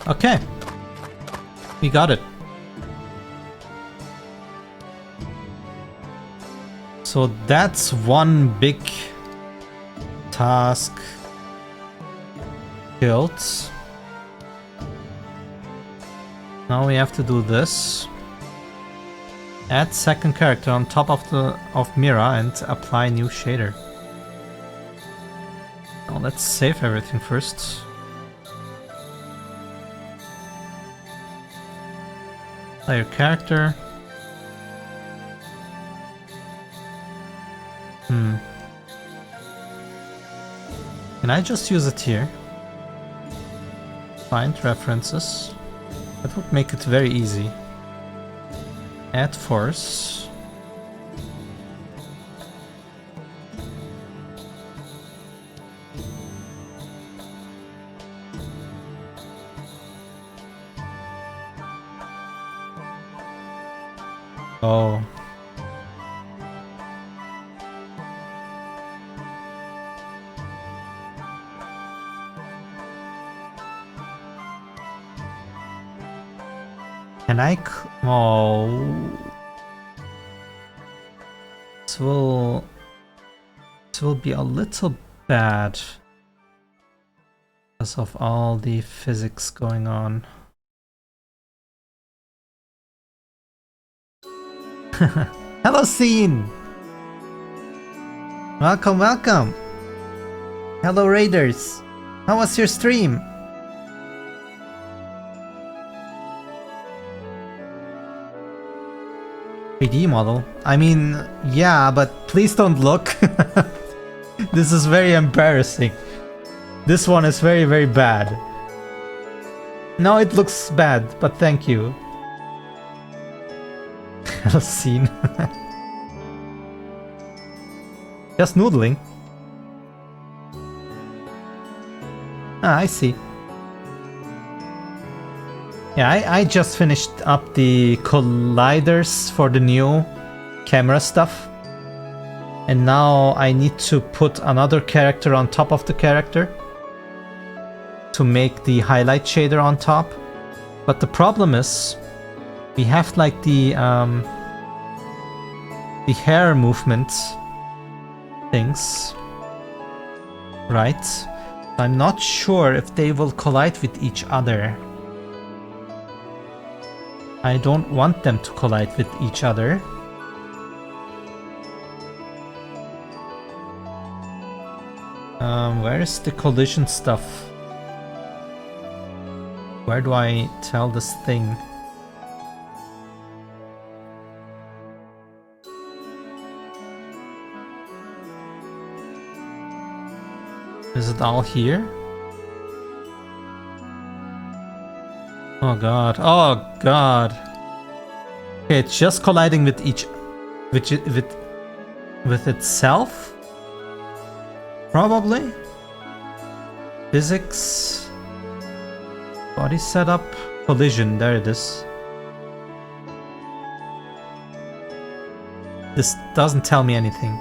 Okay. We got it. So that's one big task killed. Now we have to do this. Add second character on top of Mira and apply new shader. Now let's save everything first. Player character. Can I just use it here? Find references. That would make it very easy. Add force. Oh. Can I? Oh. This will be a little bad because of all the physics going on. Hello, Scene! Welcome, welcome! Hello, Raiders! How was your stream? Model. I mean, yeah, but please don't look. This is very embarrassing. This one is very, very bad. No, it looks bad, but thank you. Scene. Just noodling. Ah, I see. Yeah, I just finished up the colliders for the new camera stuff. And now I need to put another character on top of the character to make the highlight shader on top. But the problem is we have like the hair movement things, right? I'm not sure if they will collide with each other. I don't want them to collide with each other. Where is the collision stuff? Where do I tell this thing? Is it all here? Oh god, oh god. Okay, it's just colliding with with itself? Probably? Physics. Body setup. Collision, there it is. This doesn't tell me anything.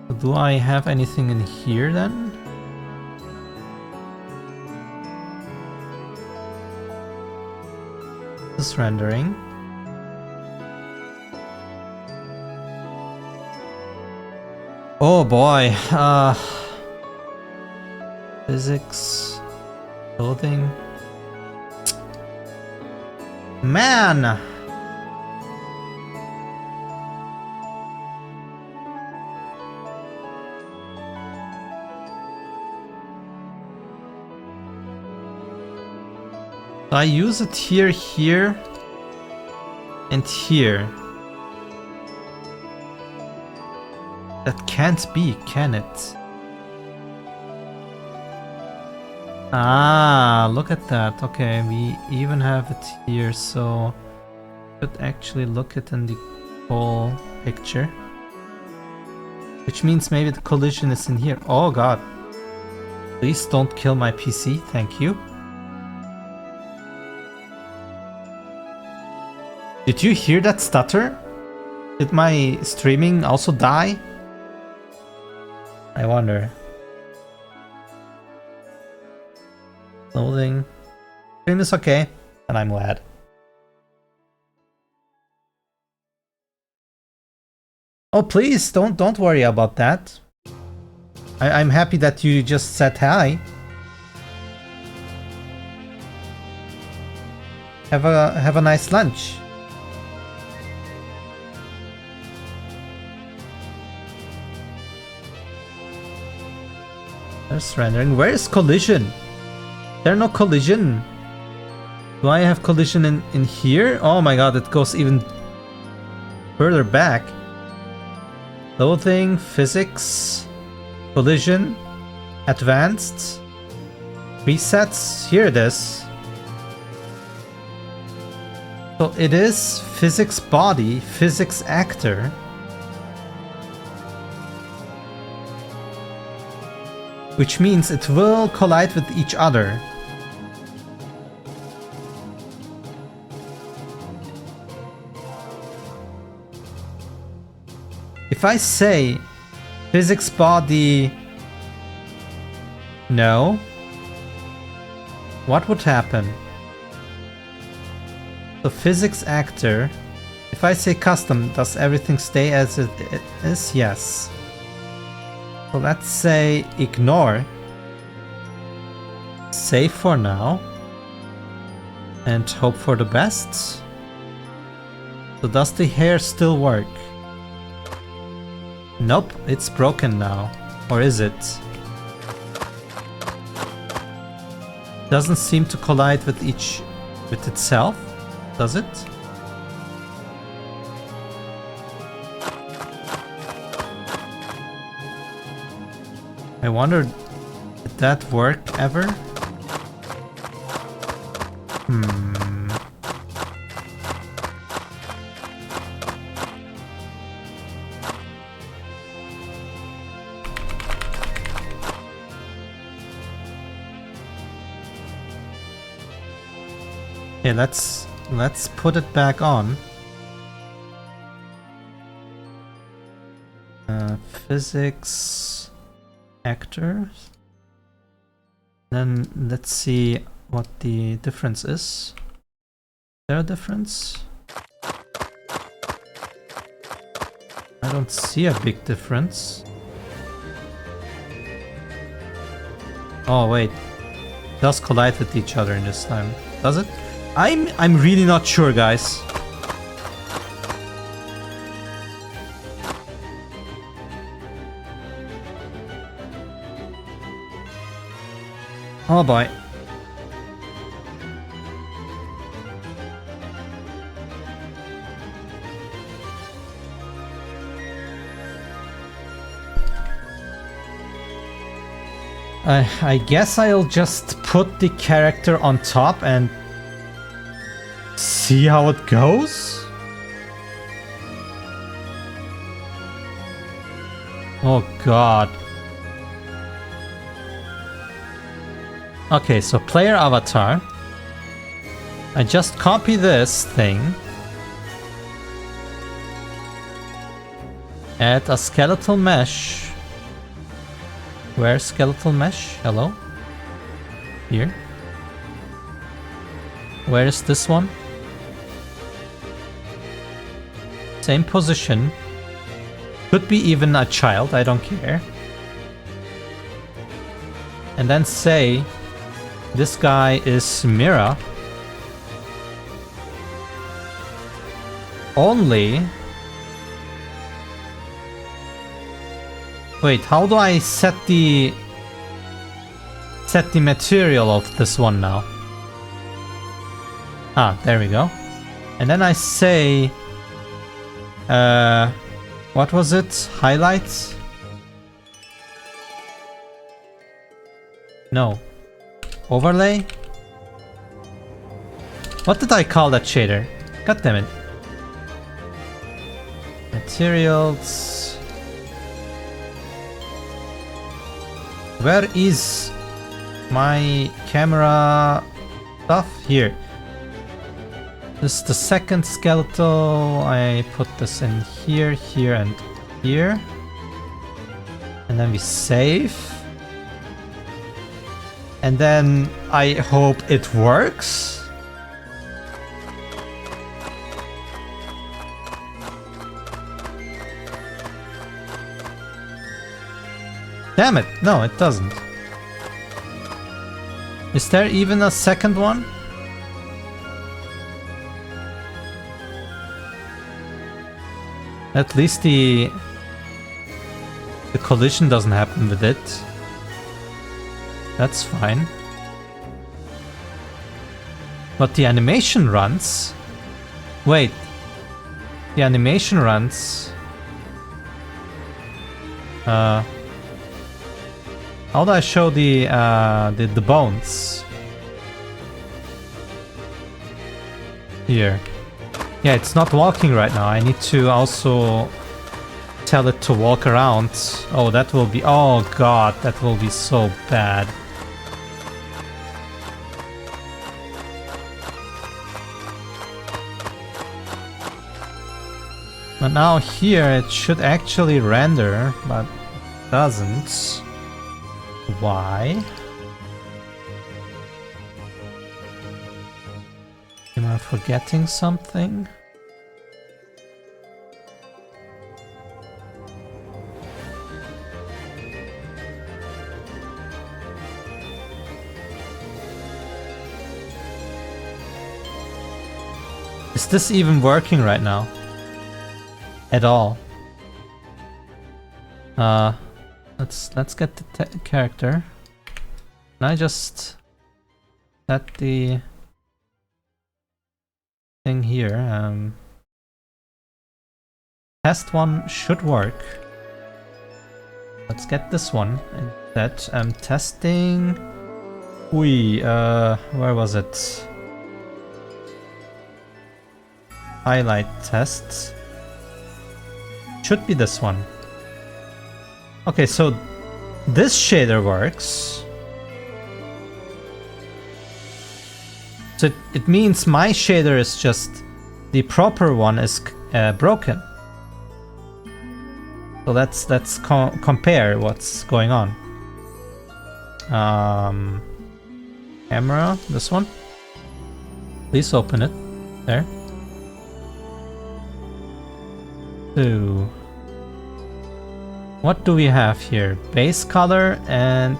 So do I have anything in here then? This rendering. Oh boy. Physics. Clothing. Man! I use it here, here, and here. That can't be, can it? Ah, look at that. Okay, we even have it here, so could actually look it in the whole picture. Which means maybe the collision is in here. Oh god. Please don't kill my PC, thank you. Did you hear that stutter? Did my streaming also die? I wonder. Clothing. Stream is okay, and I'm glad. Oh please, don't worry about that. I'm happy that you just said hi. Have a nice lunch. There's rendering. Where is collision? There's no collision. Do I have collision in here? Oh my god, it goes even further back. Clothing, physics, collision, advanced, presets. Here it is. So it is physics body, physics actor. Which means it will collide with each other. If I say physics body no, what would happen? The physics actor, if I say custom, does everything stay as it is? Yes. So let's say ignore, save for now, and hope for the best. So does the hair still work? Nope, it's broken now. Or is it? Doesn't seem to collide with itself, does it? I wonder, did that work ever? Okay, let's put it back on. Physics actors. Then let's see what the difference is. Is there a difference? I don't see a big difference. Oh wait, it does collide with each other in this time, does it? I'm really not sure, guys. Oh boy. I guess I'll just put the character on top and see how it goes? Oh god. Okay, so player avatar. I just copy this thing. Add a skeletal mesh. Where's skeletal mesh? Hello? Here. Where is this one? Same position. Could be even a child, I don't care. And then say this guy is Mira. Only. Wait, how do I set the material of this one now? Ah, there we go. And then I say what was it? Highlights? No. Overlay? What did I call that shader? God damn it. Materials. Where is my camera stuff? Here. This is the second skeletal. I put this in here, here, and here. And then we save. And then I hope it works. Damn it! No, it doesn't. Is there even a second one? At least the collision doesn't happen with it. That's fine. But the animation runs. Wait. The animation runs. How do I show the bones? Here. Yeah, it's not walking right now. I need to also tell it to walk around. Oh, that will be... Oh god, that will be so bad. But now here it should actually render, but it doesn't. Why? Am I forgetting something? Is this even working right now? At all? Let's get the character. Can I just set the thing here? Test one should work. Let's get this one instead. I'm testing. Where was it? Highlight tests. Should be this one. Okay, so this shader works. So it means my shader is just the proper one is broken. So let's compare what's going on. Camera, this one. Please open it. There. So what do we have here? Base color and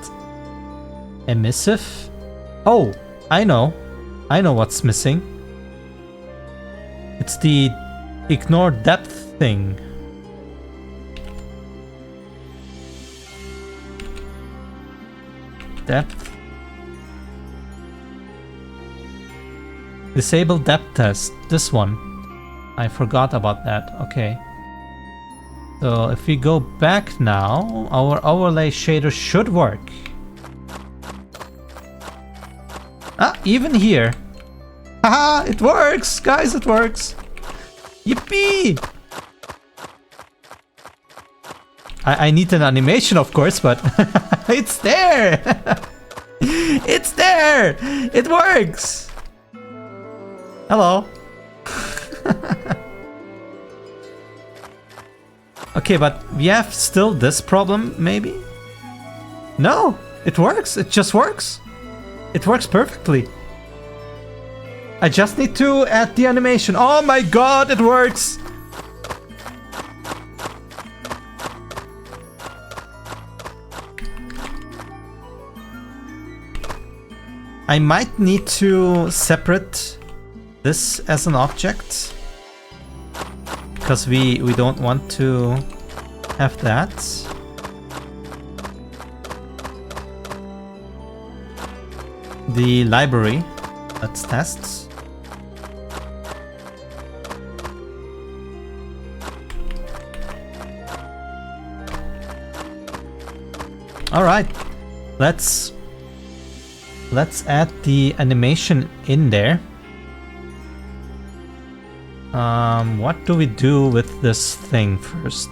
emissive. Oh, I know what's missing. It's the ignore depth thing. Depth. Disable depth test. This one. I forgot about that. Okay. So if we go back now, our overlay shader should work. Ah, even here. Haha, it works! Guys, it works! Yippee! I need an animation, of course, but it's there! It's there! It works! Hello. Okay, but we have still this problem, maybe? No, it works. It just works. It works perfectly. I just need to add the animation. Oh my god, it works! I might need to separate this as an object. Because we don't want to have that. The library. Let's test. All right. Let's add the animation in there. What do we do with this thing first?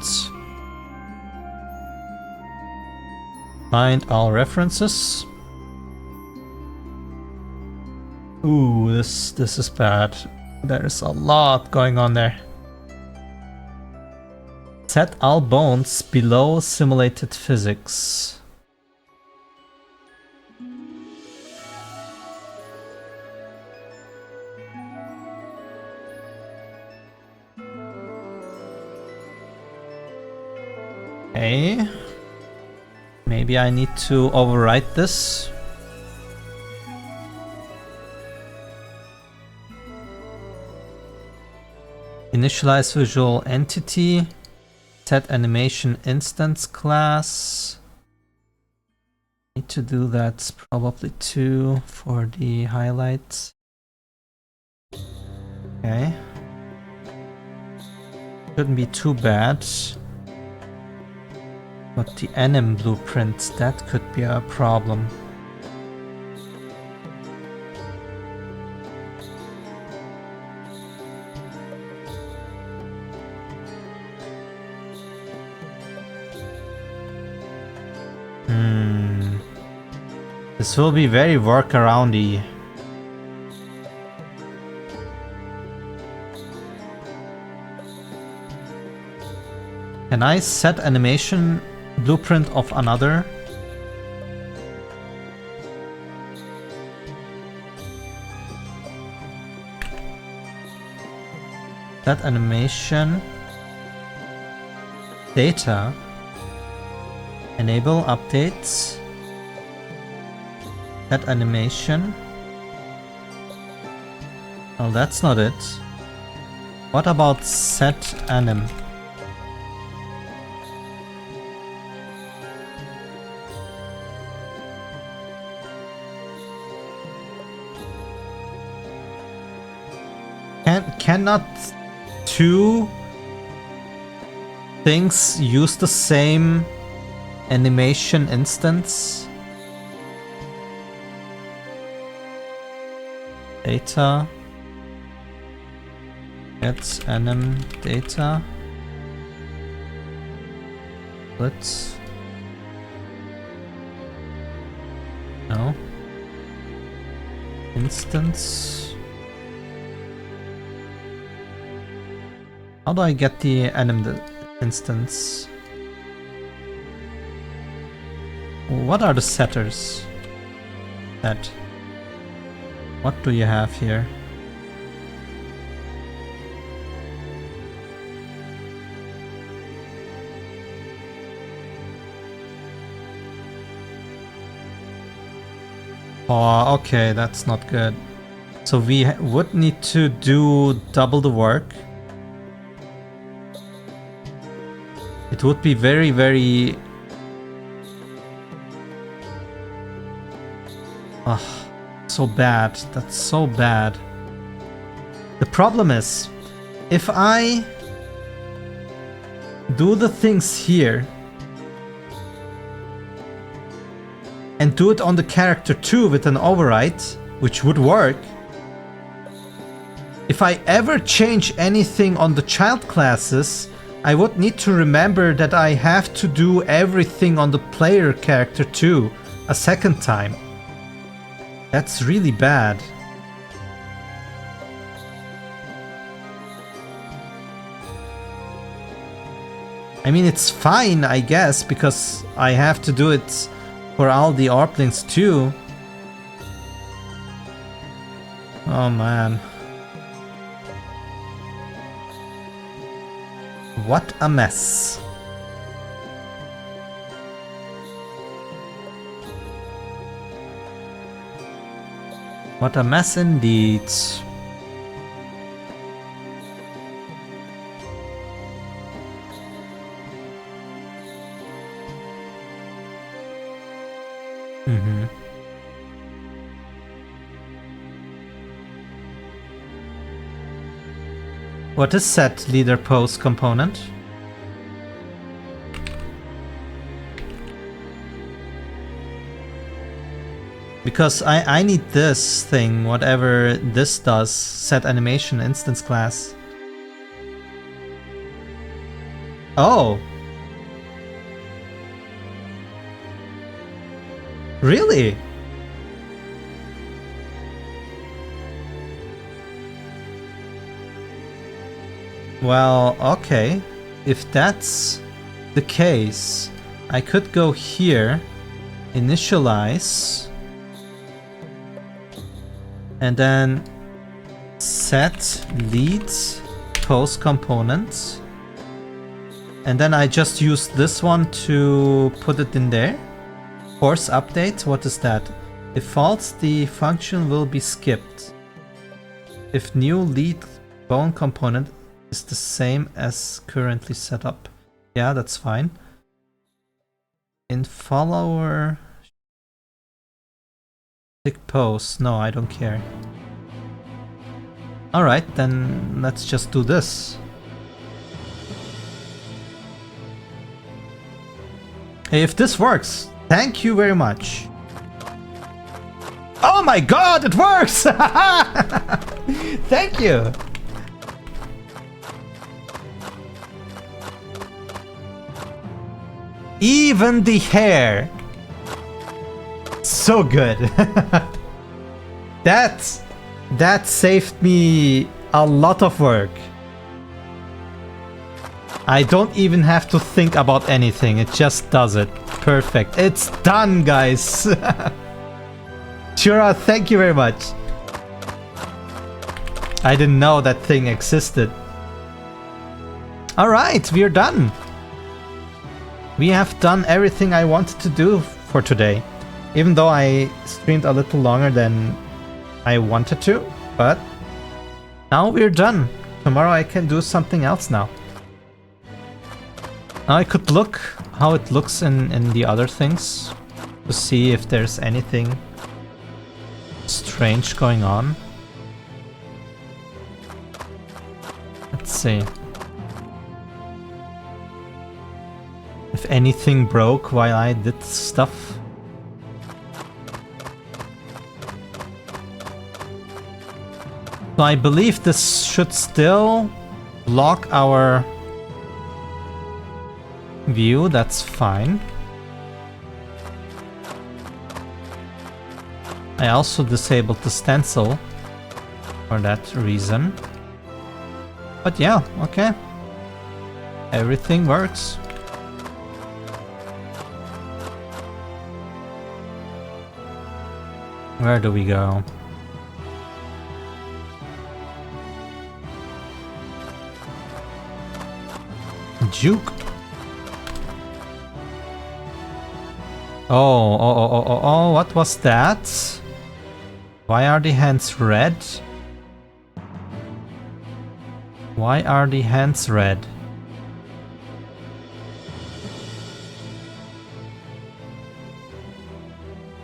Find all references. Ooh, this is bad. There's a lot going on there. Set all bones below simulated physics. Okay. Maybe I need to overwrite this. Initialize visual entity. Set animation instance class. Need to do that probably too for the highlights. Okay. Shouldn't be too bad. But the anim blueprint, that could be a problem. This will be very workaroundy. Can I set animation blueprint of another? Set animation data. Enable updates. Set animation. Oh, that's not it. What about set anim? Cannot two things use the same animation instance? Data. Get anim data. Let's. No. Instance. How do I get the anim instance? What are the setters? Set. What do you have here? Oh, okay, that's not good. So we would need to do double the work. It would be very, very... so bad. That's so bad. The problem is, if I do the things here and do it on the character too with an override, which would work, if I ever change anything on the child classes, I would need to remember that I have to do everything on the player character too, a second time. That's really bad. I mean, it's fine, I guess, because I have to do it for all the Orplings too. Oh man. What a mess. What a mess indeed. What is set leader pose component? Because I need this thing, whatever this does, set animation instance class. Oh! Really? Well, okay. If that's the case, I could go here, initialize, and then set lead pose component. And then I just use this one to put it in there. Force update, what is that? If false, the function will be skipped. If new lead bone component is the same as currently set up. Yeah, that's fine. In follower... Tick pose. No, I don't care. Alright, then let's just do this. Hey, if this works, thank you very much. Oh my god, it works! Thank you! Even the hair! So good! That saved me a lot of work. I don't even have to think about anything, it just does it. Perfect. It's done, guys! Shura, thank you very much. I didn't know that thing existed. Alright, we're done. We have done everything I wanted to do for today. Even though I streamed a little longer than I wanted to, but now we're done. Tomorrow I can do something else now. Now I could look how it looks in the other things to see if there's anything strange going on. Let's see. If anything broke while I did stuff. So I believe this should still block our view, that's fine. I also disabled the stencil for that reason. But yeah, okay. Everything works. Where do we go? Juke. Oh, what was that? Why are the hands red? Why are the hands red?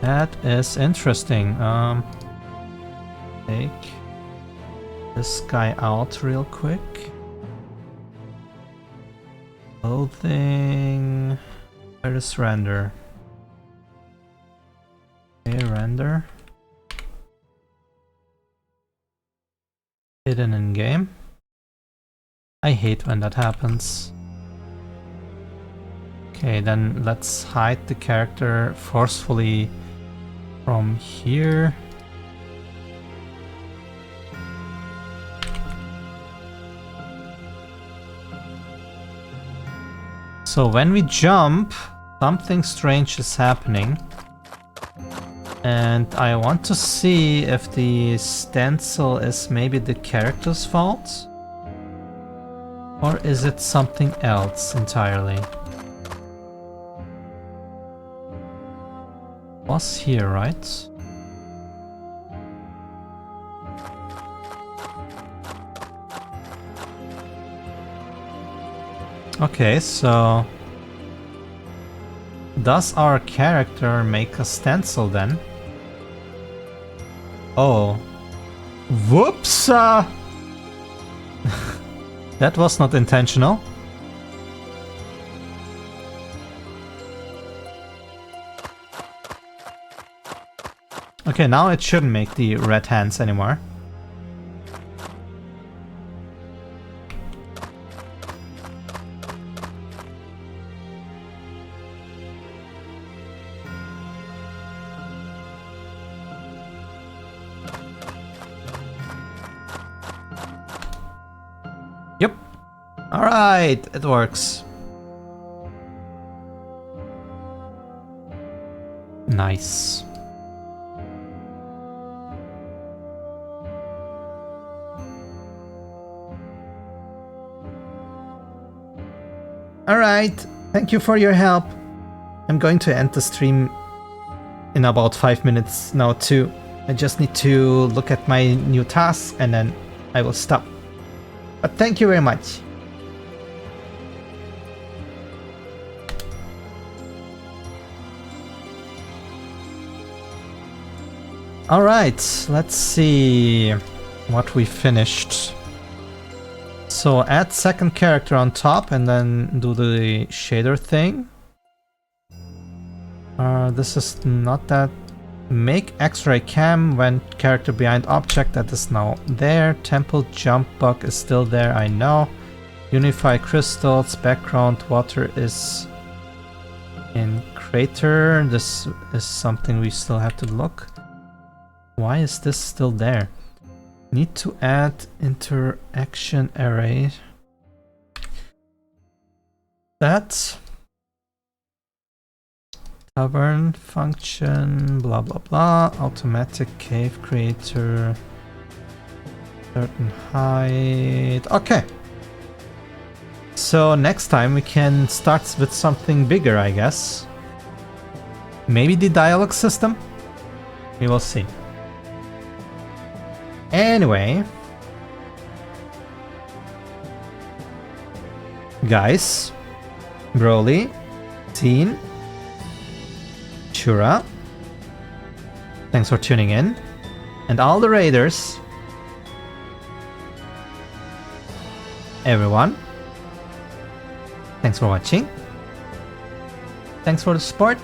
That is interesting. Take this guy out real quick. Clothing. Where is render? Okay, render. Hidden in game. I hate when that happens. Okay, then let's hide the character forcefully from here. So when we jump, something strange is happening. And I want to see if the stencil is maybe the character's fault? Or is it something else entirely? Was here, right? Okay, so does our character make a stencil then? Oh. Whoops! That was not intentional. Okay, now it shouldn't make the red hands anymore. Yep. Alright, it works. Nice. Alright, thank you for your help. I'm going to end the stream in about 5 minutes now too. I just need to look at my new task and then I will stop. But thank you very much. Alright, let's see what we finished. So add second character on top and then do the shader thing. This is not that. Make X-ray cam when character behind object, that is now there. Temple jump bug is still there, I know. Unify crystals, background water is in crater. This is something we still have to look. Why is this still there? Need to add interaction array. That tavern function, blah blah blah, automatic cave creator, certain height. Okay. So next time we can start with something bigger, I guess. Maybe the dialogue system? We will see. Anyway, guys, Broly, Teen, Shura, thanks for tuning in, and all the raiders, everyone, thanks for watching, thanks for the support,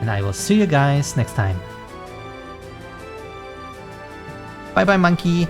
and I will see you guys next time. Bye bye, monkey.